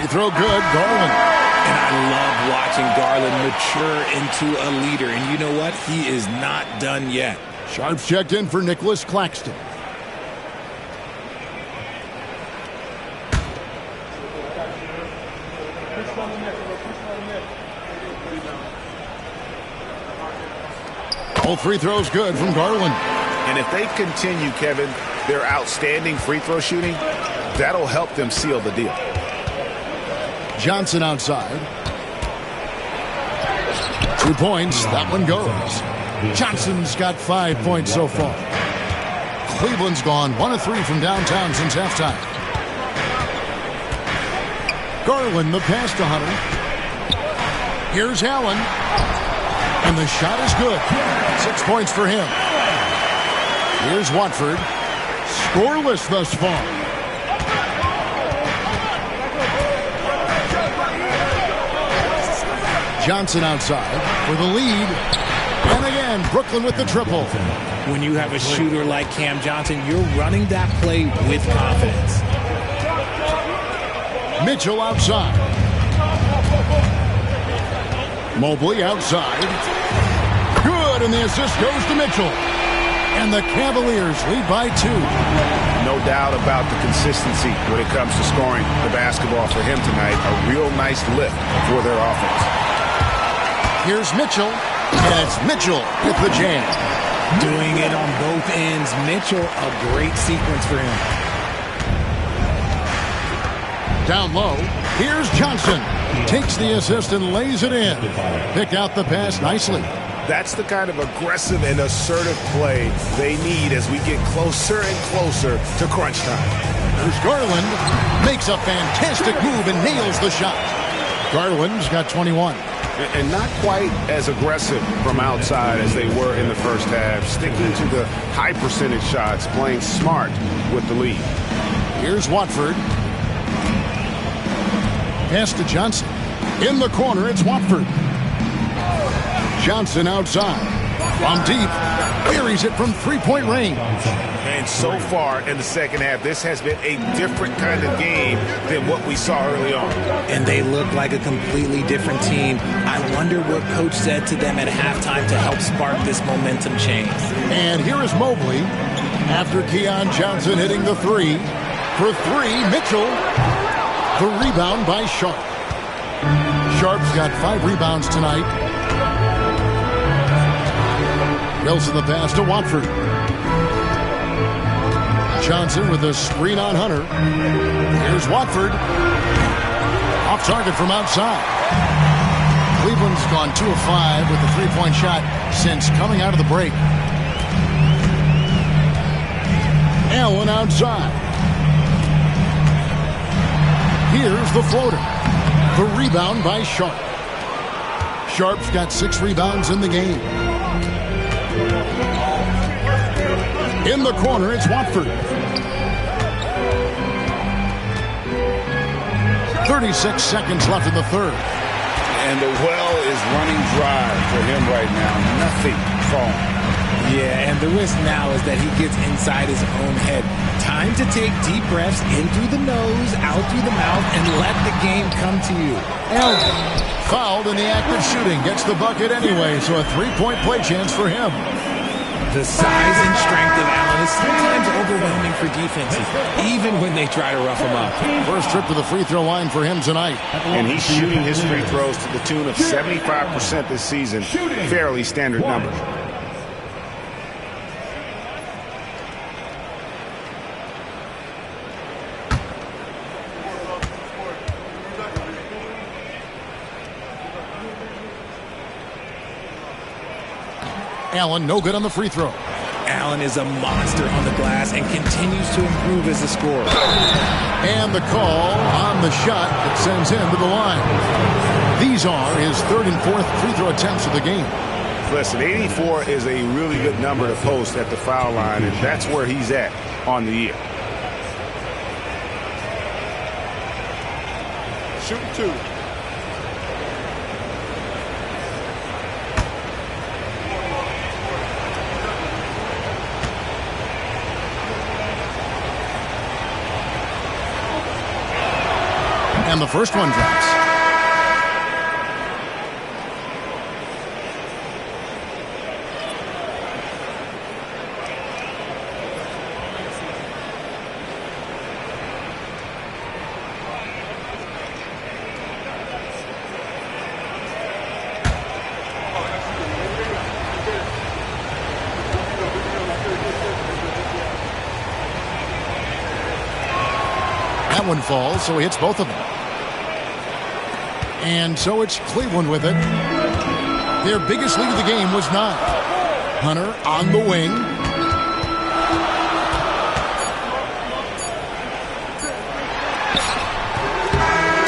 Throw good, Garland. And I love watching Garland mature into a leader. And you know what? He is not done yet. Sharps checked in for Nicholas Claxton. All free throws good from Garland. And if they continue, Kevin, their outstanding free throw shooting, that'll help them seal the deal. Johnson outside. 2 points. That one goes. Johnson's got 5 points so far. Cleveland's gone 1 of 3 from downtown since halftime. Garland, the pass to Hunter. Here's Allen. And the shot is good. 6 points for him. Here's Watford. Scoreless thus far. Johnson outside for the lead. And again, Brooklyn with the triple. When you have a shooter like Cam Johnson, you're running that play with confidence. Mitchell outside. Mobley outside. Good, and the assist goes to Mitchell. And the Cavaliers lead by 2. No doubt about the consistency when it comes to scoring the basketball for him tonight. A real nice lift for their offense. Here's Mitchell, and it's Mitchell with the jam. Doing it on both ends. Mitchell, a great sequence for him. Down low, here's Johnson. Takes the assist and lays it in. Picked out the pass nicely. That's the kind of aggressive and assertive play they need as we get closer and closer to crunch time. Here's Garland. Makes a fantastic move and nails the shot. Garland's got 21. And not quite as aggressive from outside as they were in the first half. Sticking to the high percentage shots, playing smart with the lead. Here's Watford. Pass to Johnson. In the corner, it's Watford. Johnson outside. From deep. Buries it from three-point range. And so far in the second half, this has been a different kind of game than what we saw early on. And they look like a completely different team. I wonder what coach said to them at halftime to help spark this momentum change. And here is Mobley. After Keon Johnson hitting the three. For 3, Mitchell. The rebound by Sharp. Sharp's got 5 rebounds tonight. Wilson the pass to Watford. Johnson with a screen on Hunter. Here's Watford. Off target from outside. Cleveland's gone 2 of 5 with the three-point shot since coming out of the break. Allen outside. Here's the floater. The rebound by Sharp. Sharp's got 6 rebounds in the game. In the corner, it's Watford. 36 seconds left in the third. And the well is running dry for him right now. Nothing falling. Yeah, and the risk now is that he gets inside his own head. Time to take deep breaths in through the nose, out through the mouth, and let the game come to you. Allen, fouled in the act of shooting, gets the bucket anyway, so a 3-point play chance for him. The size and strength of Allen is sometimes overwhelming for defenses, even when they try to rough him up. First trip to the free throw line for him tonight. And he's shooting his free throws to the tune of 75% this season. Fairly standard number. Allen, no good on the free throw. Allen is a monster on the glass and continues to improve as a scorer. And the call on the shot that sends him to the line. These are his 3rd and 4th free throw attempts of the game. Listen, 84 is a really good number to post at the foul line, and that's where he's at on the year. Shoot 2. And the first one drops. That one falls, so he hits both of them. And so it's Cleveland with it. Their biggest lead of the game was 9. Hunter on the wing.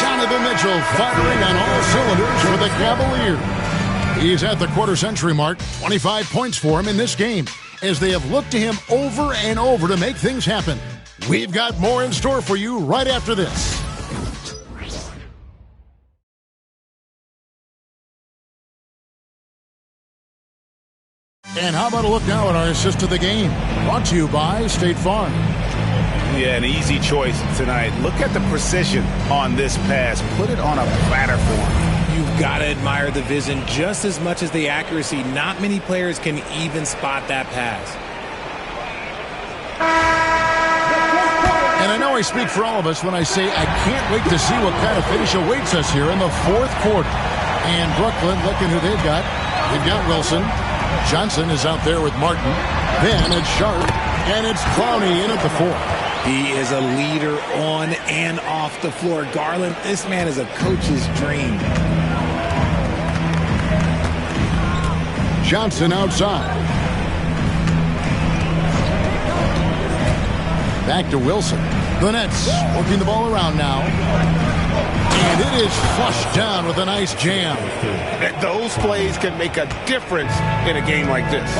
Donovan Mitchell firing on all cylinders for the Cavaliers. He's at the quarter-century mark. 25 points for him in this game as they have looked to him over and over to make things happen. We've got more in store for you right after this. And how about a look now at our assist of the game? Brought to you by State Farm. Yeah, an easy choice tonight. Look at the precision on this pass. Put it on a platter for him. You've got to admire the vision just as much as the accuracy. Not many players can even spot that pass. And I know I speak for all of us when I say I can't wait to see what kind of finish awaits us here in the fourth quarter. And Brooklyn, looking who they've got. They've got Wilson. Johnson is out there with Martin. Then it's Sharp. And it's Clowney in at the 4. He is a leader on and off the floor. Garland, this man is a coach's dream. Johnson outside. Back to Wilson. The Nets working the ball around now. And it is flushed down with a nice jam. Those plays can make a difference in a game like this.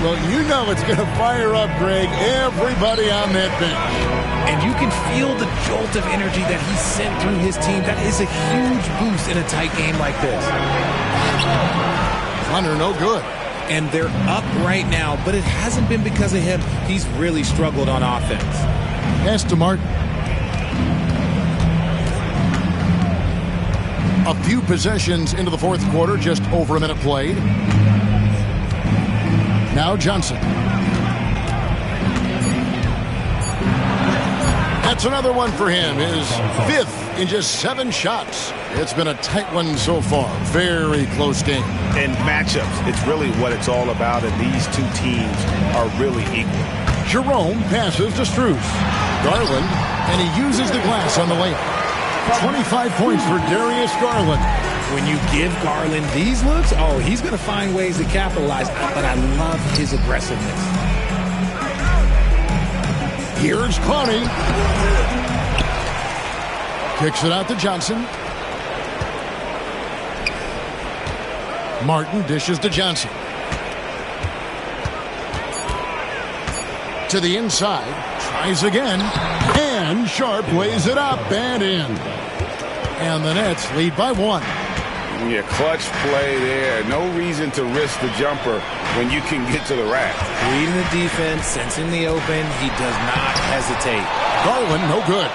Well, you know it's going to fire up, Greg, everybody on that bench. And you can feel the jolt of energy that he sent through his team. That is a huge boost in a tight game like this. Hunter, no good. And they're up right now, but it hasn't been because of him. He's really struggled on offense. Pass to Martin. A few possessions into the fourth quarter, just over a minute played. Now Johnson. That's another one for him. His 5th in just 7 shots. It's been a tight one so far. Very close game. And matchups, it's really what it's all about, and these two teams are really equal. Jerome passes to Strus. Garland, and he uses the glass on the layup. 25 points for Darius Garland. When you give Garland these looks, oh, he's going to find ways to capitalize. But I love his aggressiveness. Here's Clowney. Kicks it out to Johnson. Martin dishes to Johnson. To the inside. Tries again. And Sharp lays it up and in. And the Nets lead by 1. Yeah, clutch play there. No reason to risk the jumper when you can get to the rack. Reading the defense, sensing the open, he does not hesitate. Garland, no good.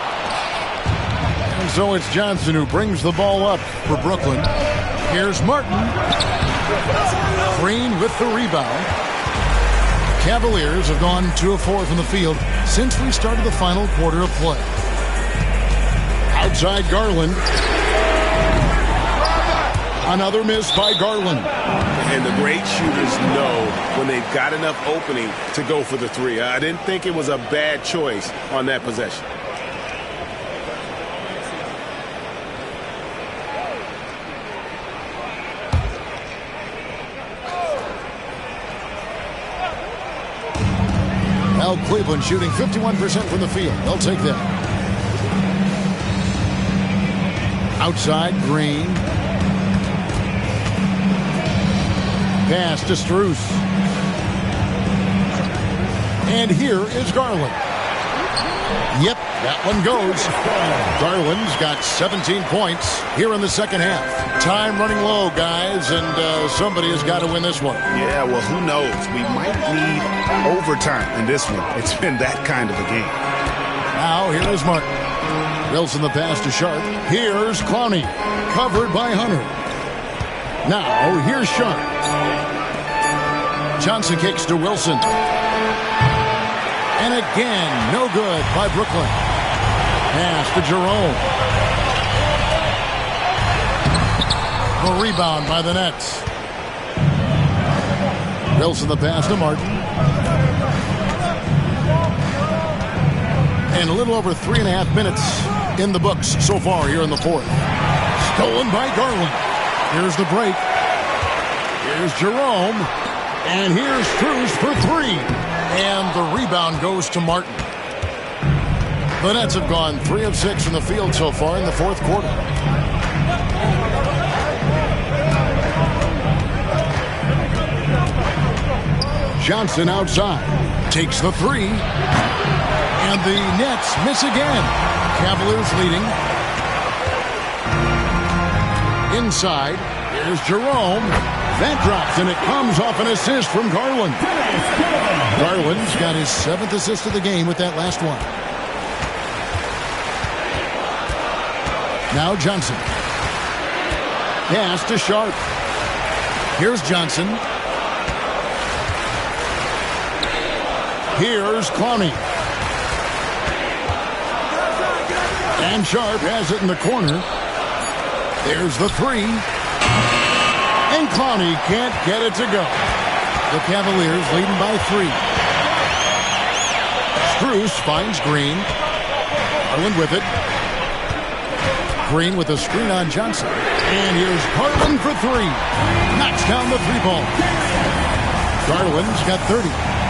And so it's Johnson who brings the ball up for Brooklyn. Here's Martin. Green with the rebound. Cavaliers have gone 2 of 4 from the field since we started the final quarter of play. Outside Garland. Another miss by Garland. And the great shooters know when they've got enough opening to go for the 3. I didn't think it was a bad choice on that possession. Now Cleveland shooting 51% from the field. They'll take that. Outside Green. Pass to Strus. And here is Garland. Yep, that one goes. Garland's got 17 points here in the second half. Time running low, guys, and somebody has got to win this one. Yeah, well, who knows? We might need overtime in this one. It's been that kind of a game. Now, here is Martin. Wilson the pass to Sharp. Here's Clowney, covered by Hunter. Now, here's Sharp. Johnson kicks to Wilson. And again, no good by Brooklyn. Pass to Jerome. A rebound by the Nets. Wilson the pass to Martin. And a little over 3.5 minutes in the books so far here in the fourth. Stolen by Garland. Here's the break. Here's Jerome. And here's Strus for 3. And the rebound goes to Martin. The Nets have gone 3 of 6 from the field so far in the fourth quarter. Johnson outside. Takes the 3. And the Nets miss again. Cavaliers leading. Inside. Here's Jerome. That drops, and it comes off an assist from Garland. Garland's got his 7th assist of the game with that last one. Now Johnson. Pass to Sharp. Here's Johnson. Here's Clowney. And Sharp has it in the corner. There's the 3. And Clowney can't get it to go. The Cavaliers leading by 3. Strus finds Green. Garland with it. Green with a screen on Johnson. And here's Garland for 3. Knocks down the 3-ball. Garland's got 30.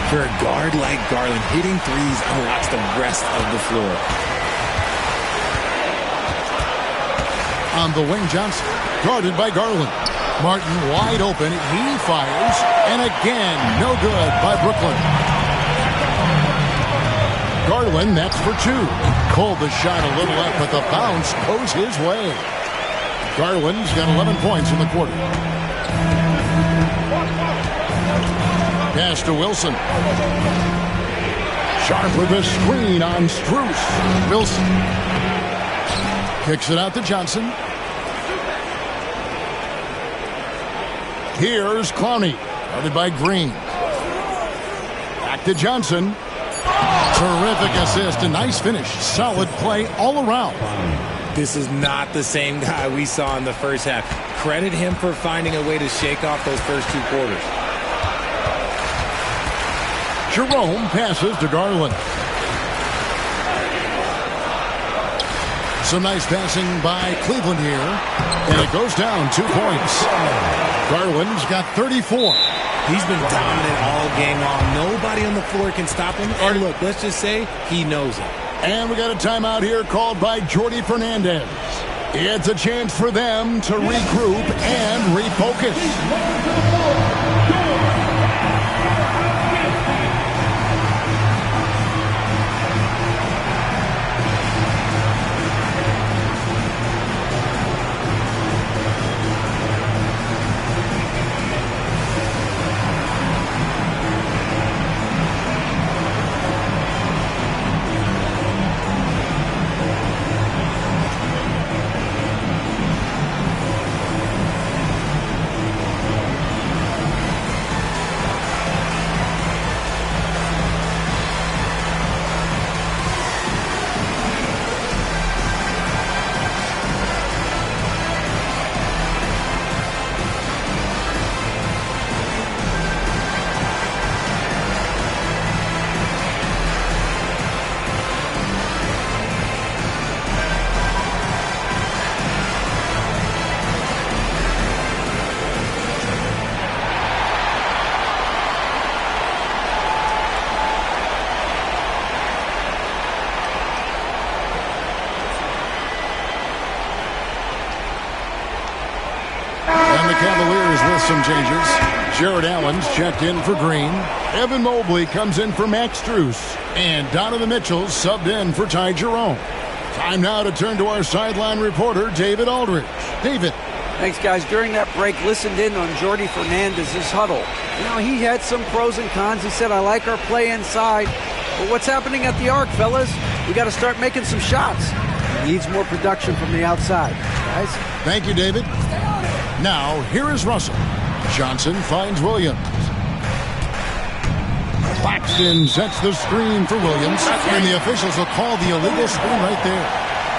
For a guard like Garland, hitting threes unlocks the rest of the floor. On the wing, Johnson. Guarded by Garland. Martin wide open. He fires. And again, no good by Brooklyn. Garland, that's for 2. Pulled the shot a little up, but the bounce goes his way. Garland's got 11 points in the quarter. Pass to Wilson. Sharp with a screen on Strus. Wilson kicks it out to Johnson. Here's Clowney, guarded by Green. Back to Johnson. Terrific assist, a nice finish. Solid play all around. This is not the same guy we saw in the first half. Credit him for finding a way to shake off those first 2 quarters. Jerome passes to Garland. Some nice passing by Cleveland here. And it goes down 2 points. Garland's got 34. He's been dominant all game long. Nobody on the floor can stop him. And look, let's just say he knows it. And we got a timeout here called by Jordi Fernandez. It's a chance for them to regroup and refocus. Cavaliers with some changes. Jared Allen's checked in for Green. Evan Mobley comes in for Max Strus. And Donovan Mitchell subbed in for Ty Jerome. Time now to turn to our sideline reporter, David Aldridge. David. Thanks, guys. During that break, listened in on Jordi Fernandez's huddle. You know, he had some pros and cons. He said, I like our play inside. But what's happening at the arc, fellas? We got to start making some shots. He needs more production from the outside, guys. Thank you, David. Now, here is Russell. Johnson finds Williams. Claxton sets the screen for Williams, and the officials will call the illegal screen right there.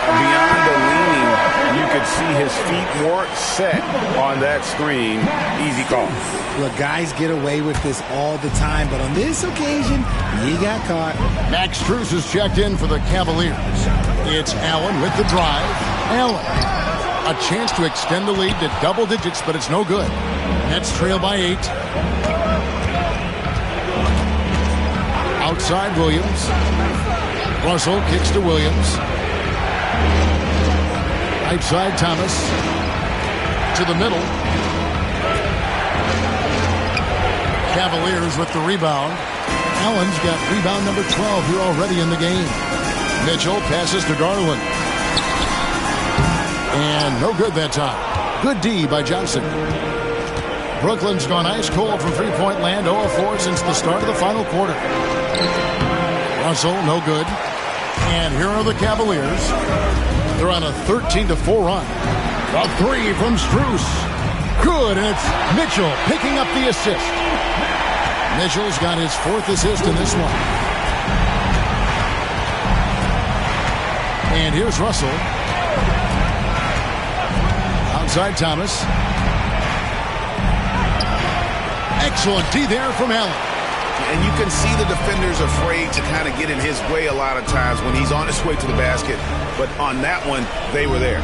Beyond the leaning, you could see his feet weren't set on that screen. Easy call. Look, guys get away with this all the time, but on this occasion, he got caught. Max Strus is checked in for the Cavaliers. It's Allen with the drive. Allen. A chance to extend the lead to double digits, but it's no good. Nets trail by 8. Outside Williams. Russell kicks to Williams. Right side Thomas. To the middle. Cavaliers with the rebound. Allen's got rebound number 12 here already in the game. Mitchell passes to Garland. And no good that time. Good D by Johnson. Brooklyn's gone ice cold from three-point land, 0 of 4 since the start of the final quarter. Russell, no good. And here are the Cavaliers. They're on a 13-4 run. A three from Strus. Good, and it's Mitchell picking up the assist. Mitchell's got his 4th assist in this one. And here's Russell. Outside Thomas. Excellent D there from Allen. And you can see the defenders afraid to kind of get in his way a lot of times when he's on his way to the basket. But on that one, they were there.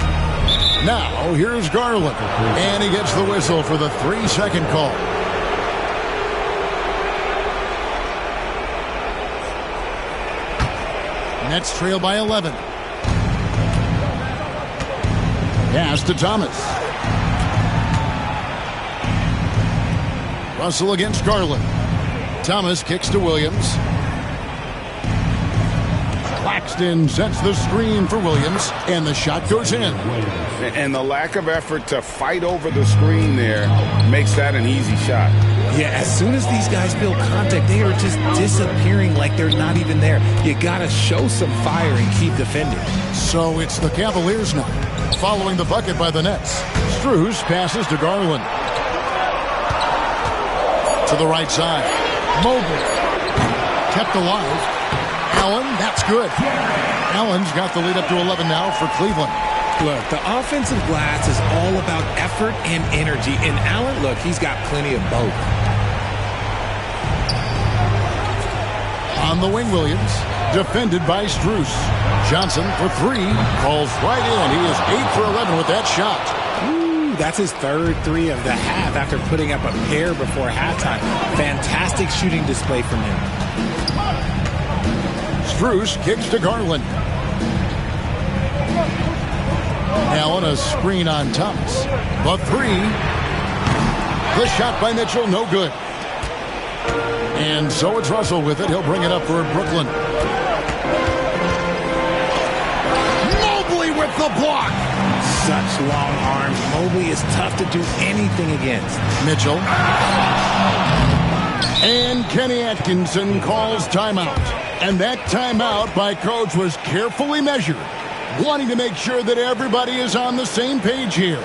Now, here's Garland. And he gets the whistle for the 3-second call. Nets trail by 11. Pass to Thomas. Russell against Garland. Thomas kicks to Williams. Claxton sets the screen for Williams, and the shot goes in. And the lack of effort to fight over the screen there makes that an easy shot. Yeah, as soon as these guys feel contact, they are just disappearing like they're not even there. You got to show some fire and keep defending. So it's the Cavaliers now, following the bucket by the Nets. Strus passes to Garland. To the right side. Mobley. Kept alive. Allen, that's good. Allen's got the lead up to 11 now for Cleveland. Look, the offensive glass is all about effort and energy. And Allen, look, he's got plenty of both. On the wing, Williams. Defended by Strus. Johnson for 3. Falls right in. He is 8 for 11 with that shot. That's his 3rd 3 of the half after putting up a pair before halftime. Fantastic shooting display from him. Strus kicks to Garland. Allen, a screen on Thomas. The 3. The shot by Mitchell, no good. And so it's Russell with it. He'll bring it up for Brooklyn. Mobley with the block. Such long arms. Mobley is tough to do anything against. Mitchell. And Kenny Atkinson calls timeout. And that timeout by coach was carefully measured, wanting to make sure that everybody is on the same page here.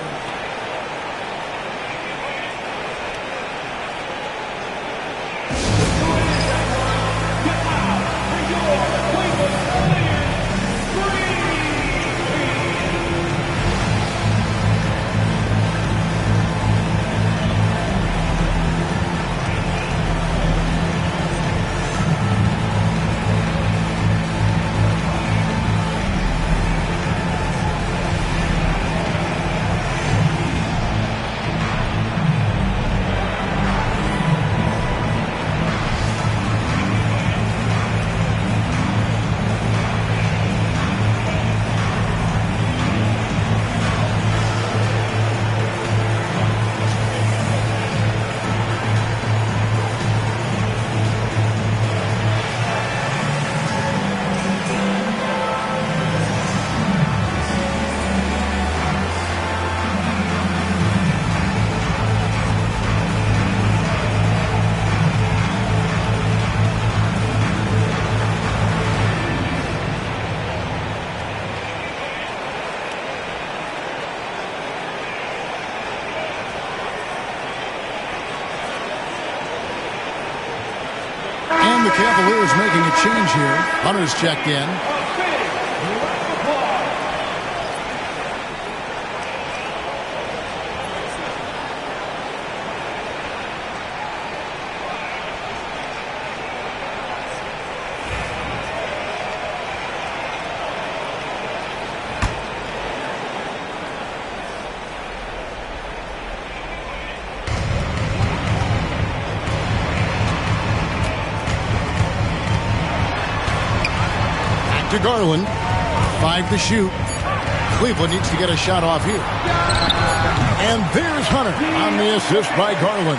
The Cavaliers making a change here. Hunter's checked in. To Garland. 5 to shoot. Cleveland needs to get a shot off here. And there's Hunter on the assist by Garland.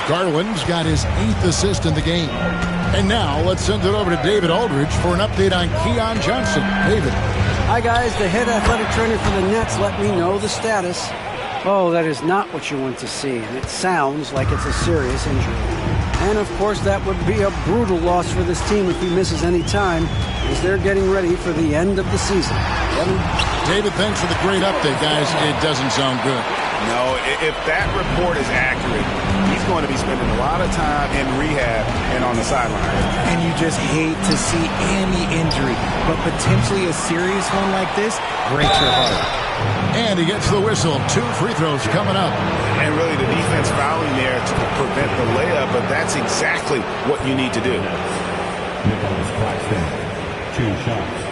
Garland's got his 8th assist in the game. And now let's send it over to David Aldridge for an update on Keon Johnson. David. Hi, guys. The head athletic trainer for the Nets let me know the status. Oh, that is not what you want to see, and it sounds like it's a serious injury. And, of course, that would be a brutal loss for this team if he misses any time, as they're getting ready for the end of the season. Kevin? David, thanks for the great update, guys. It doesn't sound good. No, if that report is accurate, he's going to be spending a lot of time in rehab and on the sideline. And you just hate to see any injury, but potentially a serious one like this breaks your heart. And he gets the whistle. 2 free throws coming up. And really the defense fouling there to prevent the layup, but that's exactly what you need to do. Nicholas Claxton, 2 shots.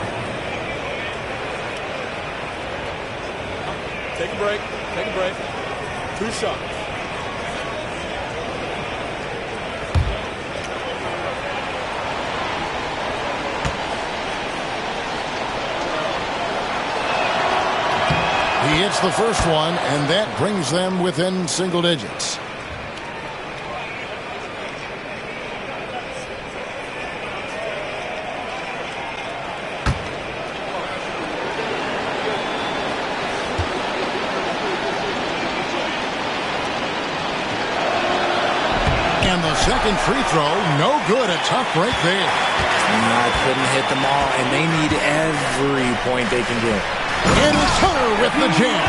Take a break. Take a break. 2 shots. He hits the first one, and that brings them within single digits. And the second free throw, no good. A tough break there. Couldn't hit them all, and they need every point they can get. And it's Hunter with the jam.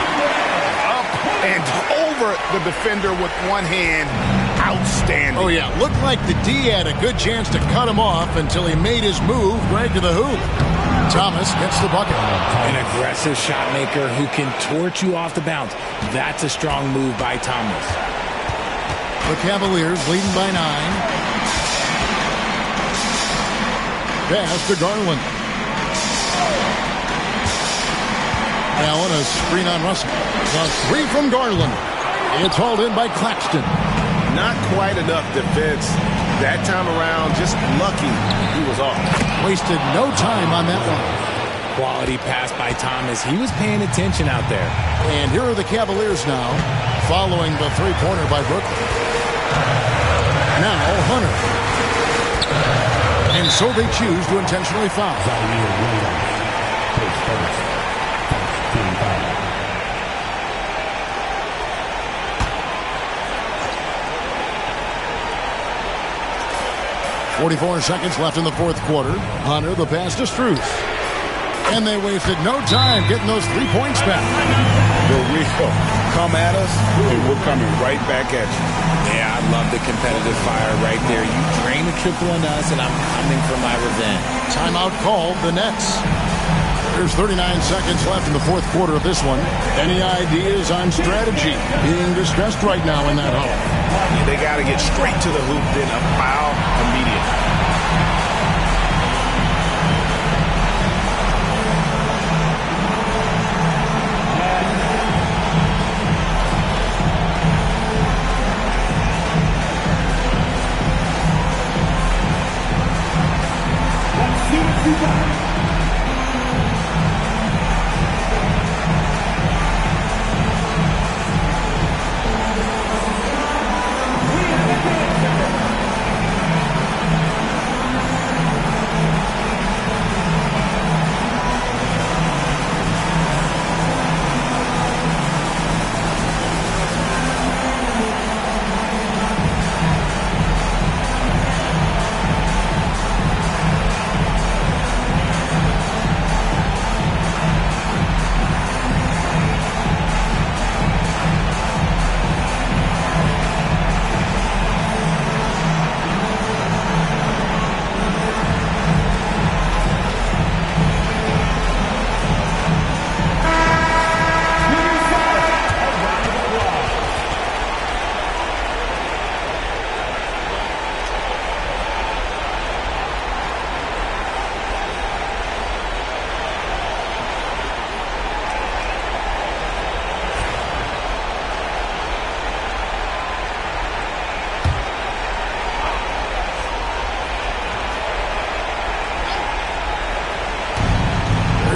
Up and over the defender with one hand. Outstanding. Oh, yeah. Looked like the D had a good chance to cut him off until he made his move right to the hoop. Thomas gets the bucket. An aggressive shot maker who can torch you off the bounce. That's a strong move by Thomas. The Cavaliers leading by 9. Pass to Garland. Allen, a screen on Russell. A 3 from Garland. It's hauled in by Claxton. Not quite enough defense that time around. Just lucky he was off. Wasted no time on that one. Quality pass by Thomas. He was paying attention out there. And here are the Cavaliers now, following the 3-pointer by Brooklyn. Now Hunter. And so they choose to intentionally foul. 44 seconds left in the fourth quarter. Hunter, the pass to Strus. And they wasted no time getting those 3 points back. For real. Come at us, and we're coming right back at you. Yeah, I love the competitive fire right there. You drain a triple on us, and I'm coming for my revenge. Timeout called, the Nets. There's 39 seconds left in the fourth quarter of this one. Any ideas on strategy? Being discussed right now in that hole. They got to get straight to the hoop, then a foul immediately.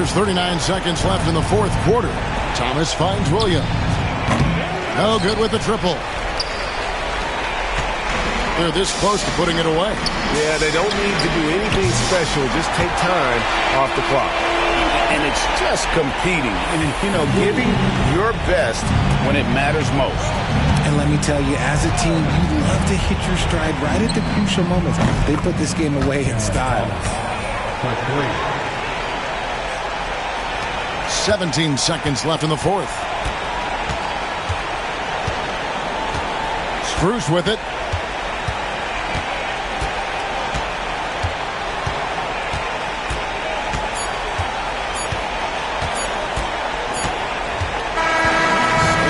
There's 39 seconds left in the fourth quarter. Thomas finds Williams. No good with the triple. They're this close to putting it away. Yeah, they don't need to do anything special. Just take time off the clock. and it's just competing and, giving your best when it matters most. And let me tell you, as a team, you love to hit your stride right at the crucial moments. They put this game away in style. 17 seconds left in the fourth. Strus with it.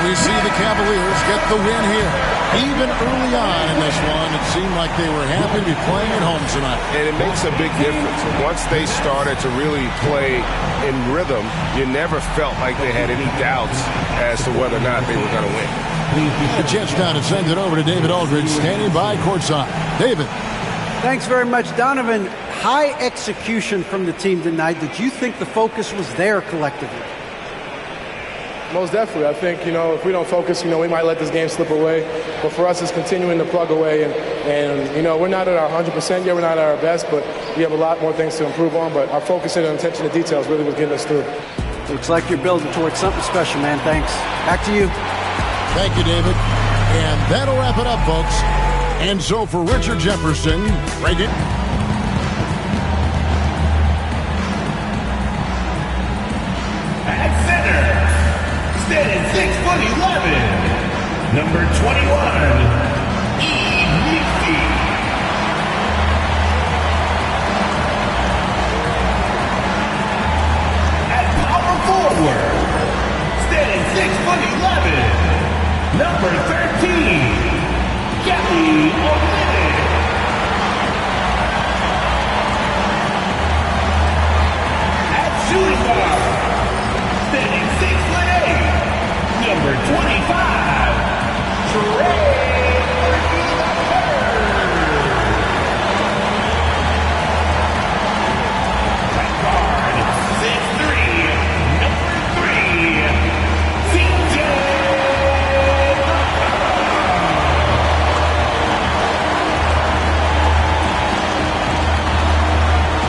We see the Cavaliers get the win here. Even early on in this one, it seemed like they were happy to be playing at home tonight. And it makes a big difference. Once they started to really play in rhythm, you never felt like they had any doubts as to whether or not they were going to win. The Jets now to send it over to David Aldridge, standing by courtside. David. Thanks very much, Donovan. High execution from the team tonight. Did you think the focus was there collectively? Most definitely. I think, if we don't focus, we might let this game slip away. But for us, it's continuing to plug away. And we're not at our 100% yet. We're not at our best, but we have a lot more things to improve on. But our focus and attention to details really was getting us through. Looks like you're building towards something special, man. Thanks. Back to you. Thank you, David. And that'll wrap it up, folks. And so for Richard Jefferson, Reagan. At center, standing 6'11", number 21, E. At power forward, standing 6'11", number 13, Kelly Olynyk. At shooting guard, standing 6'8", number 25, Trey. At guard, 6'3", number 3, TJ.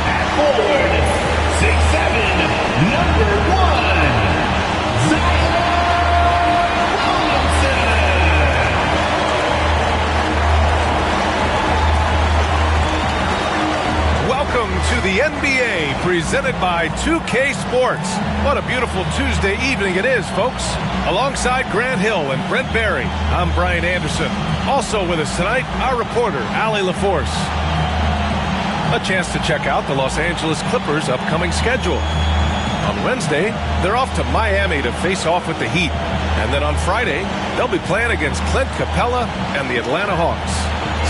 At forward, 6'7", number 1, Zion Williamson. Welcome to the NBA, presented by 2K Sports. What a beautiful Tuesday evening it is, folks. Alongside Grant Hill and Brent Barry, I'm Brian Anderson. Also with us tonight, our reporter, Allie LaForce. A chance to check out the Los Angeles Clippers' upcoming schedule. On Wednesday, they're off to Miami to face off with the Heat. And then on Friday, they'll be playing against Clint Capella and the Atlanta Hawks.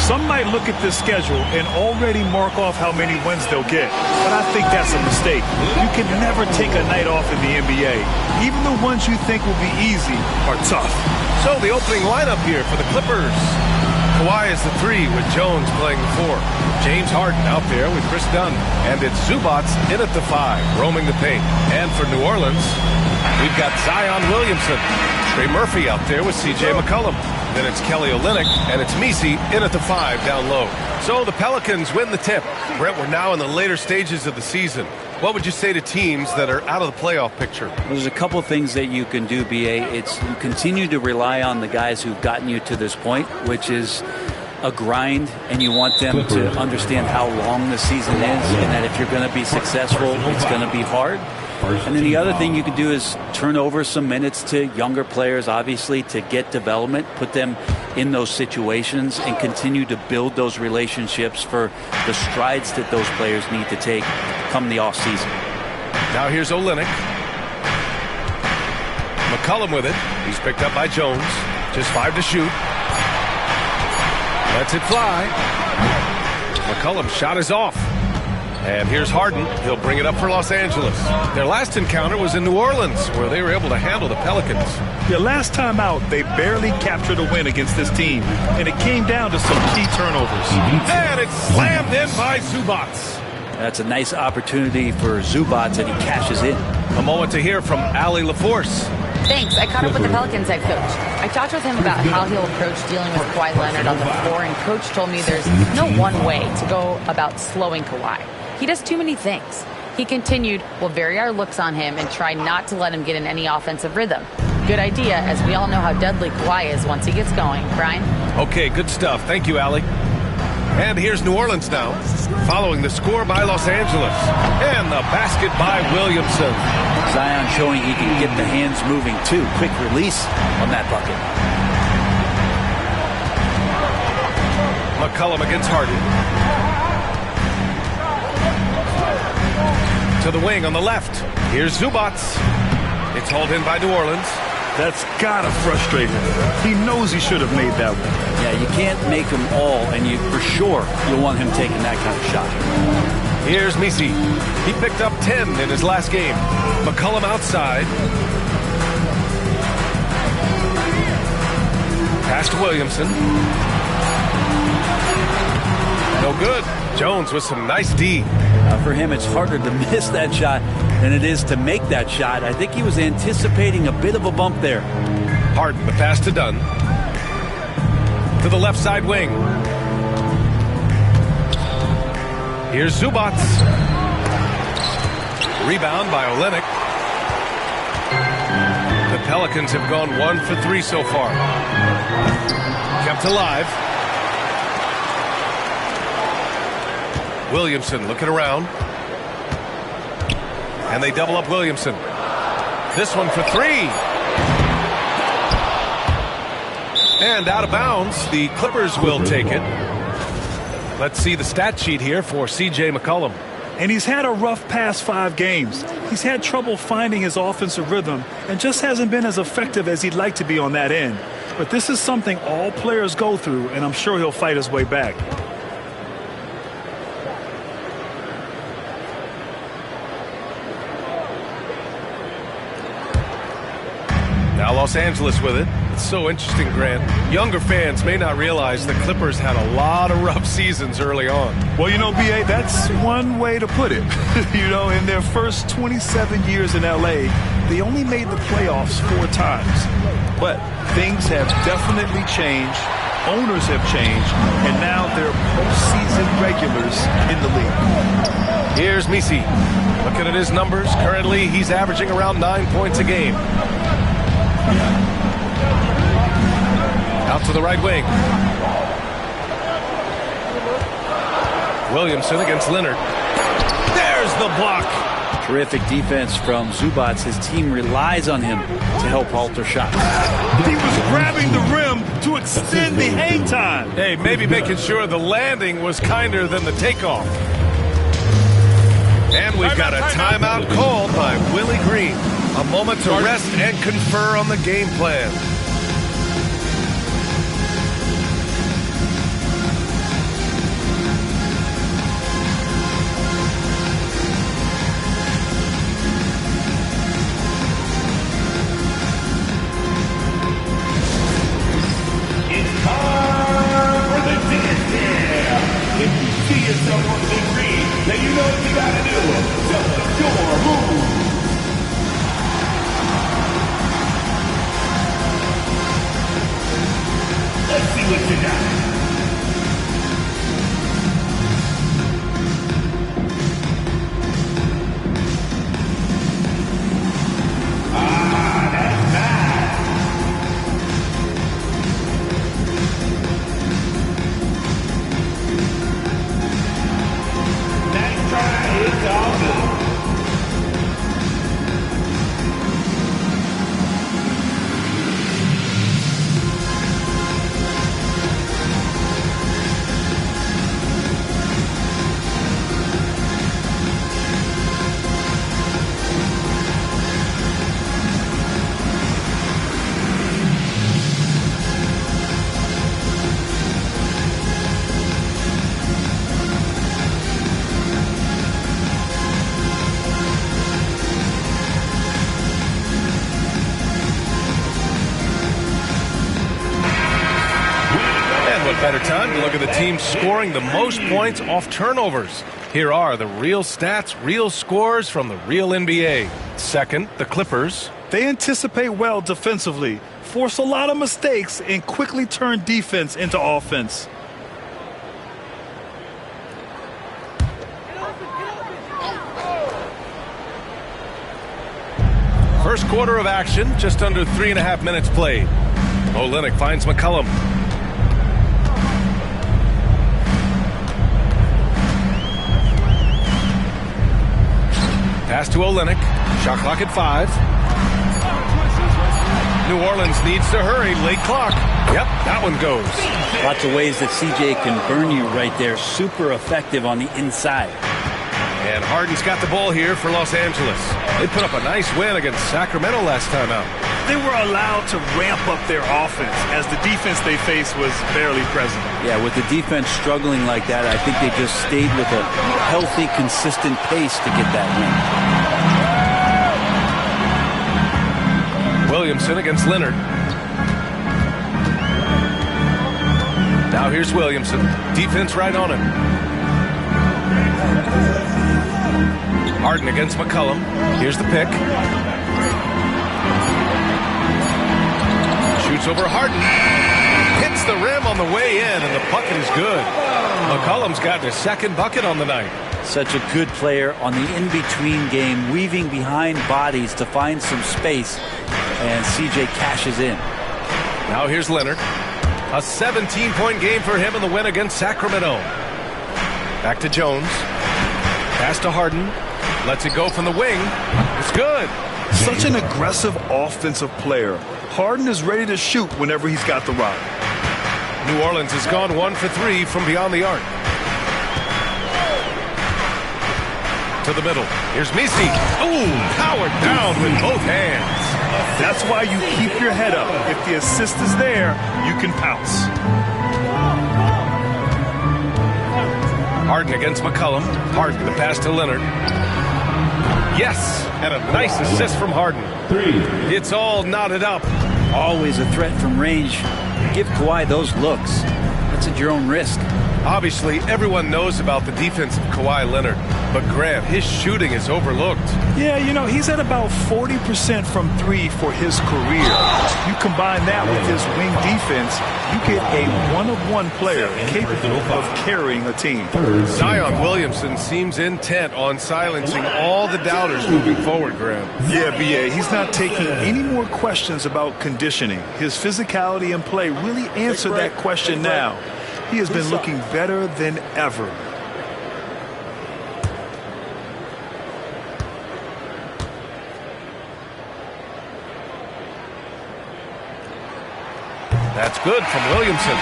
Some might look at this schedule and already mark off how many wins they'll get. But I think that's a mistake. You can never take a night off in the NBA. Even the ones you think will be easy are tough. So the opening lineup here for the Clippers. Kawhi is the 3 with Jones playing the 4. James Harden out there with Chris Dunn. And it's Zubats in at the 5, roaming the paint. And for New Orleans, we've got Zion Williamson. Trey Murphy out there with C.J. McCollum. Then it's Kelly Olynyk, and it's Messi in at the 5 down low. So the Pelicans win the tip. Brent, we're now in the later stages of the season. What would you say to teams that are out of the playoff picture? Well, there's a couple things that you can do, B.A. It's you continue to rely on the guys who've gotten you to this point, which is a grind, and you want them to understand how long the season is, and that if you're going to be successful, it's going to be hard. And then the other thing you can do is turn over some minutes to younger players, obviously, to get development, put them in those situations, and continue to build those relationships for the strides that those players need to take come the offseason. Now here's Olynyk. McCollum with it. He's picked up by Jones. Just 5 to shoot. Lets it fly. McCollum's shot is off. And here's Harden. He'll bring it up for Los Angeles. Their last encounter was in New Orleans, where they were able to handle the Pelicans. Yeah, last time out, they barely captured a win against this team, and it came down to some key turnovers. And it's slammed in by Zubats. That's a nice opportunity for Zubats, and he cashes in. A moment to hear from Allie LaForce. Thanks. I caught up with the Pelicans head coach. I talked with him about how he'll approach dealing with Kawhi Leonard on the floor, and coach told me there's no one way to go about slowing Kawhi. He does too many things. He continued, "We'll vary our looks on him and try not to let him get in any offensive rhythm." Good idea, as we all know how deadly Kawhi is once he gets going. Brian? Okay, good stuff. Thank you, Allie. And here's New Orleans now, following the score by Los Angeles. And the basket by Williamson. Zion showing he can get the hands moving, too. Quick release on that bucket. McCollum against Harden. To the wing on the left. Here's Zubac. It's hauled in by New Orleans. That's gotta frustrate him. He knows he should have made that one. Yeah, you can't make them all, and for sure you'll want him taking that kind of shot. Here's Messi. He picked up 10 in his last game. McCollum outside. Pass to Williamson. No good. Jones with some nice D. For him, it's harder to miss that shot than it is to make that shot. I think he was anticipating a bit of a bump there. Harden, the pass to Dunn. To the left side wing. Here's Zubac. Rebound by Olynyk. The Pelicans have gone 1 for 3 so far. Kept alive. Williamson looking around. And they double up Williamson. This one for 3. And out of bounds. The Clippers will take it. Let's see the stat sheet here for C.J. McCollum. And he's had a rough past 5 games. He's had trouble finding his offensive rhythm and just hasn't been as effective as he'd like to be on that end. But this is something all players go through, and I'm sure he'll fight his way back. Now Los Angeles with it. It's so interesting, Grant. Younger fans may not realize the Clippers had a lot of rough seasons early on. Well, you know, B.A., that's one way to put it. You know, in their first 27 years in L.A., they only made the playoffs 4 times. But things have definitely changed. Owners have changed. And now they're postseason regulars in the league. Here's Messi. Looking at his numbers. Currently, he's averaging around 9 points a game. Out to the right wing. Williamson against Leonard. There's the block. Terrific defense from Zubac. His team relies on him to help alter shots. He was grabbing the rim to extend the hang time. Hey, maybe making sure the landing was kinder than the takeoff. And we've got a timeout called by Willie Green. A moment to rest and confer on the game plan. It's time for the dance jam. If you see yourself on the screen, then you know what you gotta do. Just your move. Let's see what you got. That's bad. Nice try. It's all good. Better time to look at the team scoring the most points off turnovers. Here are the real stats, real scores from the real NBA. Second, the Clippers. They anticipate well defensively, force a lot of mistakes, and quickly turn defense into offense. First quarter of action, just under 3.5 minutes played. Olynyk finds McCollum. Pass to Olynyk. Shot clock at 5. New Orleans needs to hurry. Late clock. Yep, that one goes. Lots of ways that CJ can burn you right there. Super effective on the inside. And Harden's got the ball here for Los Angeles. They put up a nice win against Sacramento last time out. They were allowed to ramp up their offense as the defense they faced was barely present. Yeah, with the defense struggling like that, I think they just stayed with a healthy, consistent pace to get that win. Williamson against Leonard. Now here's Williamson. Defense right on him. Harden against McCollum. Here's the pick. Shoots over Harden. Hits the rim on the way in, and the bucket is good. McCollum's got his second bucket on the night. Such a good player on the in-between game, weaving behind bodies to find some space, and CJ cashes in. Now here's Leonard. A 17-point game for him in the win against Sacramento. Back to Jones. Pass to Harden. Lets it go from the wing. It's good. Such an aggressive offensive player. Harden is ready to shoot whenever he's got the rock. New Orleans has gone 1 for 3 from beyond the arc. To the middle. Here's Misi. Ooh, powered down with both hands. That's why you keep your head up. If the assist is there, you can pounce. Harden against McCollum. Harden the pass to Leonard. Yes, and a nice assist from Harden. It's all knotted up. Always a threat from range. Give Kawhi those looks. That's at your own risk. Obviously, everyone knows about the defense of Kawhi Leonard, but Grant, his shooting is overlooked. Yeah, you know, he's at about 40% from 3 for his career. You combine that with his wing defense, you get a one-of-one player capable of carrying a team. Zion Williamson seems intent on silencing all the doubters moving forward, Grant. Yeah, B.A., he's not taking any more questions about conditioning. His physicality and play really answer that question now. He has been looking better than ever. That's good from Williamson.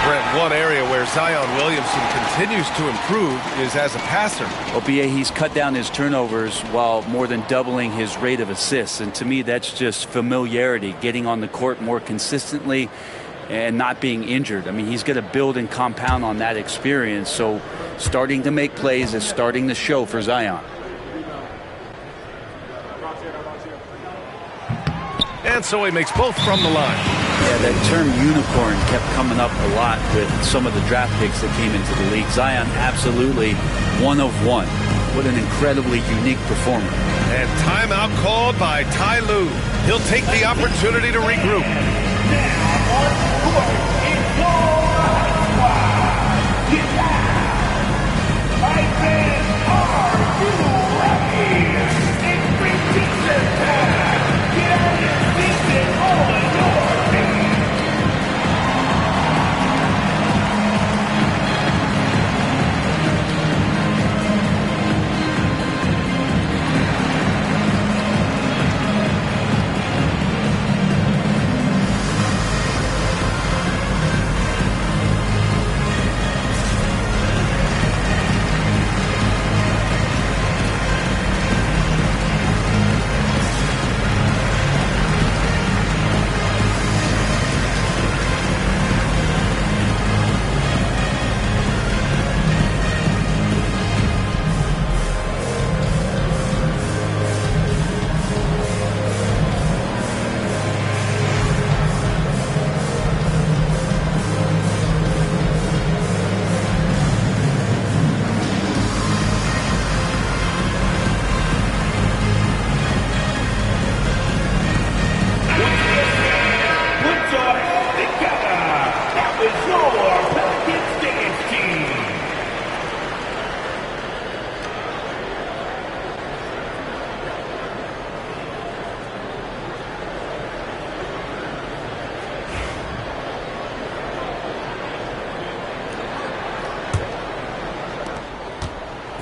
Brent, one area where Zion Williamson continues to improve is as a passer. Well, B.A., he's cut down his turnovers while more than doubling his rate of assists. And to me, that's just familiarity, getting on the court more consistently and not being injured. I mean, he's going to build and compound on that experience. So starting to make plays is starting to show for Zion. And so he makes both from the line. Yeah, that term unicorn kept coming up a lot with some of the draft picks that came into the league. Zion, absolutely one of one. What an incredibly unique performer. And timeout called by Ty Lue. He'll take the opportunity to regroup.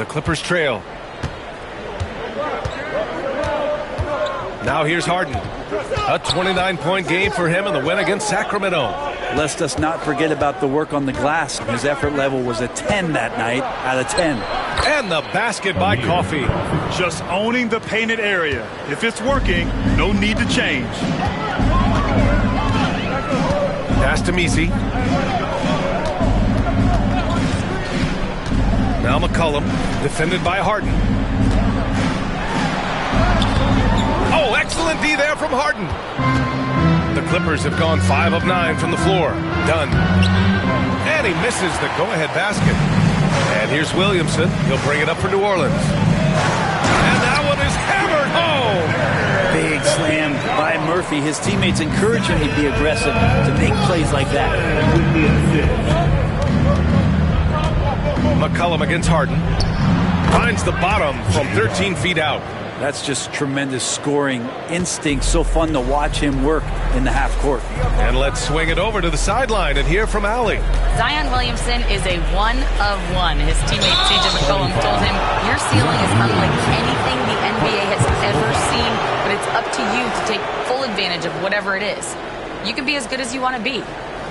The Clippers trail. Now here's Harden. A 29-point game for him in the win against Sacramento. Let's just not forget about the work on the glass. His effort level was a 10 that night out of 10. And the basket by Coffey. Just owning the painted area. If it's working, no need to change. Pass to Messi. Now McCollum, defended by Harden. Oh, excellent D there from Harden. The Clippers have gone 5 of 9 from the floor. Done. And he misses the go-ahead basket. And here's Williamson. He'll bring it up for New Orleans. And that one is hammered home. Big slam by Murphy. His teammates encourage him to be aggressive, to make plays like that. McCollum against Harden. Finds the bottom from 13 feet out. That's just tremendous scoring instinct. So fun to watch him work in the half court. And let's swing it over to the sideline and hear from Allie. Zion Williamson is a 1 of 1. His teammate C.J. McCollum told him, your ceiling is unlike anything the NBA has ever seen, but it's up to you to take full advantage of whatever it is. You can be as good as you want to be.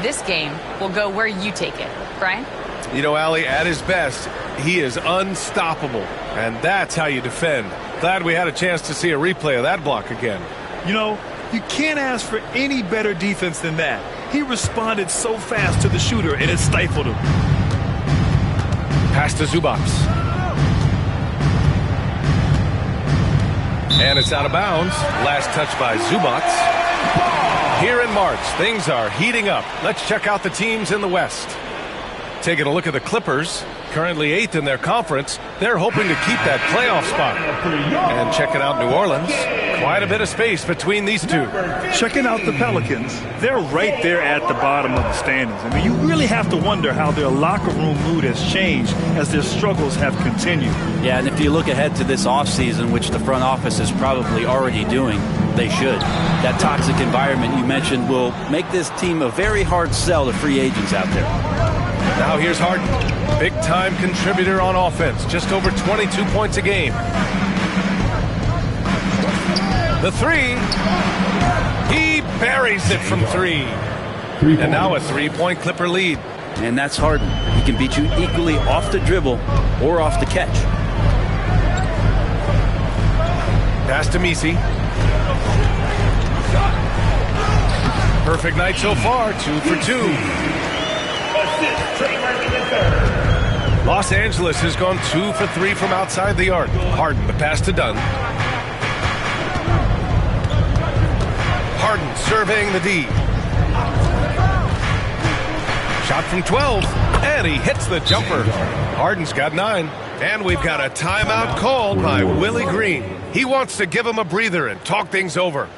This game will go where you take it. Brian? You know, Allie, at his best, he is unstoppable. And that's how you defend. Glad we had a chance to see a replay of that block again. You know, you can't ask for any better defense than that. He responded so fast to the shooter, and it stifled him. Pass to Zubac. And it's out of bounds. Last touch by Zubac. Here in March, things are heating up. Let's check out the teams in the West. Taking a look at the Clippers, currently 8th in their conference. They're hoping to keep that playoff spot. And checking out New Orleans, quite a bit of space between these two. Checking out the Pelicans, they're right there at the bottom of the standings. I mean, you really have to wonder how their locker room mood has changed as their struggles have continued. Yeah, and if you look ahead to this offseason, which the front office is probably already doing, they should. That toxic environment you mentioned will make this team a very hard sell to free agents out there. Now here's Harden, big-time contributor on offense, just over 22 points a game. The three, he buries it from 3. And now a 3-point Clipper lead. And that's Harden. He can beat you equally off the dribble or off the catch. Pass to Messi. Perfect night so far, 2 for 2. Los Angeles has gone 2 for 3 from outside the arc. Harden, the pass to Dunn. Harden surveying the D. Shot from 12, and he hits the jumper. Harden's got 9. And we've got a timeout called by Willie Green. He wants to give him a breather and talk things over.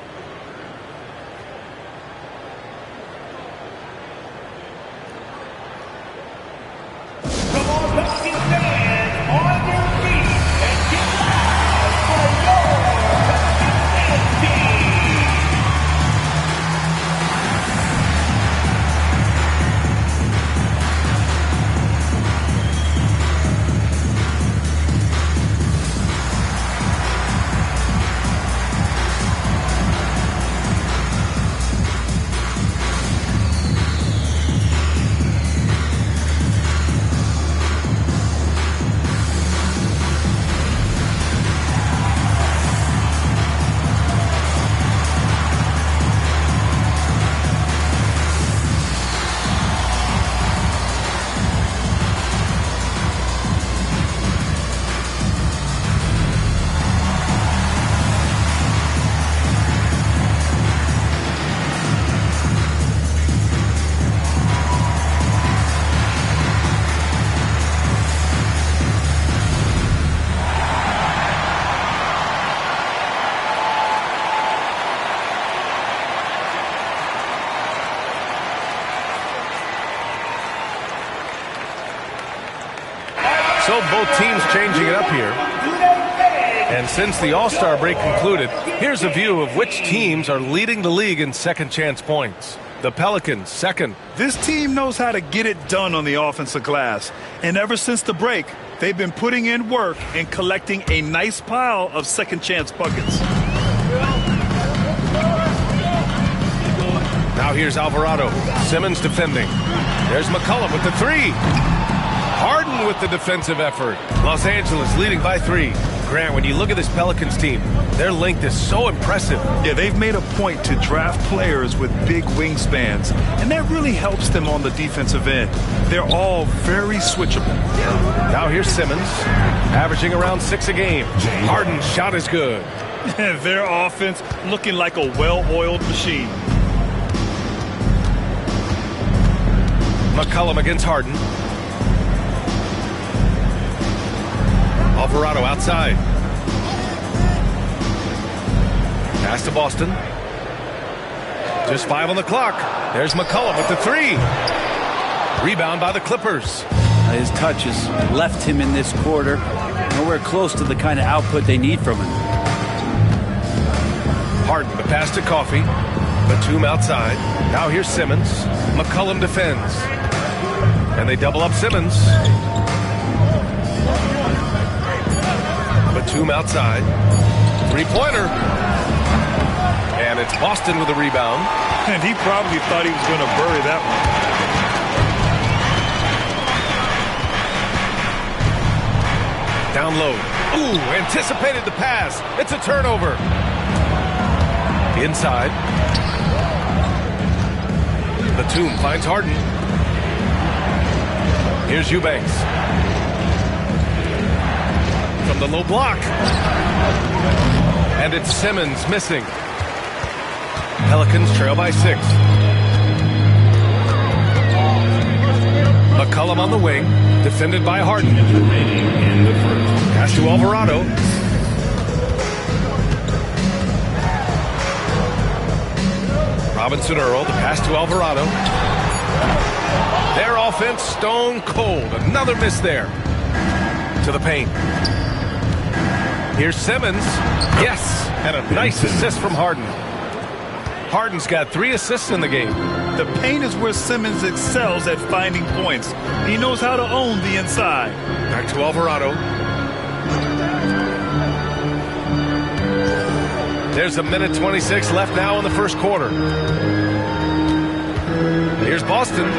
So both teams changing it up here. And since the All-Star break concluded, here's a view of which teams are leading the league in second chance points. The Pelicans, second. This team knows how to get it done on the offensive glass. And ever since the break, They've been putting in work and collecting a nice pile of second-chance buckets. Now here's Alvarado. Simmons defending. There's McCollum with the three. Harden with the defensive effort. Los Angeles leading by 3. Grant, when you look at this Pelicans team, their length is so impressive. Yeah, they've made a point to draft players with big wingspans, and that really helps them on the defensive end. They're all very switchable. Now here's Simmons, averaging around 6 a game. Harden's shot is good. Their offense looking like a well-oiled machine. McCollum against Harden. Alvarado outside. Pass to Boston. Just 5 on the clock. There's McCollum with the 3. Rebound by the Clippers. His touch has left him in this quarter. Nowhere close to the kind of output they need from him. Harden, the pass to Coffey. Batum outside. Now here's Simmons. McCollum defends. And they double up Simmons. Batum outside. Three-pointer. And it's Boston with a rebound. And he probably thought he was going to bury that one. Down low. Ooh, anticipated the pass. It's a turnover. Inside. Batum finds Harden. Here's Eubanks. From the low block. And it's Simmons missing. Pelicans trail by 6. McCollum on the wing, defended by Harden. Pass to Alvarado. Robinson Earl, the pass to Alvarado. Their offense stone cold. Another miss there. To the paint. Here's Simmons. Yes, and a nice assist from Harden. Harden's got 3 assists in the game. The paint is where Simmons excels at finding points. He knows how to own the inside. Back to Alvarado. There's 1:26 left now in the first quarter. Here's Boston.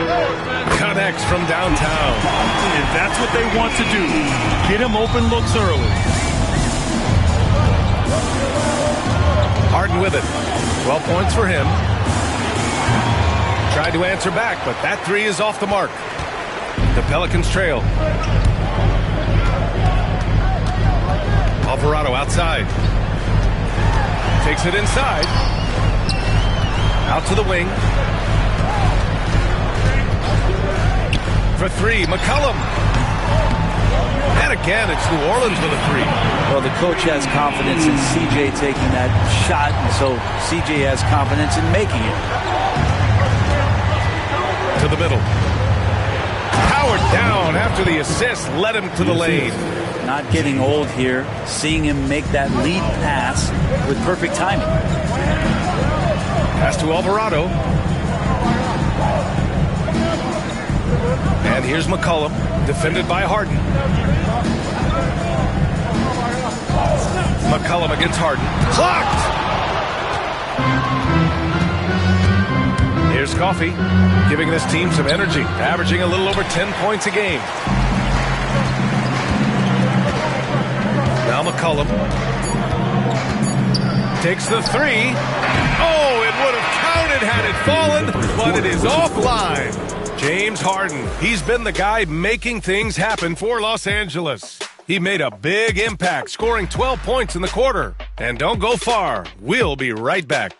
Connects from downtown. And that's what they want to do. Get him open looks early. Harden with it. 12 points for him. Tried to answer back, but that 3 is off the mark. The Pelicans trail. Alvarado outside. Takes it inside. Out to the wing. For 3, McCollum. And again, it's New Orleans with a 3. Well, the coach has confidence in CJ taking that shot, and so CJ has confidence in making it. To the middle. Powered down after the assist led him to the lane. Not getting old here, seeing him make that lead pass with perfect timing. Pass to Alvarado. And here's McCollum, defended by Harden. McCollum against Harden. Clocked! Here's Coffey, giving this team some energy, averaging a little over 10 points a game. Now McCollum takes the 3. Oh, it would have counted had it fallen, but it is offline. James Harden, he's been the guy making things happen for Los Angeles. He made a big impact, scoring 12 points in the quarter. And don't go far. We'll be right back.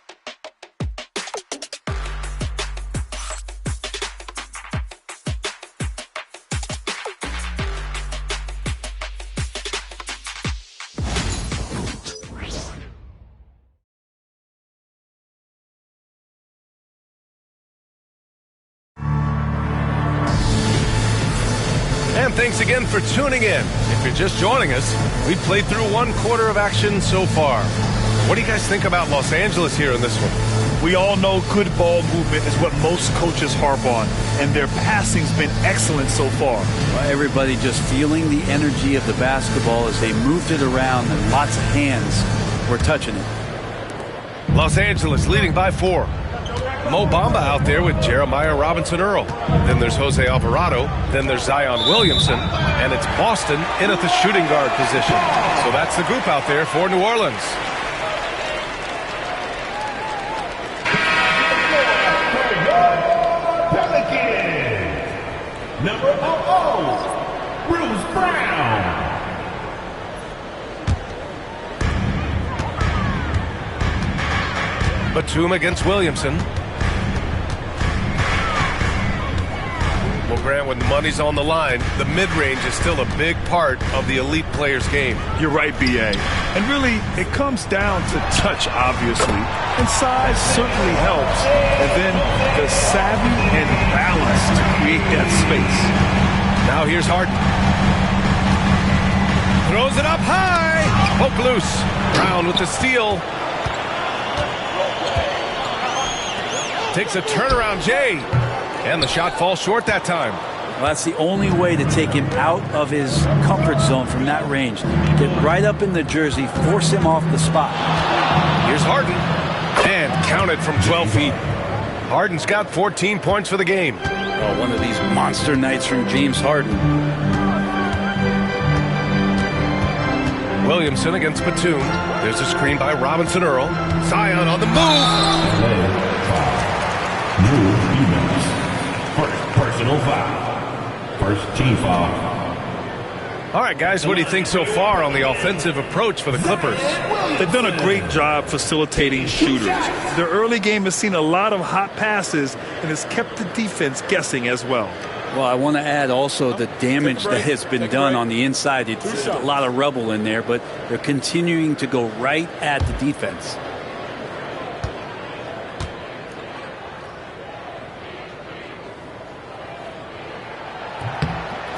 And thanks again for tuning in. If you're just joining us, we've played through 1 quarter of action so far. What do you guys think about Los Angeles here in this one? We all know good ball movement is what most coaches harp on, and their passing's been excellent so far. Well, everybody just feeling the energy of the basketball as they moved it around, and lots of hands were touching it. Los Angeles leading by 4. Mo Bamba out there with Jeremiah Robinson-Earl. Then there's Jose Alvarado. Then there's Zion Williamson. And it's Boston in at the shooting guard position. So that's the group out there for New Orleans. Pelicans. Number 00, Bruce Brown. Batum against Williamson. Well, Grant, when money's on the line, the mid-range is still a big part of the elite player's game. You're right, B.A. And really, it comes down to touch, obviously. And size certainly helps. And then the savvy and balance to create that space. Now here's Harden. Throws it up high. Poke loose. Brown with the steal. Takes a turnaround, Jay. And the shot falls short that time. Well, that's the only way to take him out of his comfort zone from that range. Get right up in the jersey, force him off the spot. Here's Harden. And counted from 12 feet. Harden's got 14 points for the game. Oh, one of these monster nights from James Harden. Williamson against Batum. There's a screen by Robinson-Earl. Zion on the move. First personal foul. First team foul. All right, guys, what do you think so far on the offensive approach for the Clippers? They've done a great job facilitating shooters. Their early game has seen a lot of hot passes and has kept the defense guessing as well. Well, I want to add also the damage that has been done on the inside. It's a lot of rubble in there, but they're continuing to go right at the defense.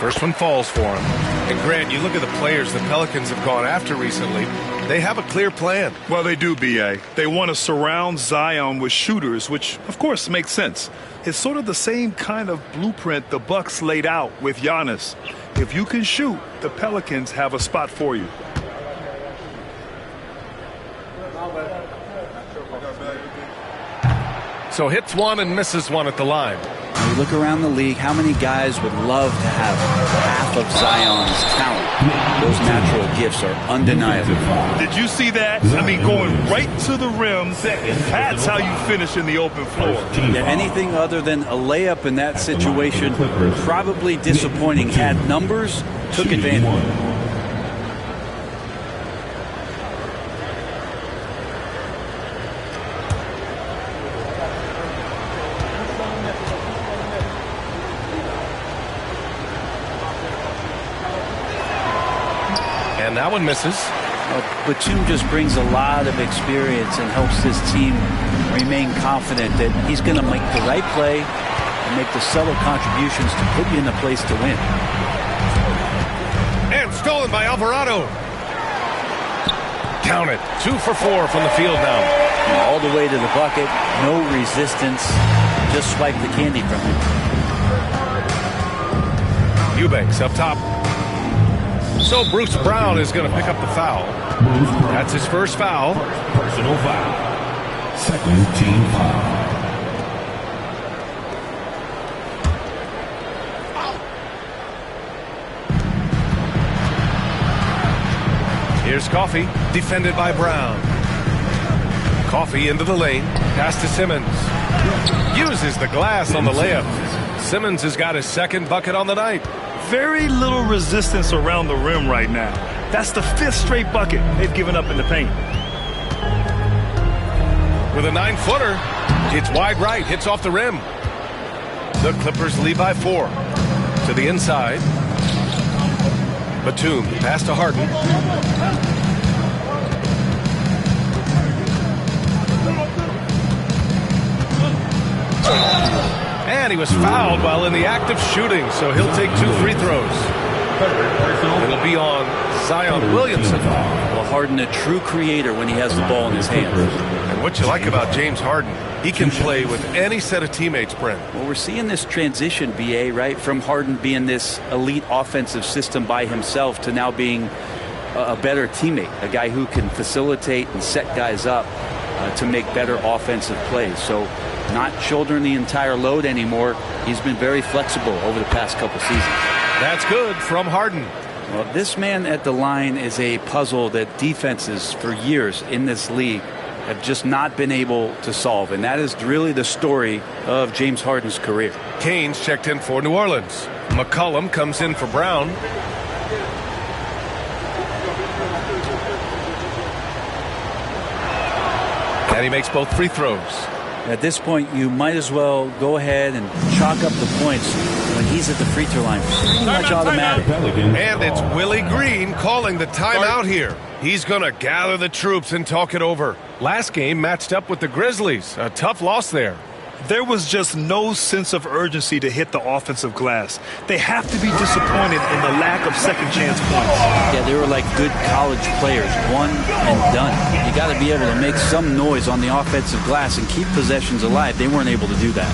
First one falls for him. And Grant, you look at the players the Pelicans have gone after recently. They have a clear plan. Well, they do, B.A. They want to surround Zion with shooters, which, of course, makes sense. It's sort of the same kind of blueprint the Bucks laid out with Giannis. If you can shoot, the Pelicans have a spot for you. So hits one and misses one at the line. You look around the league, how many guys would love to have half of Zion's talent? Those natural gifts are undeniable. Did you see that? I mean, going right to the rim, that's how you finish in the open floor. Yeah, anything other than a layup in that situation, probably disappointing. Had numbers, took advantage. And that one misses. Batum just brings a lot of experience and helps this team remain confident that he's going to make the right play and make the subtle contributions to put you in a place to win. And stolen by Alvarado. Count it. 2 for 4 from the field now. And all the way to the bucket. No resistance. Just swipe the candy from him. Eubanks up top. So Bruce Brown is going to pick up the foul. That's his first foul. Personal foul. Second team foul. Here's Coffey, defended by Brown. Coffey into the lane, pass to Simmons. Uses the glass on the layup. Simmons has got his second bucket on the night. Very little resistance around the rim right now. That's the 5th straight bucket they've given up in the paint. With a 9-footer, it's wide right, hits off the rim. The Clippers lead by 4. To the inside. Batum, pass to Harden. And he was fouled while in the act of shooting, so he'll take 2 free throws. It'll be on Zion Williamson. Well, Harden, a true creator when he has the ball in his hands. And what you like about James Harden, he can play with any set of teammates, Brent. Well, we're seeing this transition, BA, right, from Harden being this elite offensive system by himself to now being a better teammate, a guy who can facilitate and set guys up to make better offensive plays. So not shouldering the entire load anymore. He's been very flexible over the past couple seasons. That's good from Harden. Well, this man at the line is a puzzle that defenses for years in this league have just not been able to solve. And that is really the story of James Harden's career. Kane's checked in for New Orleans. McCollum comes in for Brown. And he makes both free throws. At this point, you might as well go ahead and chalk up the points when he's at the free throw line. Pretty much automatic. And it's Willie Green calling the timeout here. He's going to gather the troops and talk it over. Last game matched up with the Grizzlies. A tough loss there. There was just no sense of urgency to hit the offensive glass. They have to be disappointed in the lack of second chance points. Yeah, they were like good college players, one and done. You got to be able to make some noise on the offensive glass and keep possessions alive. They weren't able to do that.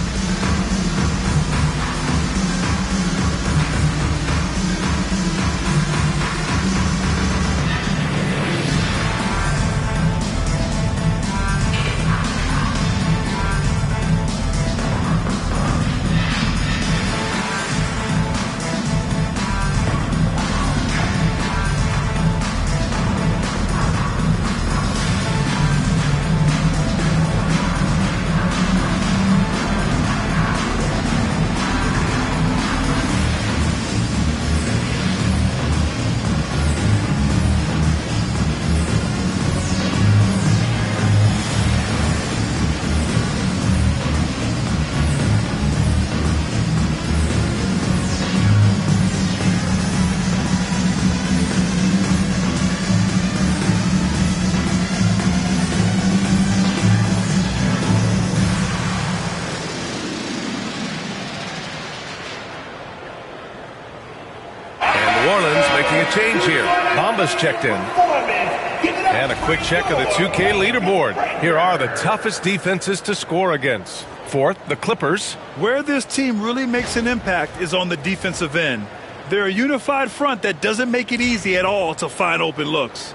Change here. Bamba's checked in. And a quick check of the 2K leaderboard. Here are the toughest defenses to score against. Fourth, the Clippers. Where this team really makes an impact is on the defensive end. They're a unified front that doesn't make it easy at all to find open looks.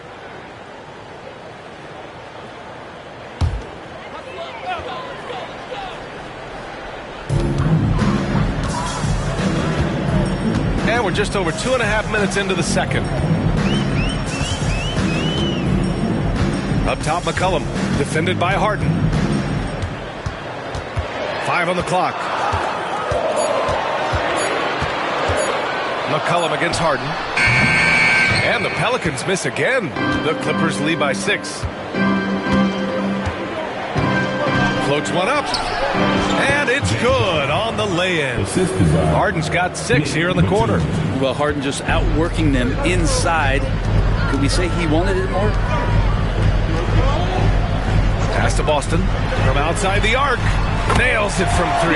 And we're just over 2.5 minutes into the second. Up top, McCollum, defended by Harden. 5 on the clock. McCollum against Harden. And the Pelicans miss again. The Clippers lead by 6. Floats one up. And it's good on the lay-in. Harden's got 6 here in the quarter. Well, Harden just outworking them inside. Could we say he wanted it more? Pass to Boston from outside the arc. Nails it from 3.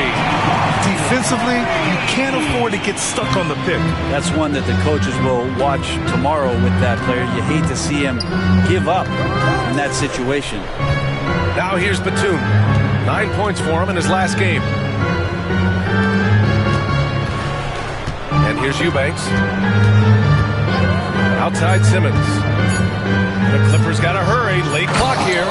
Defensively, you can't afford to get stuck on the pick. That's one that the coaches will watch tomorrow with that player. You hate to see him give up in that situation. Now here's Batum. 9 points for him in his last game. And here's Eubanks. Outside Simmons. The Clippers got to hurry. Late clock here.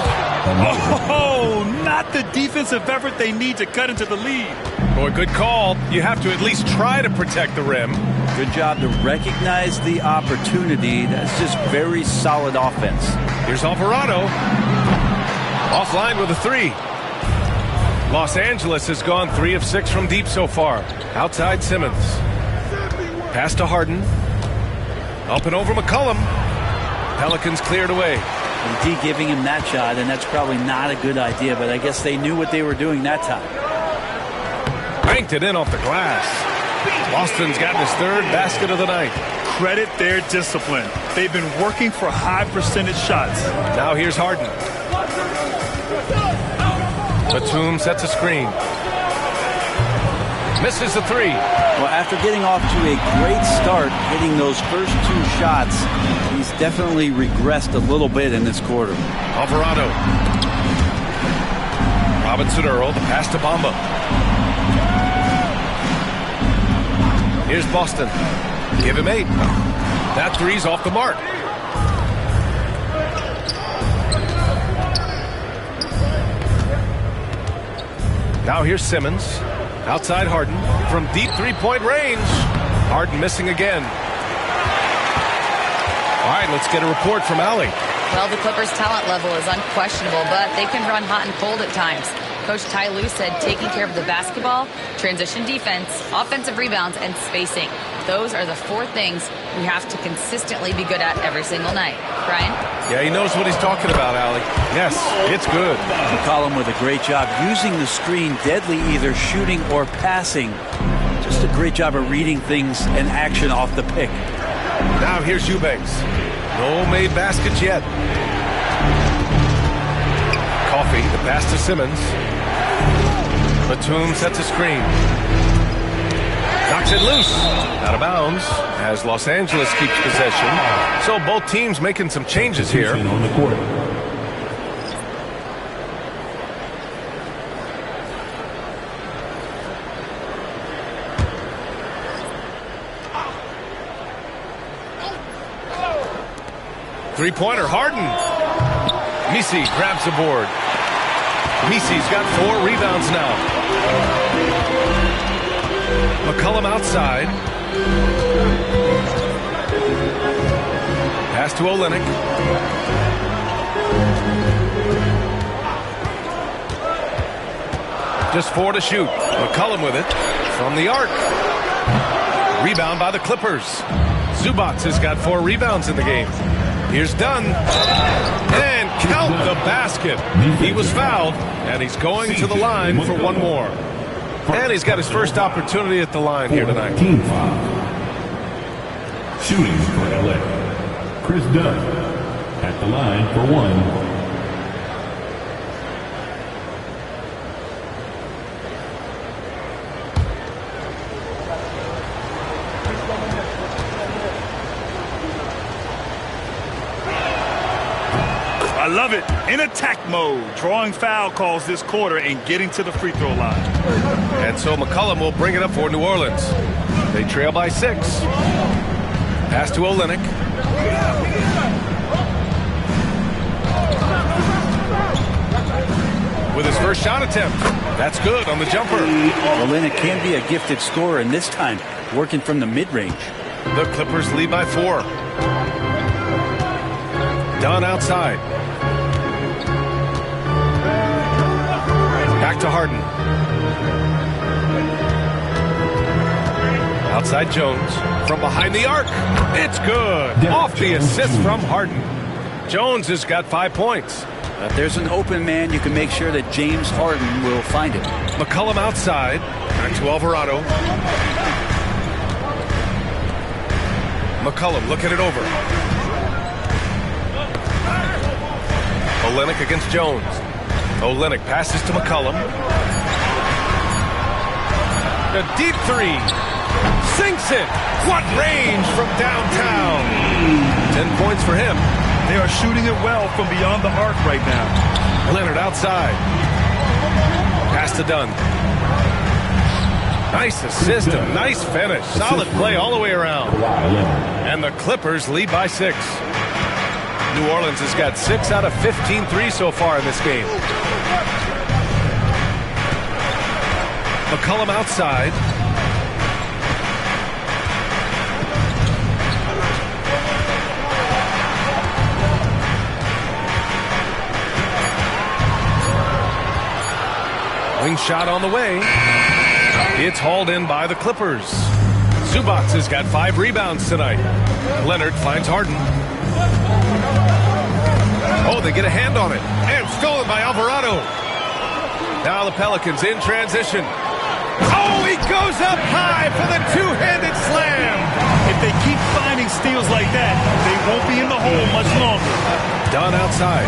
Oh, not the defensive effort they need to cut into the lead. Boy, good call. You have to at least try to protect the rim. Good job to recognize the opportunity. That's just very solid offense. Here's Alvarado. Offline with a 3. Los Angeles has gone 3 of 6 from deep so far. Outside Simmons. Pass to Harden. Up and over McCollum. Pelicans cleared away. And D giving him that shot, and that's probably not a good idea, but I guess they knew what they were doing that time. Banked it in off the glass. Boston's gotten his 3rd basket of the night. Credit their discipline. They've been working for high percentage shots. Now here's Harden. Batum sets a screen. Misses the three. Well, after getting off to a great start, hitting those first 2 shots, he's definitely regressed a little bit in this quarter. Alvarado. Robinson Earl, the pass to Bamba. Here's Boston. Give him 8. That three's off the mark. Now here's Simmons. Outside Harden. From deep three-point range. Harden missing again. All right, let's get a report from Allie. Well, the Clippers' talent level is unquestionable, but they can run hot and cold at times. Coach Ty Lue said taking care of the basketball, transition defense, offensive rebounds, and spacing. Those are the 4 things we have to consistently be good at every single night. Brian? Yeah, he knows what he's talking about, Allie. Yes, it's good. McCollum with a great job using the screen, deadly either shooting or passing. Just a great job of reading things and action off the pick. Now here's Eubanks. No made baskets yet. Coffee, the pass to Simmons. Batum sets a screen. Knocks it loose. Out of bounds as Los Angeles keeps possession. So both teams making some changes here. On the court. Three-pointer, Harden. Messi grabs the board. Messi's got 4 rebounds now. McCollum outside. Pass to Olynyk. Just 4 to shoot. McCollum with it from the arc. Rebound by the Clippers. Zubac has got 4 rebounds in the game. Here's Dunn. And count the basket. He was fouled, and he's going to the line for 1 more. And he's got his first opportunity at the line here tonight. Team foul. Shooting for LA. Chris Dunn at the line for 1. I love it. In attack mode, drawing foul calls this quarter and getting to the free throw line. And so McCollum will bring it up for New Orleans. They trail by 6. Pass to Olynyk. With his first shot attempt. That's good on the jumper. Olynyk can be a gifted scorer, and this time working from the mid-range. The Clippers lead by 4. Dunn outside. Back to Harden. Outside Jones. From behind the arc. It's good. Off the assist from Harden. Jones has got 5 points. If there's an open man, you can make sure that James Harden will find it. McCollum outside. Back to Alvarado. McCollum looking it over. Olynyk against Jones. Olynyk passes to McCollum. A deep 3. Sinks it. What range from downtown. 10 points for him. They are shooting it well from beyond the arc right now. Leonard outside. Pass to Dunn. Nice assist, a nice finish. Solid play all the way around. And the Clippers lead by 6. New Orleans has got 6 out of 15 threes so far in this game. McCollum outside. Wing shot on the way. It's hauled in by the Clippers. Zubac has got 5 rebounds tonight. Leonard finds Harden. Oh, they get a hand on it. And stolen by Alvarado. Now the Pelicans in transition. Oh, he goes up high for the 2-handed slam. If they keep finding steals like that, they won't be in the hole much longer. Dunn outside.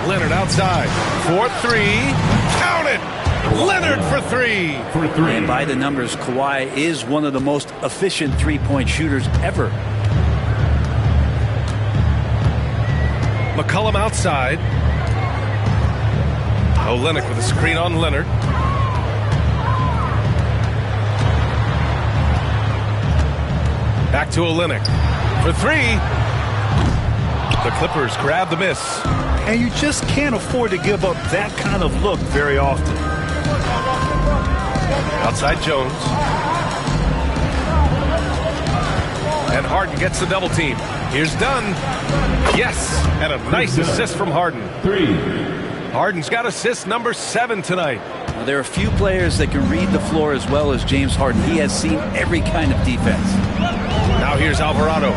Leonard outside. 4-3. Count it! Leonard for three. And by the numbers, Kawhi is one of the most efficient three-point shooters ever. McCollum outside. Olynyk with a screen on Leonard. Back to Olynyk for three. The Clippers grab the miss. And you just can't afford to give up that kind of look very often. Outside Jones. And Harden gets the double team. Here's Dunn. Yes, and a nice assist from Harden. Harden's got assist number 7 tonight. Well, there are a few players that can read the floor as well as James Harden. He has seen every kind of defense. Now here's Alvarado.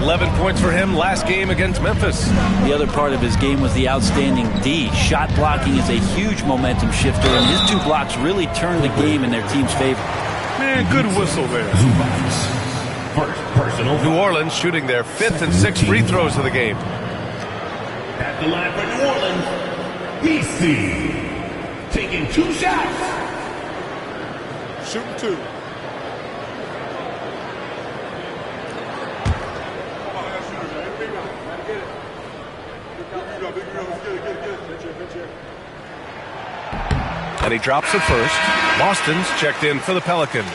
11 points for him last game against Memphis. The other part of his game was the outstanding D. Shot blocking is a huge momentum shifter, and his 2 blocks really turned the game in their team's favor. Man, good whistle there. New Orleans shooting their 5th and 6th free throws of the game. At the line for New Orleans, PC taking 2 shots. Shooting 2. And he drops it first. Boston's checked in for the Pelicans.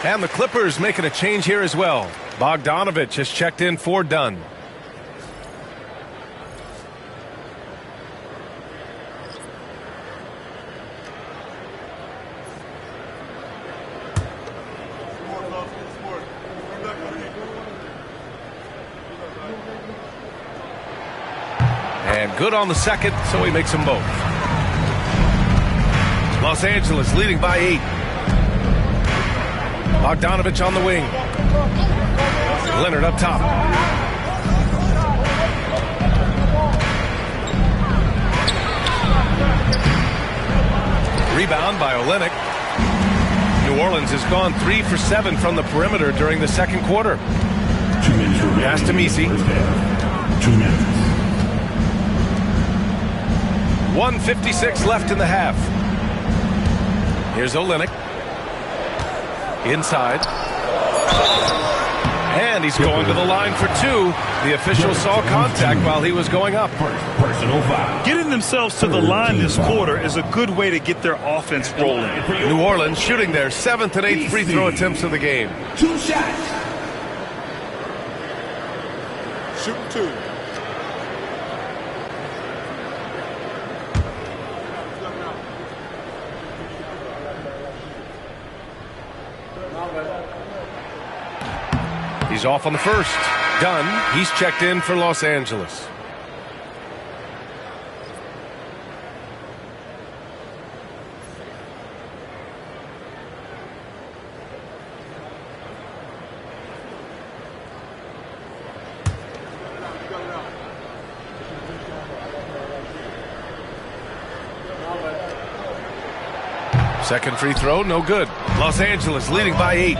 And the Clippers making a change here as well. Bogdanovich has checked in for Dunn. And good on the second, so he makes them both. Los Angeles leading by 8. Bogdanovich on the wing. Leonard up top. Rebound by Olynyk. New Orleans has gone 3 for 7 from the perimeter during the second quarter. 2 minutes remaining. Pass to Messi. 2 minutes. 1:56 left in the half. Here's Olynyk. Inside. And he's going to the line for 2. The official saw contact while he was going up. Personal foul. Getting themselves to the line this quarter is a good way to get their offense rolling. New Orleans shooting their 7th and 8th free throw attempts of the game. 2 shots. Shooting 2. He's off on the first. Dunn, he's checked in for Los Angeles. Second free throw, no good. Los Angeles leading by 8.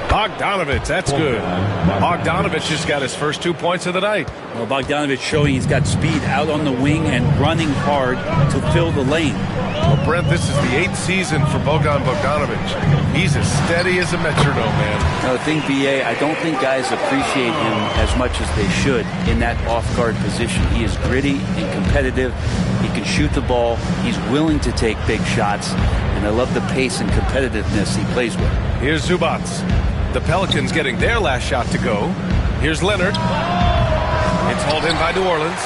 Bogdanovich, that's good. Bogdanovich just got his first 2 points of the night. Well, Bogdanovich showing he's got speed out on the wing and running hard to fill the lane. Well, Brent, this is the 8th season for Bogdanovich. He's as steady as a metronome, man. Now, the thing, BA, I don't think guys appreciate him as much as they should in that off-guard position. He is gritty and competitive. He can shoot the ball. He's willing to take big shots. And I love the pace and competitiveness he plays with. Here's Zubac. The Pelicans getting their last shot to go. Here's Leonard. It's hauled in by New Orleans.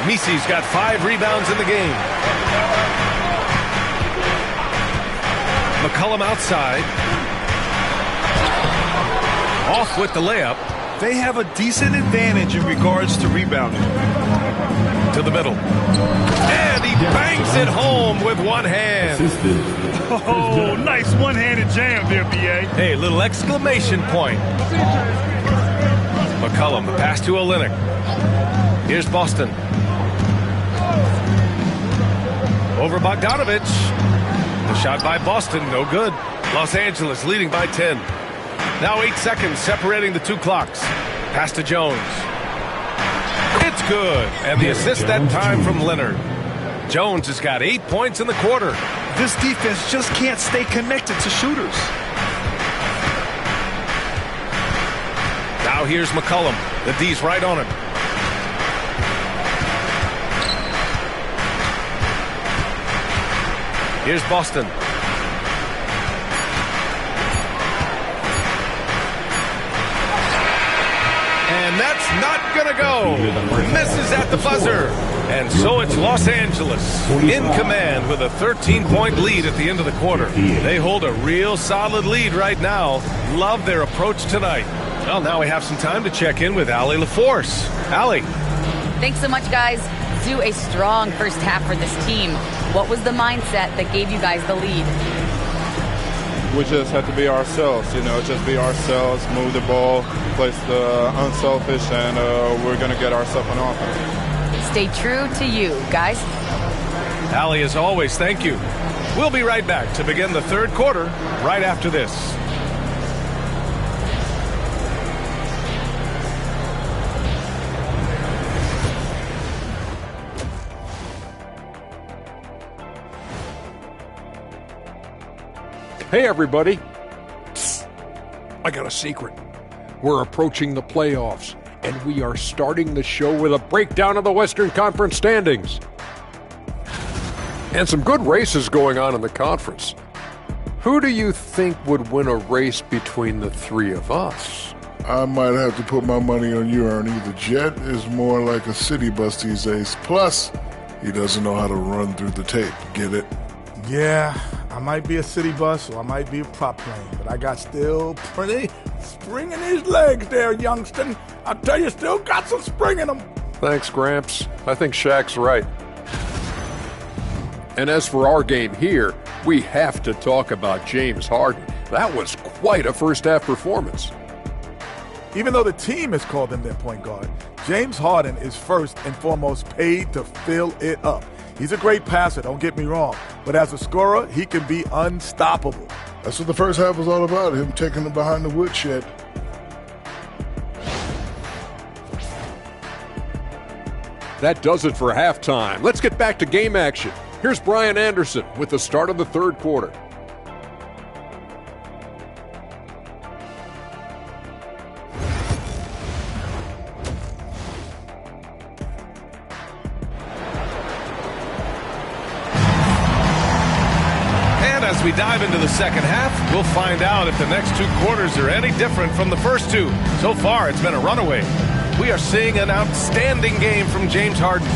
Messi's got 5 rebounds in the game. McCollum outside. Off with the layup. They have a decent advantage in regards to rebounding. To the middle. And he banks it home with one hand. Oh, nice one-handed jam there, B.A. Hey, little exclamation point. McCollum, pass to Olynyk. Here's Boston. Over Bogdanovich. The shot by Boston, no good. Los Angeles leading by 10. Now 8 seconds separating the 2 clocks. Pass to Jones. It's good. And the assist that time from Leonard. Jones has got 8 points in the quarter. This defense just can't stay connected to shooters. Now here's McCollum. The D's right on him. Here's Boston. And that's not going to go. Misses at the buzzer. And so it's Los Angeles in command with a 13-point lead at the end of the quarter. They hold a real solid lead right now. Love their approach tonight. Well, now we have some time to check in with Allie LaForce. Allie. Thanks so much, guys. Zoo, a strong first half for this team. What was the mindset that gave you guys the lead? We just have to be ourselves, just be ourselves, move the ball, play unselfish, and we're going to get ourselves an offense. Stay true to you, guys. Allie, as always, thank you. We'll be right back to begin the third quarter right after this. Hey, everybody. Psst. I got a secret. We're approaching the playoffs, and we are starting the show with a breakdown of the Western Conference standings. And some good races going on in the conference. Who do you think would win a race between the three of us? I might have to put my money on you, Ernie. The Jet is more like a city bus these days. Plus, he doesn't know how to run through the tape. Get it? Yeah, I might be a city bus or I might be a prop plane, but I got still pretty spring in his legs there, youngster. I tell you, still got some spring in them. Thanks, Gramps. I think Shaq's right. And as for our game here, we have to talk about James Harden. That was quite a first-half performance. Even though the team has called him their point guard, James Harden is first and foremost paid to fill it up. He's a great passer, don't get me wrong, but as a scorer, he can be unstoppable. That's what the first half was all about, him taking it behind the woodshed. That does it for halftime. Let's get back to game action. Here's Brian Anderson with the start of the third quarter. As we dive into the second half, we'll find out if the next two quarters are any different from the first two. So far, it's been a runaway. We are seeing an outstanding game from James Harden.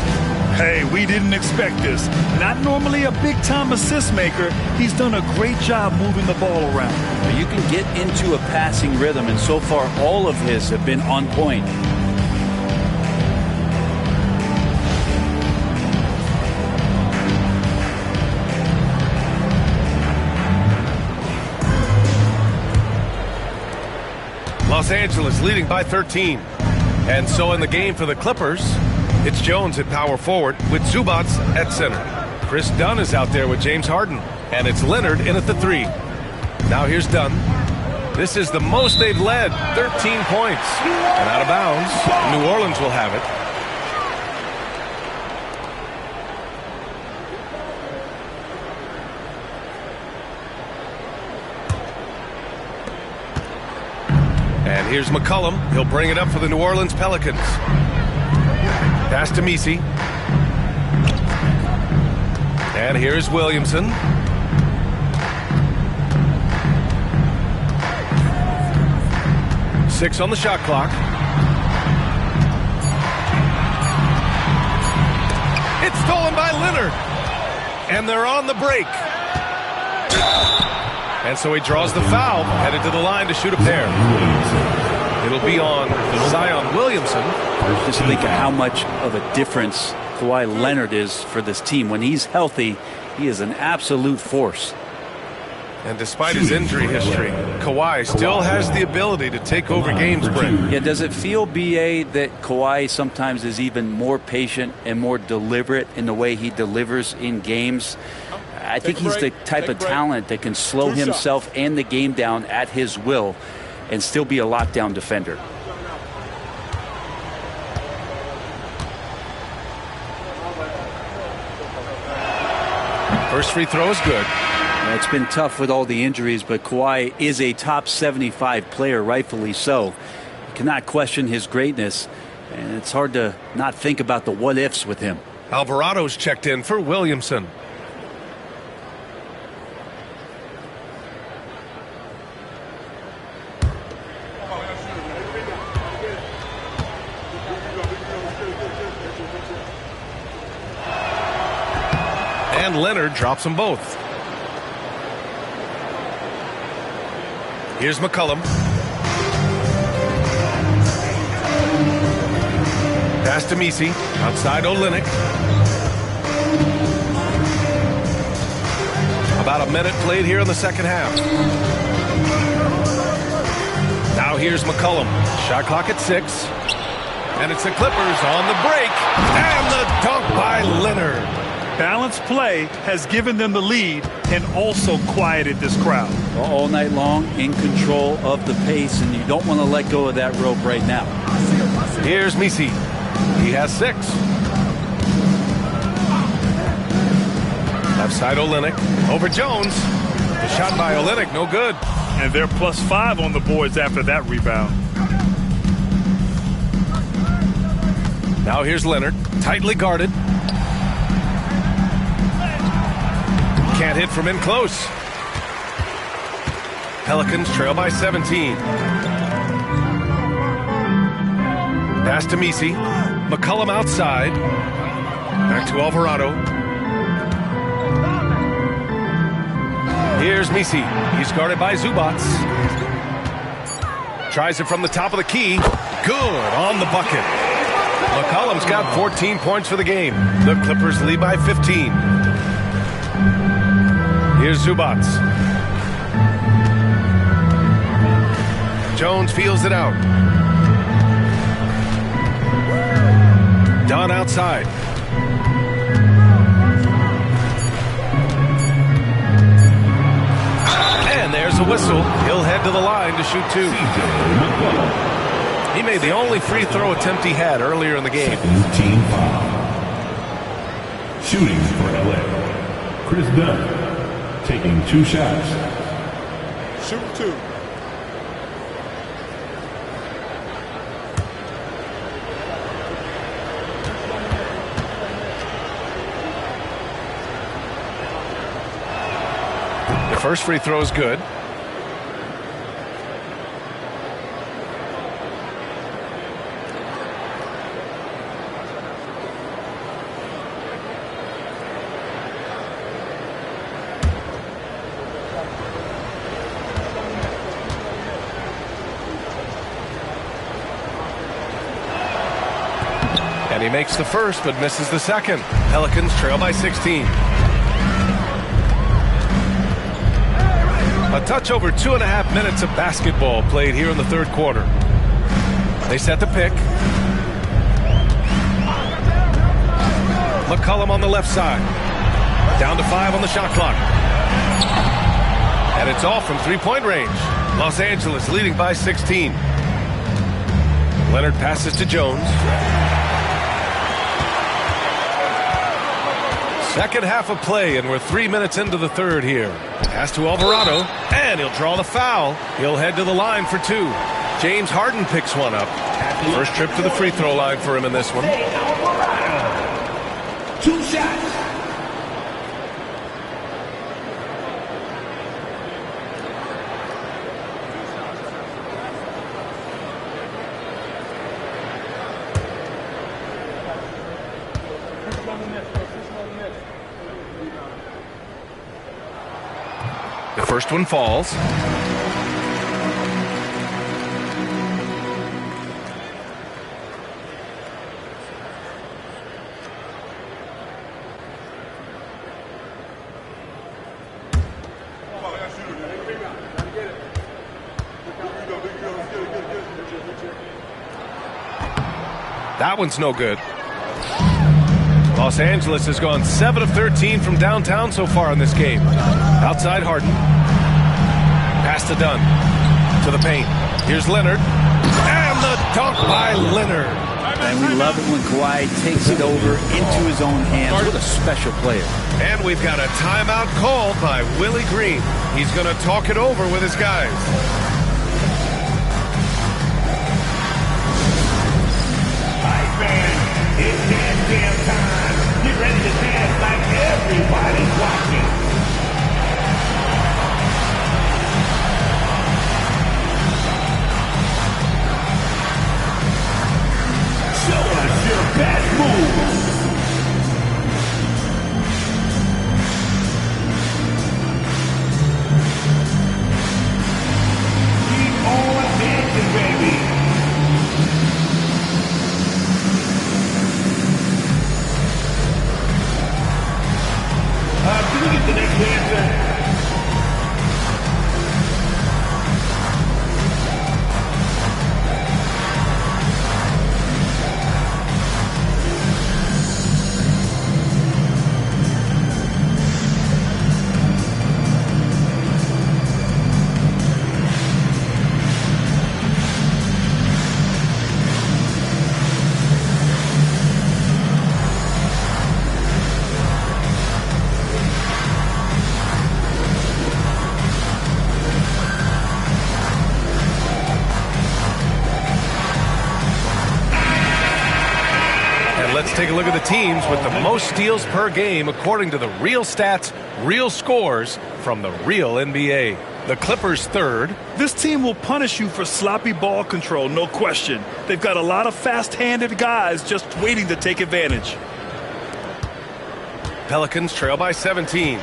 Hey, we didn't expect this. Not normally a big-time assist maker. He's done a great job moving the ball around. You can get into a passing rhythm, and so far all of his have been on point. Los Angeles leading by 13. And so in the game for the Clippers, it's Jones at power forward with Zubac at center. Chris Dunn is out there with James Harden. And it's Leonard in at the three. Now here's Dunn. This is the most they've led, 13 points. And out of bounds, New Orleans will have it. And here's McCollum. He'll bring it up for the New Orleans Pelicans. Pass to Messi. And here's Williamson. Six on the shot clock. It's stolen by Leonard. And they're on the break. And so he draws the foul, headed to the line to shoot a pair. It'll be on Zion Williamson. Just think of how much of a difference Kawhi Leonard is for this team. When he's healthy, he is an absolute force. And despite his injury history, Kawhi still has the ability to take over games, Brent. Yeah, does it feel, B.A., that Kawhi sometimes is even more patient and more deliberate in the way he delivers in games? I think he's the type of talent that can slow himself and the game down at his will and still be a lockdown defender. First free throw is good. It's been tough with all the injuries, but Kawhi is a top 75 player, rightfully so. You cannot question his greatness, and it's hard to not think about the what-ifs with him. Alvarado's checked in for Williamson. And Leonard drops them both. Here's McCollum. Pass to Messi. Outside Olynyk. About a minute played here in the second half. Now here's McCollum. Shot clock at 6. And it's the Clippers on the break. And the dunk by Leonard. Balanced play has given them the lead and also quieted this crowd. All night long, in control of the pace, and you don't want to let go of that rope right now. Here's Messi. He has 6. Left side Olynyk. Over Jones. The shot by Olynyk, no good. And they're +5 on the boards after that rebound. Now here's Leonard. Tightly guarded. Can't hit from in close. Pelicans trail by 17. Pass to Messi. McCollum outside. Back to Alvarado. Here's Messi. He's guarded by Zubats. Tries it from the top of the key. Good on the bucket. McCollum's got 14 points for the game. The Clippers lead by 15. Here's Zubats. Jones feels it out. Dunn outside. And there's a whistle. He'll head to the line to shoot 2. He made the only free throw attempt he had earlier in the game. Team foul. Shooting for LA. Chris Dunn. Taking 2 shots. Shoot 2. The first free throw is good. And he makes the first, but misses the second. Pelicans trail by 16. A touch over 2.5 minutes of basketball played here in the third quarter. They set the pick. McCollum on the left side. Down to 5 on the shot clock. And it's off from three-point range. Los Angeles leading by 16. Leonard passes to Jones. Second half of play, and we're 3 minutes into the third here. Pass to Alvarado, and he'll draw the foul. He'll head to the line for 2. James Harden picks one up. First trip to the free throw line for him in this one. 2 shots. The first one falls. That one's no good. Los Angeles has gone 7 of 13 from downtown so far in this game. Outside Harden. Pass to Dunn. To the paint. Here's Leonard. And the dunk by Leonard. And we love it when Kawhi takes it over into his own hands. What a special player. And we've got a timeout called by Willie Green. He's going to talk it over with his guys. It's dance jam time. Get ready to dance like everybody's watching. Show us your best move. Keep on dancing, baby. Can we get the next dancer? Let's take a look at the teams with the most steals per game according to the real stats, real scores from the real NBA. The Clippers third. This team will punish you for sloppy ball control, no question. They've got a lot of fast-handed guys just waiting to take advantage. Pelicans trail by 17.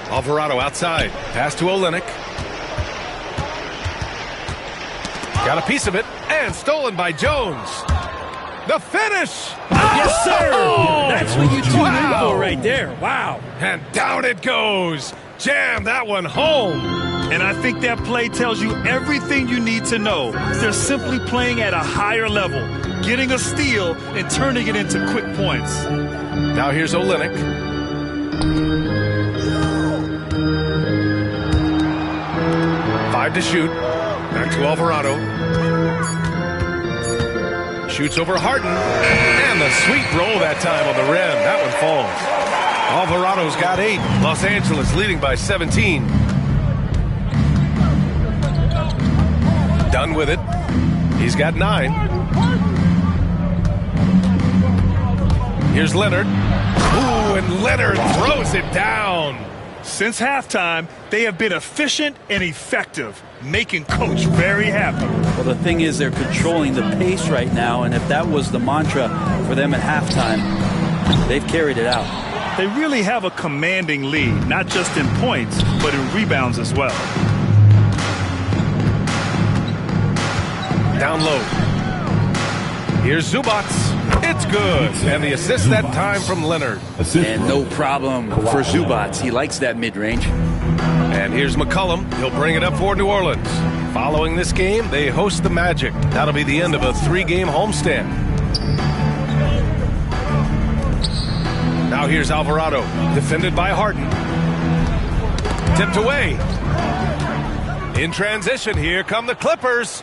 Alvarado outside. Pass to Olynyk. Got a piece of it, and stolen by Jones. The finish! Yes, sir! Oh! That's what you tune in for right there. Wow. And down it goes. Jam that one home. And I think that play tells you everything you need to know. They're simply playing at a higher level, getting a steal and turning it into quick points. Now here's Olynyk. Five to shoot. Back to Alvarado. Shoots over Harden. And the sweet roll that time on the rim. That one falls. Alvarado's got 8. Los Angeles leading by 17. Done with it. He's got 9. Here's Leonard. Ooh, and Leonard throws it down. Since halftime, they have been efficient and effective, making Coach very happy. Well, the thing is, they're controlling the pace right now, and if that was the mantra for them at halftime, they've carried it out. They really have a commanding lead, not just in points, but in rebounds as well. Down low. Here's Zubac. It's good. And the assist that time from Leonard. And no problem for Zubac. He likes that mid-range. And here's McCollum. He'll bring it up for New Orleans. Following this game, they host the Magic. That'll be the end of a 3-game homestand. Now here's Alvarado. Defended by Harden. Tipped away. In transition, here come the Clippers.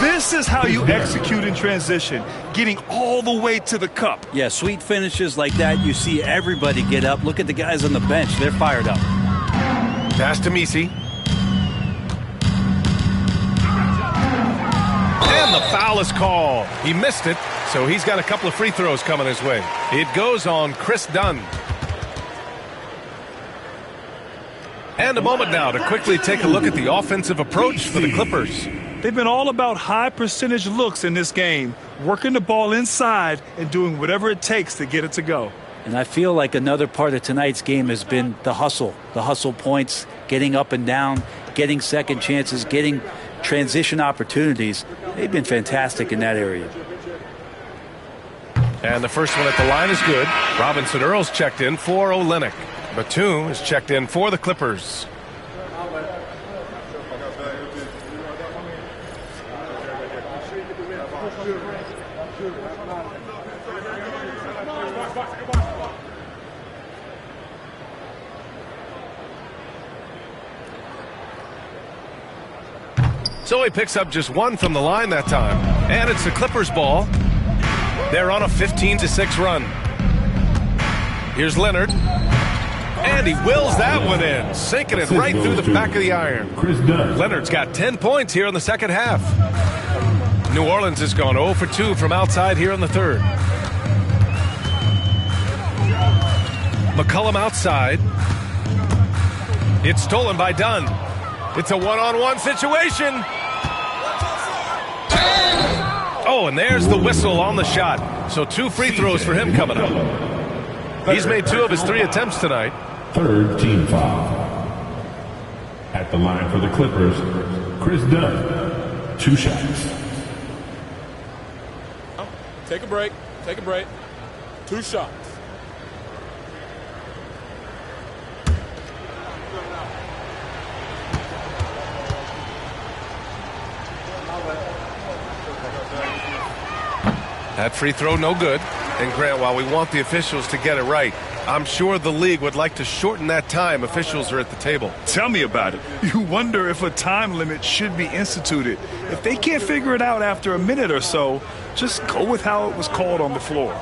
This is how you execute in transition, getting all the way to the cup. Yeah, sweet finishes like that, you see everybody get up. Look at the guys on the bench. They're fired up. Pass to Messi. And the foul is called. He missed it, so he's got a couple of free throws coming his way. It goes on Chris Dunn. And a moment now to quickly take a look at the offensive approach for the Clippers. They've been all about high percentage looks in this game, working the ball inside and doing whatever it takes to get it to go. And I feel like another part of tonight's game has been the hustle points, getting up and down, getting second chances, getting transition opportunities. They've been fantastic in that area. And the first one at the line is good. Robinson Earl's checked in for Olynyk. Batum is checked in for the Clippers. So he picks up just one from the line that time. And it's the Clippers' ball. They're on a 15-6 run. Here's Leonard. And he wills that one in, sinking it right through the back of the iron. Leonard's got 10 points here in the second half. New Orleans has gone 0 for 2 from outside here in the third. McCollum outside. It's stolen by Dunn. It's a one-on-one situation. Oh, and there's the whistle on the shot. So 2 free throws for him coming up. He's made 2 of his 3 attempts tonight. Third team foul. At the line for the Clippers, Chris Dunn. 2 shots. Take a break. Take a break. 2 shots. That free throw no good. And Grant, while we want the officials to get it right, I'm sure the league would like to shorten that time officials are at the table. Tell me about it. You wonder if a time limit should be instituted. If they can't figure it out after a minute or so, just go with how it was called on the floor.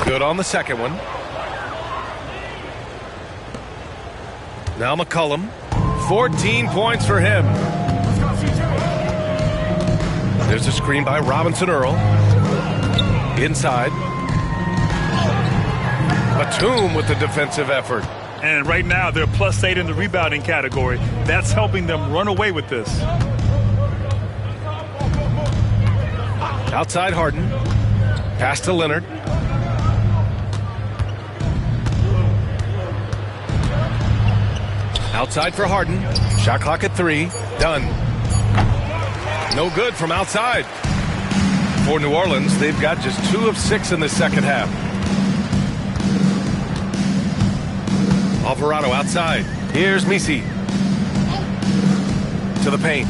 Good on the second one. Now McCollum. 14 points for him. There's a screen by Robinson Earl. Inside. Batum with the defensive effort. And right now they're +8 in the rebounding category. That's helping them run away with this. Outside Harden. Pass to Leonard. Outside for Harden. Shot clock at 3. Done. No good from outside. For New Orleans, they've got just 2 of 6 in the second half. Alvarado outside. Here's Misi. To the paint.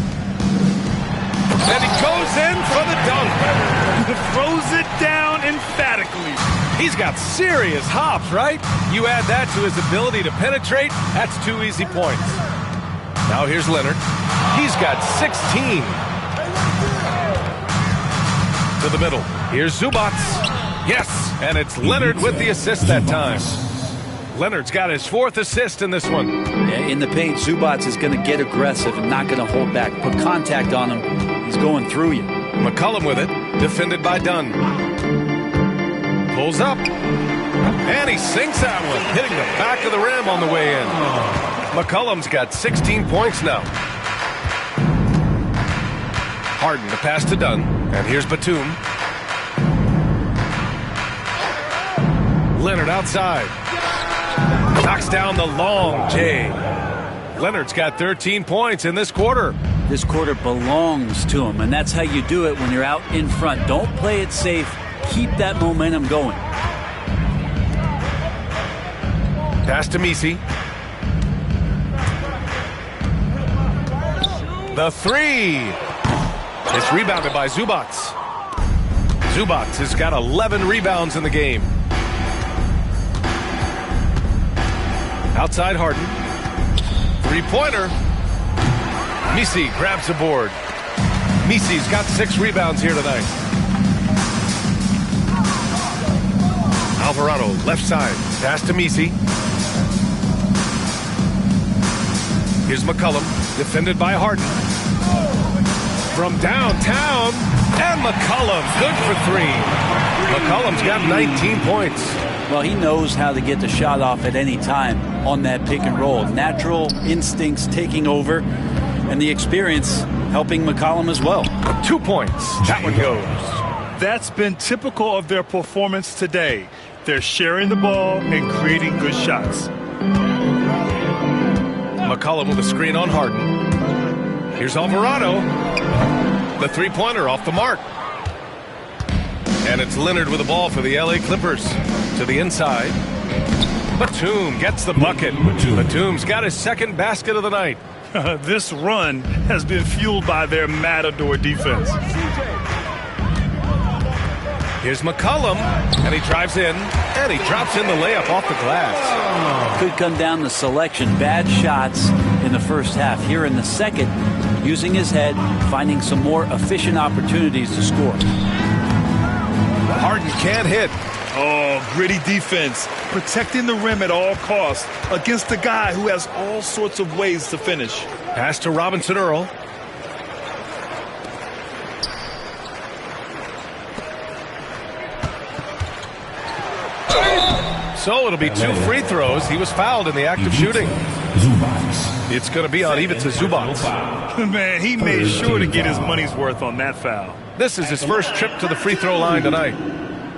And he goes in for the dunk. Throws it down emphatically. He's got serious hops, right? You add that to his ability to penetrate, that's 2 easy points. Now here's Leonard. He's got 16. To the middle. Here's Zubats. Yes, and it's Leonard with the assist that time. Leonard's got his 4th assist in this one. Yeah, in the paint, Zubats is going to get aggressive and not going to hold back. Put contact on him. He's going through you. McCollum with it. Defended by Dunn. Pulls up. And he sinks that one, hitting the back of the rim on the way in. McCollum's got 16 points now. Harden to pass to Dunn. And here's Batum. Leonard outside. Knocks down the long J. Leonard's got 13 points in this quarter. This quarter belongs to him, and that's how you do it when you're out in front. Don't play it safe. Keep that momentum going. Pass to Misi. The 3. It's rebounded by Zubats. Zubats has got 11 rebounds in the game. Outside Harden. 3-pointer. Misi grabs the board. Misi's got 6 rebounds here tonight. Alvarado left side. Pass to Misi. Here's McCollum. Defended by Harden. From downtown. And McCollum. Good for 3. McCollum's got 19 points. Well, he knows how to get the shot off at any time on that pick and roll. Natural instincts taking over, and the experience helping McCollum as well. 2 points. That one goes. That's been typical of their performance today. They're sharing the ball and creating good shots. McCollum with a screen on Harden. Here's Alvarado. The 3-pointer off the mark. And it's Leonard with the ball for the LA Clippers. To the inside. Batum gets the bucket. Batum's got his 2nd basket of the night. This run has been fueled by their Matador defense. Here's McCollum, and he drives in, and he drops in the layup off the glass. Could come down to selection. Bad shots in the first half. Here in the second, using his head, finding some more efficient opportunities to score. Harden can't hit. Oh, gritty defense. Protecting the rim at all costs against a guy who has all sorts of ways to finish. Pass to Robinson Earl. So it'll be 2 free throws. He was fouled in the act of shooting. It's going to be on Ivica Zubac. Man, he made sure to get his money's worth on that foul. This is his first trip to the free throw line tonight.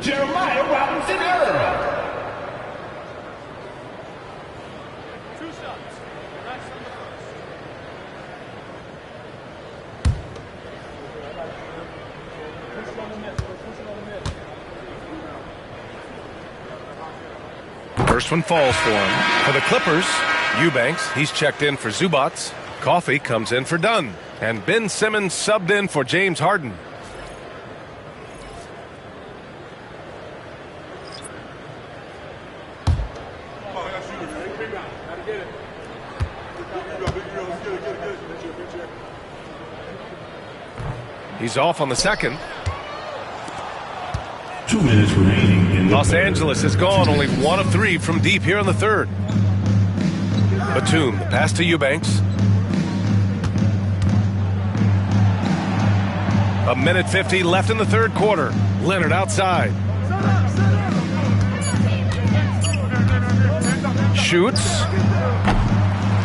Jeremiah Robinson Earl. First one falls for him. For the Clippers, Eubanks, he's checked in for Zubac. Coffey comes in for Dunn. And Ben Simmons subbed in for James Harden. He's off on the second. 2 minutes remaining in the Los Angeles has gone only 1 of 3 from deep here in the third. Batum, the pass to Eubanks. A minute 50 left in the third quarter. Leonard outside. Shoots.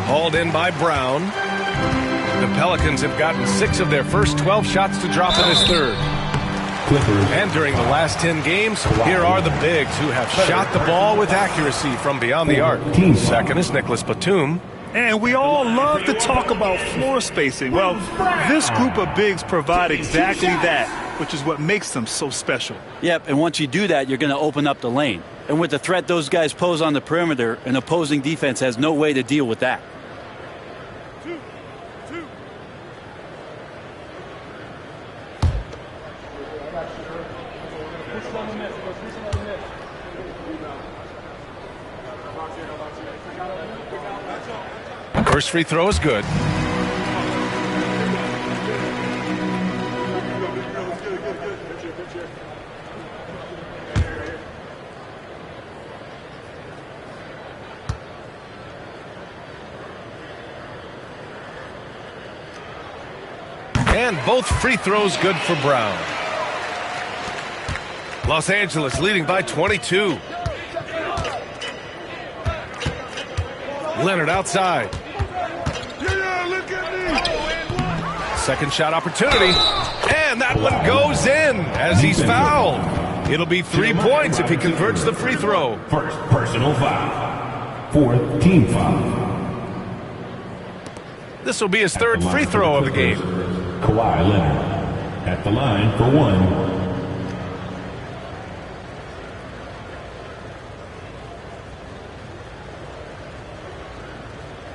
Hauled in by Brown. The Pelicans have gotten 6 of their first 12 shots to drop in this third. And during the last 10 games, here are the bigs who have shot the ball with accuracy from beyond the arc. Second is Nicholas Batum. And we all love to talk about floor spacing. Well, this group of bigs provide exactly that, which is what makes them so special. Yep, and once you do that, you're going to open up the lane. And with the threat those guys pose on the perimeter, an opposing defense has no way to deal with that. First free throw is good. And both free throws good for Brown. Los Angeles leading by 22. Leonard outside. Second shot opportunity. And that one goes in as he's fouled. It'll be 3 points if he converts the free throw. First personal foul. Fourth team foul. This will be his third free throw of the game. Kawhi Leonard at the line for 1.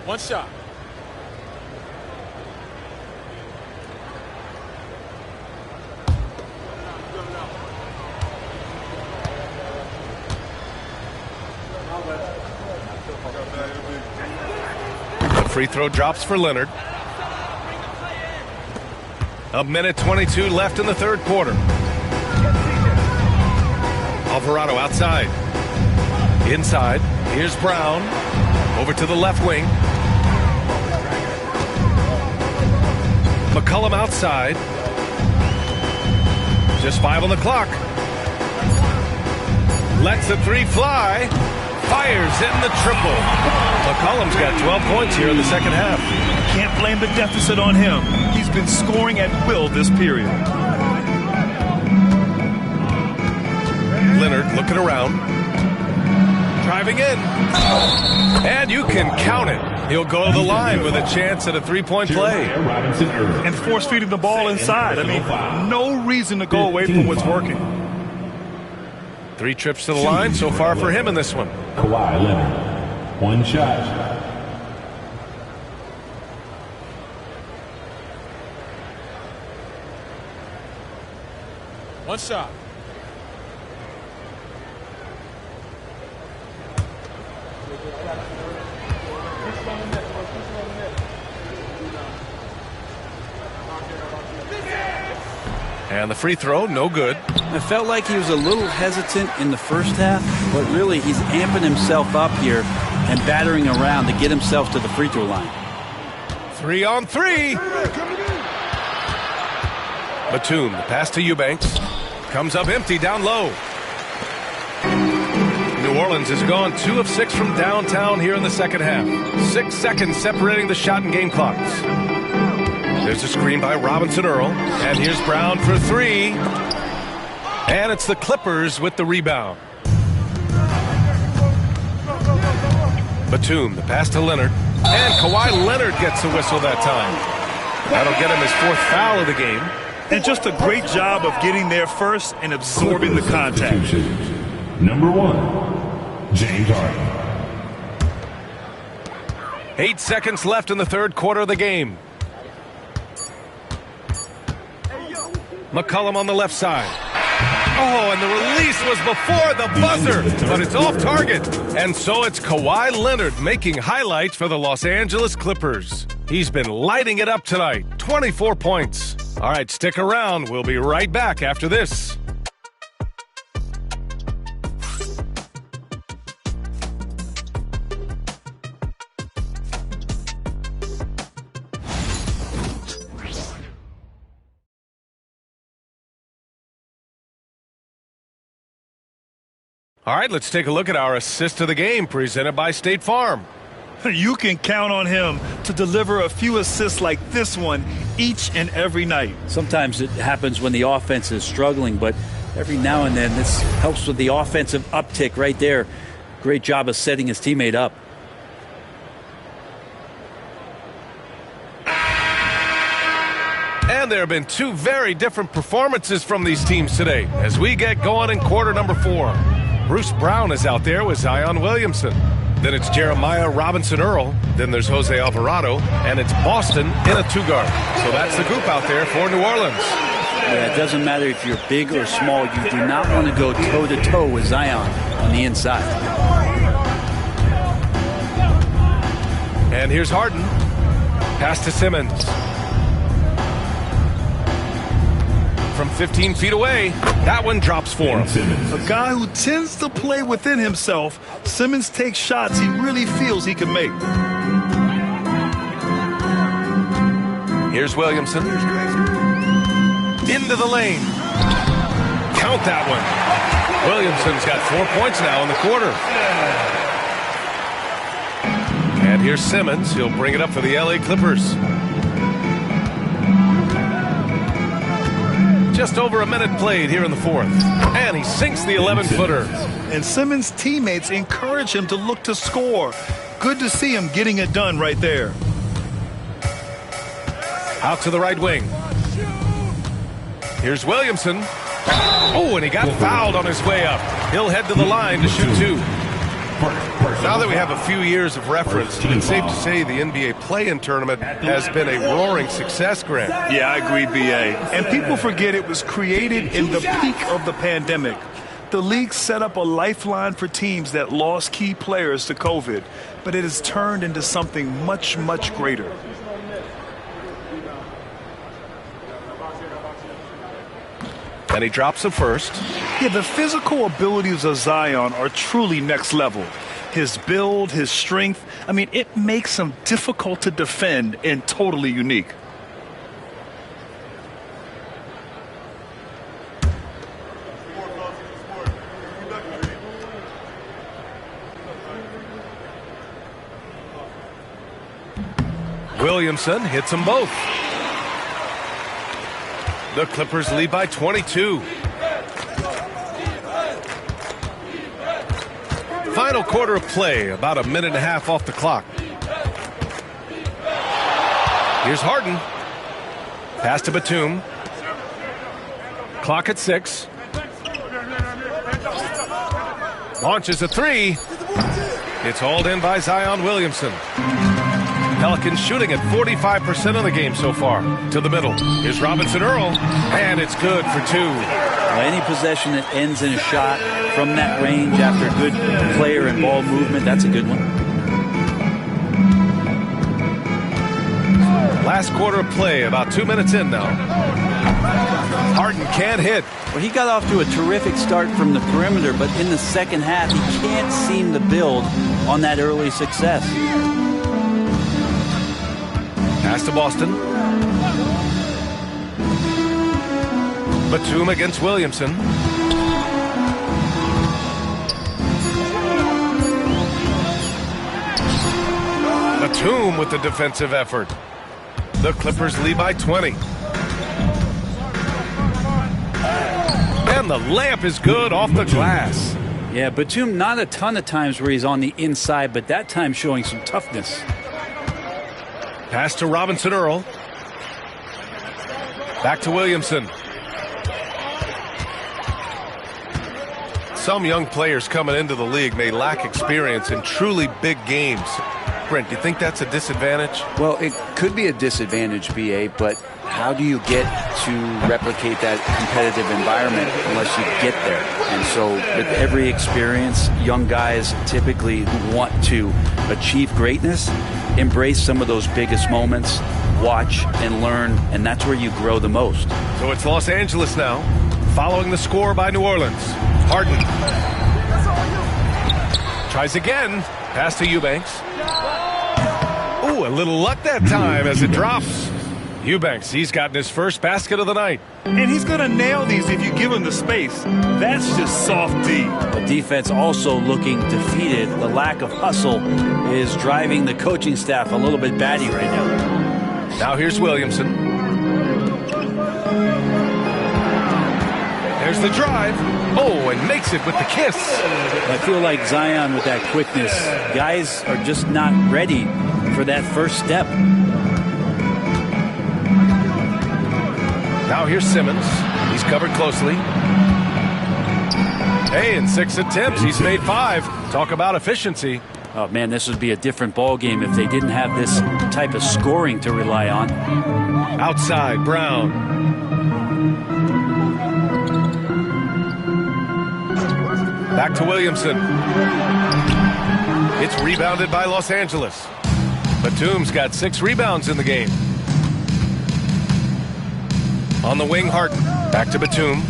One shot. The free throw drops for Leonard. A minute 22 left in the third quarter. Alvarado outside. Inside. Here's Brown. Over to the left wing. McCollum outside. Just 5 on the clock. Lets the 3 fly. Fires in the triple. McCollum's got 12 points here in the second half. Can't blame the deficit on him. He's been scoring at will this period. Leonard looking around. Driving in. And you can count it. He'll go to the line with a chance at a 3-point play. And force feeding the ball inside. I mean, no reason to go away from what's working. 3 trips to the line so far for him in this one. Kawhi Leonard. 1 shot. One shot. And the free throw, no good. I felt like he was a little hesitant in the first half, but really he's amping himself up here and battering around to get himself to the free throw line. 3 on 3. Batum, the pass to Eubanks. Comes up empty down low. New Orleans has gone 2 of 6 from downtown here in the second half. 6 seconds separating the shot and game clocks. There's a screen by Robinson Earl. And here's Brown for 3. And it's the Clippers with the rebound. Batum, the pass to Leonard. And Kawhi Leonard gets the whistle that time. That'll get him his 4th foul of the game. And just a great job of getting there first and absorbing the contact. Number 1, James Harden. 8 seconds left in the third quarter of the game. McCollum on the left side. Oh, and the release was before the buzzer, but it's off target. And so it's Kawhi Leonard making highlights for the Los Angeles Clippers. He's been lighting it up tonight. 24 points. All right, stick around. We'll be right back after this. All right, let's take a look at our assist of the game presented by State Farm. You can count on him to deliver a few assists like this one each and every night. Sometimes it happens when the offense is struggling, but every now and then this helps with the offensive uptick right there. Great job of setting his teammate up. And there have been 2 very different performances from these teams today as we get going in quarter number 4. Bruce Brown is out there with Zion Williamson. Then it's Jeremiah Robinson Earl. Then there's Jose Alvarado. And it's Boston in a 2-guard. So that's the group out there for New Orleans. Yeah, it doesn't matter if you're big or small. You do not want to go toe-to-toe with Zion on the inside. And here's Harden. Pass to Simmons. From 15 feet away, that one drops for him. A guy who tends to play within himself, Simmons takes shots he really feels he can make. Here's Williamson. Into the lane. Count that one. Williamson's got 4 points now in the quarter. And here's Simmons. He'll bring it up for the LA Clippers. Just over a minute played here in the 4th. And he sinks the 11-footer. And Simmons' teammates encourage him to look to score. Good to see him getting it done right there. Out to the right wing. Here's Williamson. Oh, and he got fouled on his way up. He'll head to the line to shoot 2. Now that we have a few years of reference, it's safe to say the NBA play-in tournament has been a roaring success, Grant. Yeah, I agree, B.A. And people forget it was created in the peak of the pandemic. The league set up a lifeline for teams that lost key players to COVID, but it has turned into something much, much greater. And he drops it first. Yeah, the physical abilities of Zion are truly next level. His build, his strength, I mean, it makes him difficult to defend and totally unique. Williamson hits them both. The Clippers lead by 22. Final quarter of play, about a minute and a half off the clock. Here's Harden. Pass to Batum. Clock at 6. Launches a 3. It's hauled in by Zion Williamson. Pelicans shooting at 45% of the game so far. To the middle. Here's Robinson Earl. And it's good for 2. Well, any possession that ends in a shot from that range after good player and ball movement. That's a good one. Last quarter of play, about 2 minutes in now. Harden can't hit. Well, he got off to a terrific start from the perimeter, but in the second half, he can't seem to build on that early success. Pass to Boston. Batum against Williamson. Batum with the defensive effort. The Clippers lead by 20. And the layup is good off the glass. Yeah, Batum not a ton of times where he's on the inside, but that time showing some toughness. Pass to Robinson Earl. Back to Williamson. Some young players coming into the league may lack experience in truly big games. Brent, do you think that's a disadvantage? Well, it could be a disadvantage, BA, but how do you get to replicate that competitive environment unless you get there? And so with every experience, young guys typically who want to achieve greatness embrace some of those biggest moments, watch and learn, and that's where you grow the most. So it's Los Angeles now, following the score by New Orleans. Harden tries again. Pass to Eubanks. Ooh, a little luck that time as it drops. Eubanks, he's gotten his first basket of the night. And he's going to nail these if you give him the space. That's just soft D. The defense also looking defeated. The lack of hustle is driving the coaching staff a little bit batty right now. Now here's Williamson. There's the drive. Oh, and makes it with the kiss. I feel like Zion with that quickness. Guys are just not ready for that first step. Now here's Simmons. He's covered closely. Hey, in 6 attempts, he's made 5. Talk about efficiency. Oh, man, this would be a different ball game if they didn't have this type of scoring to rely on. Outside, Brown. Back to Williamson. It's rebounded by Los Angeles. Batum's got 6 rebounds in the game. On the wing, Harden. Back to Batum.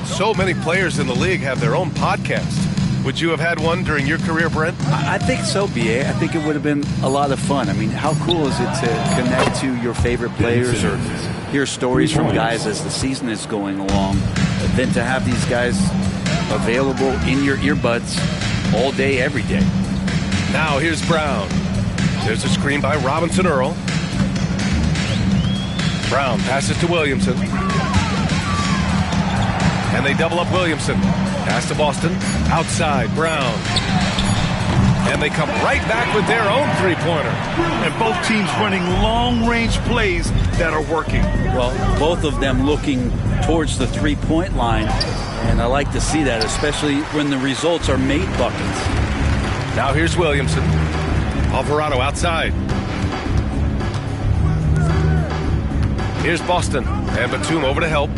So many players in the league have their own podcast. Would you have had one during your career, Brent? I think so, BA. I think it would have been a lot of fun. I mean, how cool is it to connect to your favorite players or hear stories from guys as the season is going along, than to have these guys available in your earbuds all day, every day. Now here's Brown. There's a screen by Robinson Earl. Brown passes to Williamson. And they double up Williamson. Pass to Boston. Outside, Brown. And they come right back with their own three-pointer. And both teams running long-range plays that are working. Well, both of them looking towards the three-point line. And I like to see that, especially when the results are made buckets. Now here's Williamson. Alvarado outside. Here's Boston. And Batum over to help.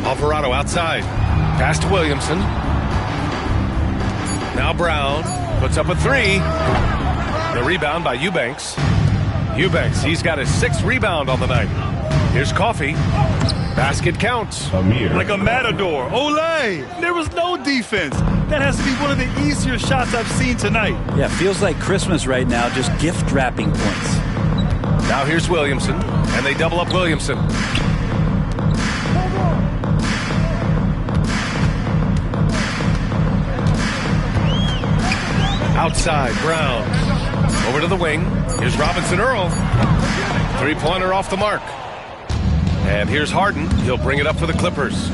Alvarado outside. Pass to Williamson. Now Brown puts up a 3. The rebound by Eubanks. Eubanks, he's got his 6th rebound on the night. Here's Coffey. Basket counts. Like a matador. Olay! There was no defense. That has to be one of the easier shots I've seen tonight. Yeah, feels like Christmas right now, just gift wrapping points. Now here's Williamson, and they double up Williamson. Outside, Brown. Over to the wing. Here's Robinson Earl. Three-pointer off the mark. And here's Harden. He'll bring it up for the Clippers.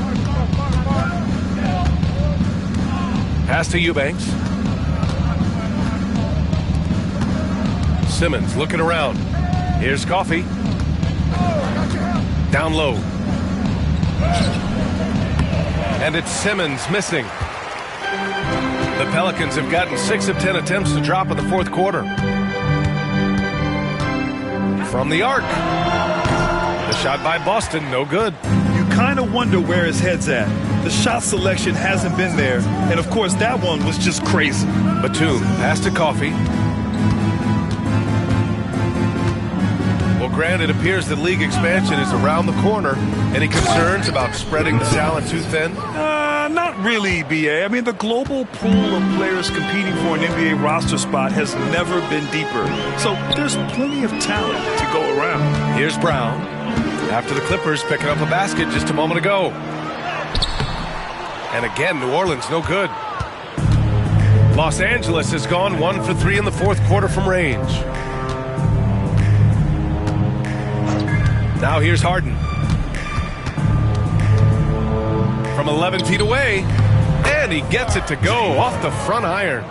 Pass to Eubanks. Simmons looking around. Here's Coffey. Down low. And it's Simmons missing. The Pelicans have gotten 6 of 10 attempts to drop in the fourth quarter. From the arc. The shot by Boston, no good. You kind of wonder where his head's at. The shot selection hasn't been there. And, of course, that one was just crazy. Batum, pass to Coffey. Well, Grant, it appears that league expansion is around the corner. Any concerns about spreading the talent too thin? Not really, B.A. I mean, the global pool of players competing for an NBA roster spot has never been deeper. So there's plenty of talent to go around. Here's Brown. After the Clippers picking up a basket just a moment ago. And again, New Orleans, no good. Los Angeles has gone 1 for 3 in the fourth quarter from range. Now here's Harden. From 11 feet away, and he gets it to go off the front iron.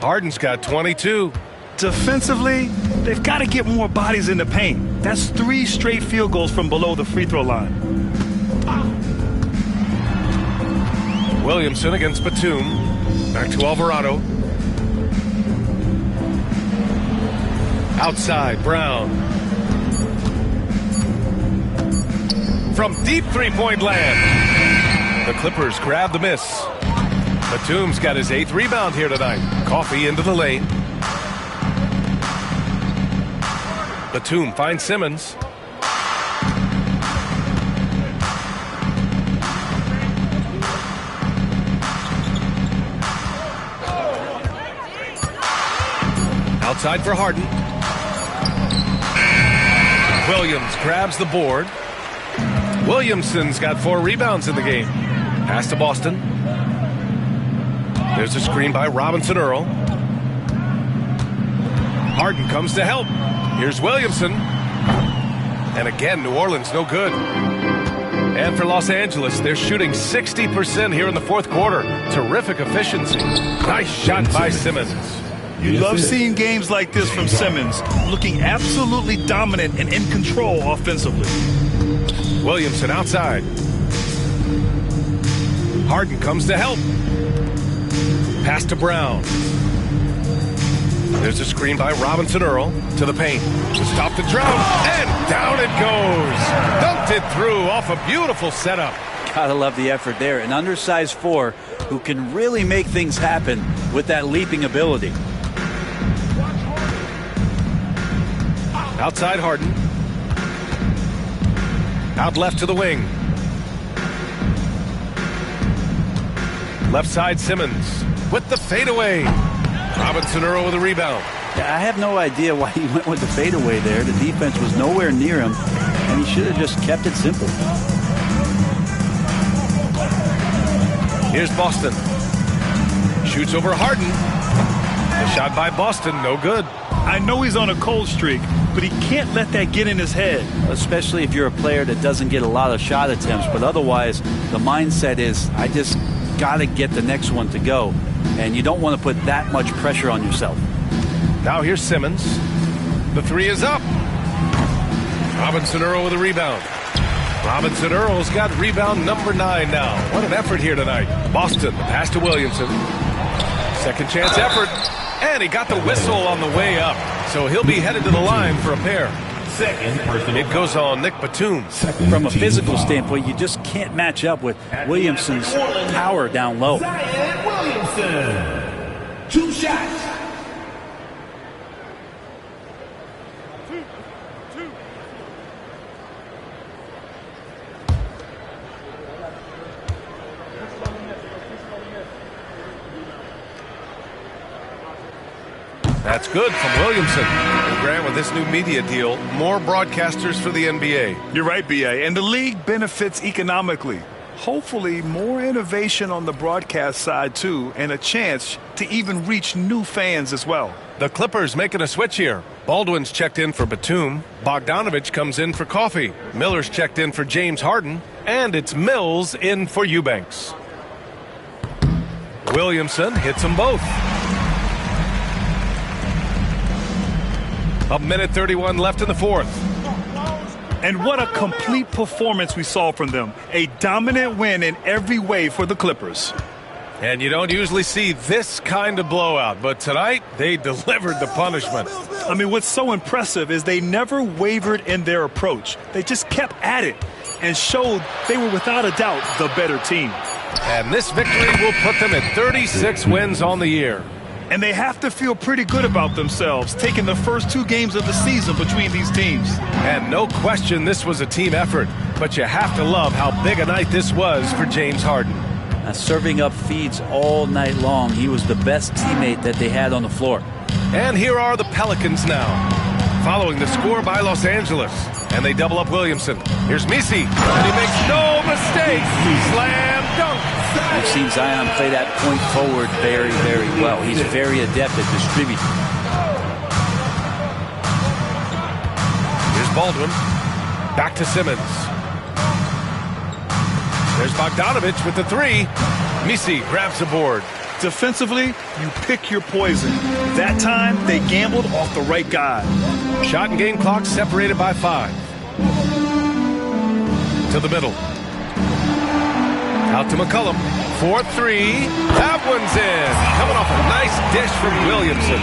Harden's got 22. Defensively, they've got to get more bodies in the paint. That's 3 straight field goals from below the free throw line. Williamson against Batum. Back to Alvarado. Outside, Brown. From deep three-point land. The Clippers grab the miss. Batum's got his 8th rebound here tonight. Coffey into the lane. Batum finds Simmons. Outside for Harden. Williams grabs the board. Williamson's got 4 rebounds in the game. Pass to Boston. There's a screen by Robinson Earl. Harden comes to help. Here's Williamson. And again, New Orleans no good. And for Los Angeles, they're shooting 60% here in the fourth quarter. Terrific efficiency. Nice shot by Simmons. You love seeing games like this from Simmons, looking absolutely dominant and in control offensively. Williamson outside. Harden comes to help. Pass to Brown. There's a screen by Robinson Earl to the paint. To stop the drought, and down it goes. Dunked it through off a beautiful setup. Gotta love the effort there. An undersized 4 who can really make things happen with that leaping ability. Outside Harden. Out left to the wing. Left side Simmons with the fadeaway. Robinson Earl with a rebound. Yeah, I have no idea why he went with the fadeaway there. The defense was nowhere near him, and he should have just kept it simple. Here's Boston. Shoots over Harden. The shot by Boston, no good. I know he's on a cold streak, but he can't let that get in his head. Especially if you're a player that doesn't get a lot of shot attempts, but otherwise the mindset is, I just got to get the next one to go, and you don't want to put that much pressure on yourself. Now here's Simmons. The 3 is up. Robinson Earl with a rebound. Robinson Earl's got rebound number 9 now. What an effort here tonight. Boston, the pass to Williamson. Second chance effort. And he got the whistle on the way up. So he'll be headed to the line for a pair. It goes on Nick Batum. From a physical standpoint, you just can't match up with Williamson's power down low. Williamson. 2 shots. That's good from Williamson. And Grant, with this new media deal, more broadcasters for the NBA. You're right, B.A. And the league benefits economically. Hopefully, more innovation on the broadcast side, too, and a chance to even reach new fans as well. The Clippers making a switch here. Baldwin's checked in for Batum. Bogdanovich comes in for Coffey. Miller's checked in for James Harden. And it's Mills in for Eubanks. Williamson hits them both. A minute 31 left in the fourth. And what a complete performance we saw from them. A dominant win in every way for the Clippers. And you don't usually see this kind of blowout, but tonight they delivered the punishment. I mean, what's so impressive is they never wavered in their approach. They just kept at it and showed they were without a doubt the better team. And this victory will put them at 36 wins on the year. And they have to feel pretty good about themselves, taking the first 2 games of the season between these teams. And no question this was a team effort, but you have to love how big a night this was for James Harden. Serving up feeds all night long. He was the best teammate that they had on the floor. And here are the Pelicans now, following the score by Los Angeles. And they double up Williamson. Here's Misi, and he makes no mistake. Slam dunk. We've seen Zion play that point forward very, very well. He's very adept at distributing. Here's Baldwin. Back to Simmons. There's Bogdanovich with the 3. Misi grabs the board. Defensively, you pick your poison. That time, they gambled off the right guy. Shot and game clock separated by 5. To the middle. Out to McCollum. 4-3. That one's in. Coming off a nice dish from Williamson.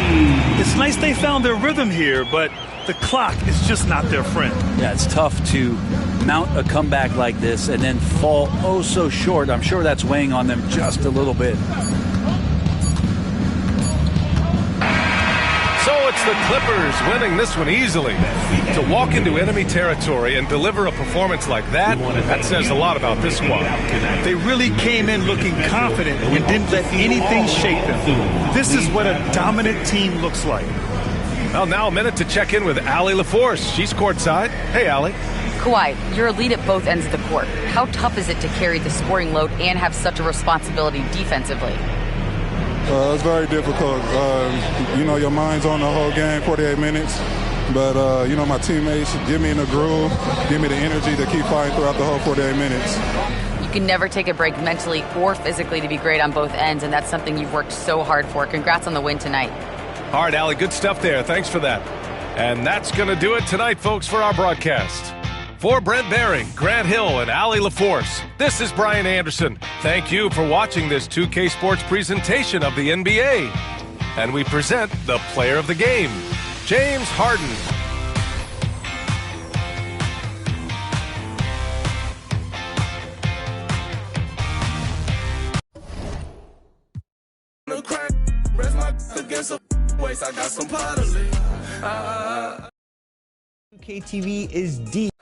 It's nice they found their rhythm here, but the clock is just not their friend. Yeah, it's tough to mount a comeback like this and then fall oh so short. I'm sure that's weighing on them just a little bit. So it's the Clippers winning this one easily. To walk into enemy territory and deliver a performance like that, that says a lot about this squad. They really came in looking confident and didn't let anything shake them. This is what a dominant team looks like. Well, now a minute to check in with Allie LaForce. She's courtside. Hey, Allie. Kawhi, you're elite at both ends of the court. How tough is it to carry the scoring load and have such a responsibility defensively? It's very difficult. Your mind's on the whole game, 48 minutes. But, my teammates get me in the groove, give me the energy to keep fighting throughout the whole 48 minutes. You can never take a break mentally or physically to be great on both ends, and that's something you've worked so hard for. Congrats on the win tonight. All right, Allie, good stuff there. Thanks for that. And that's going to do it tonight, folks, for our broadcast. For Brent Behring, Grant Hill, and Allie LaForce, this is Brian Anderson. Thank you for watching this 2K Sports presentation of the NBA. And we present the player of the game, James Harden. KTV is deep.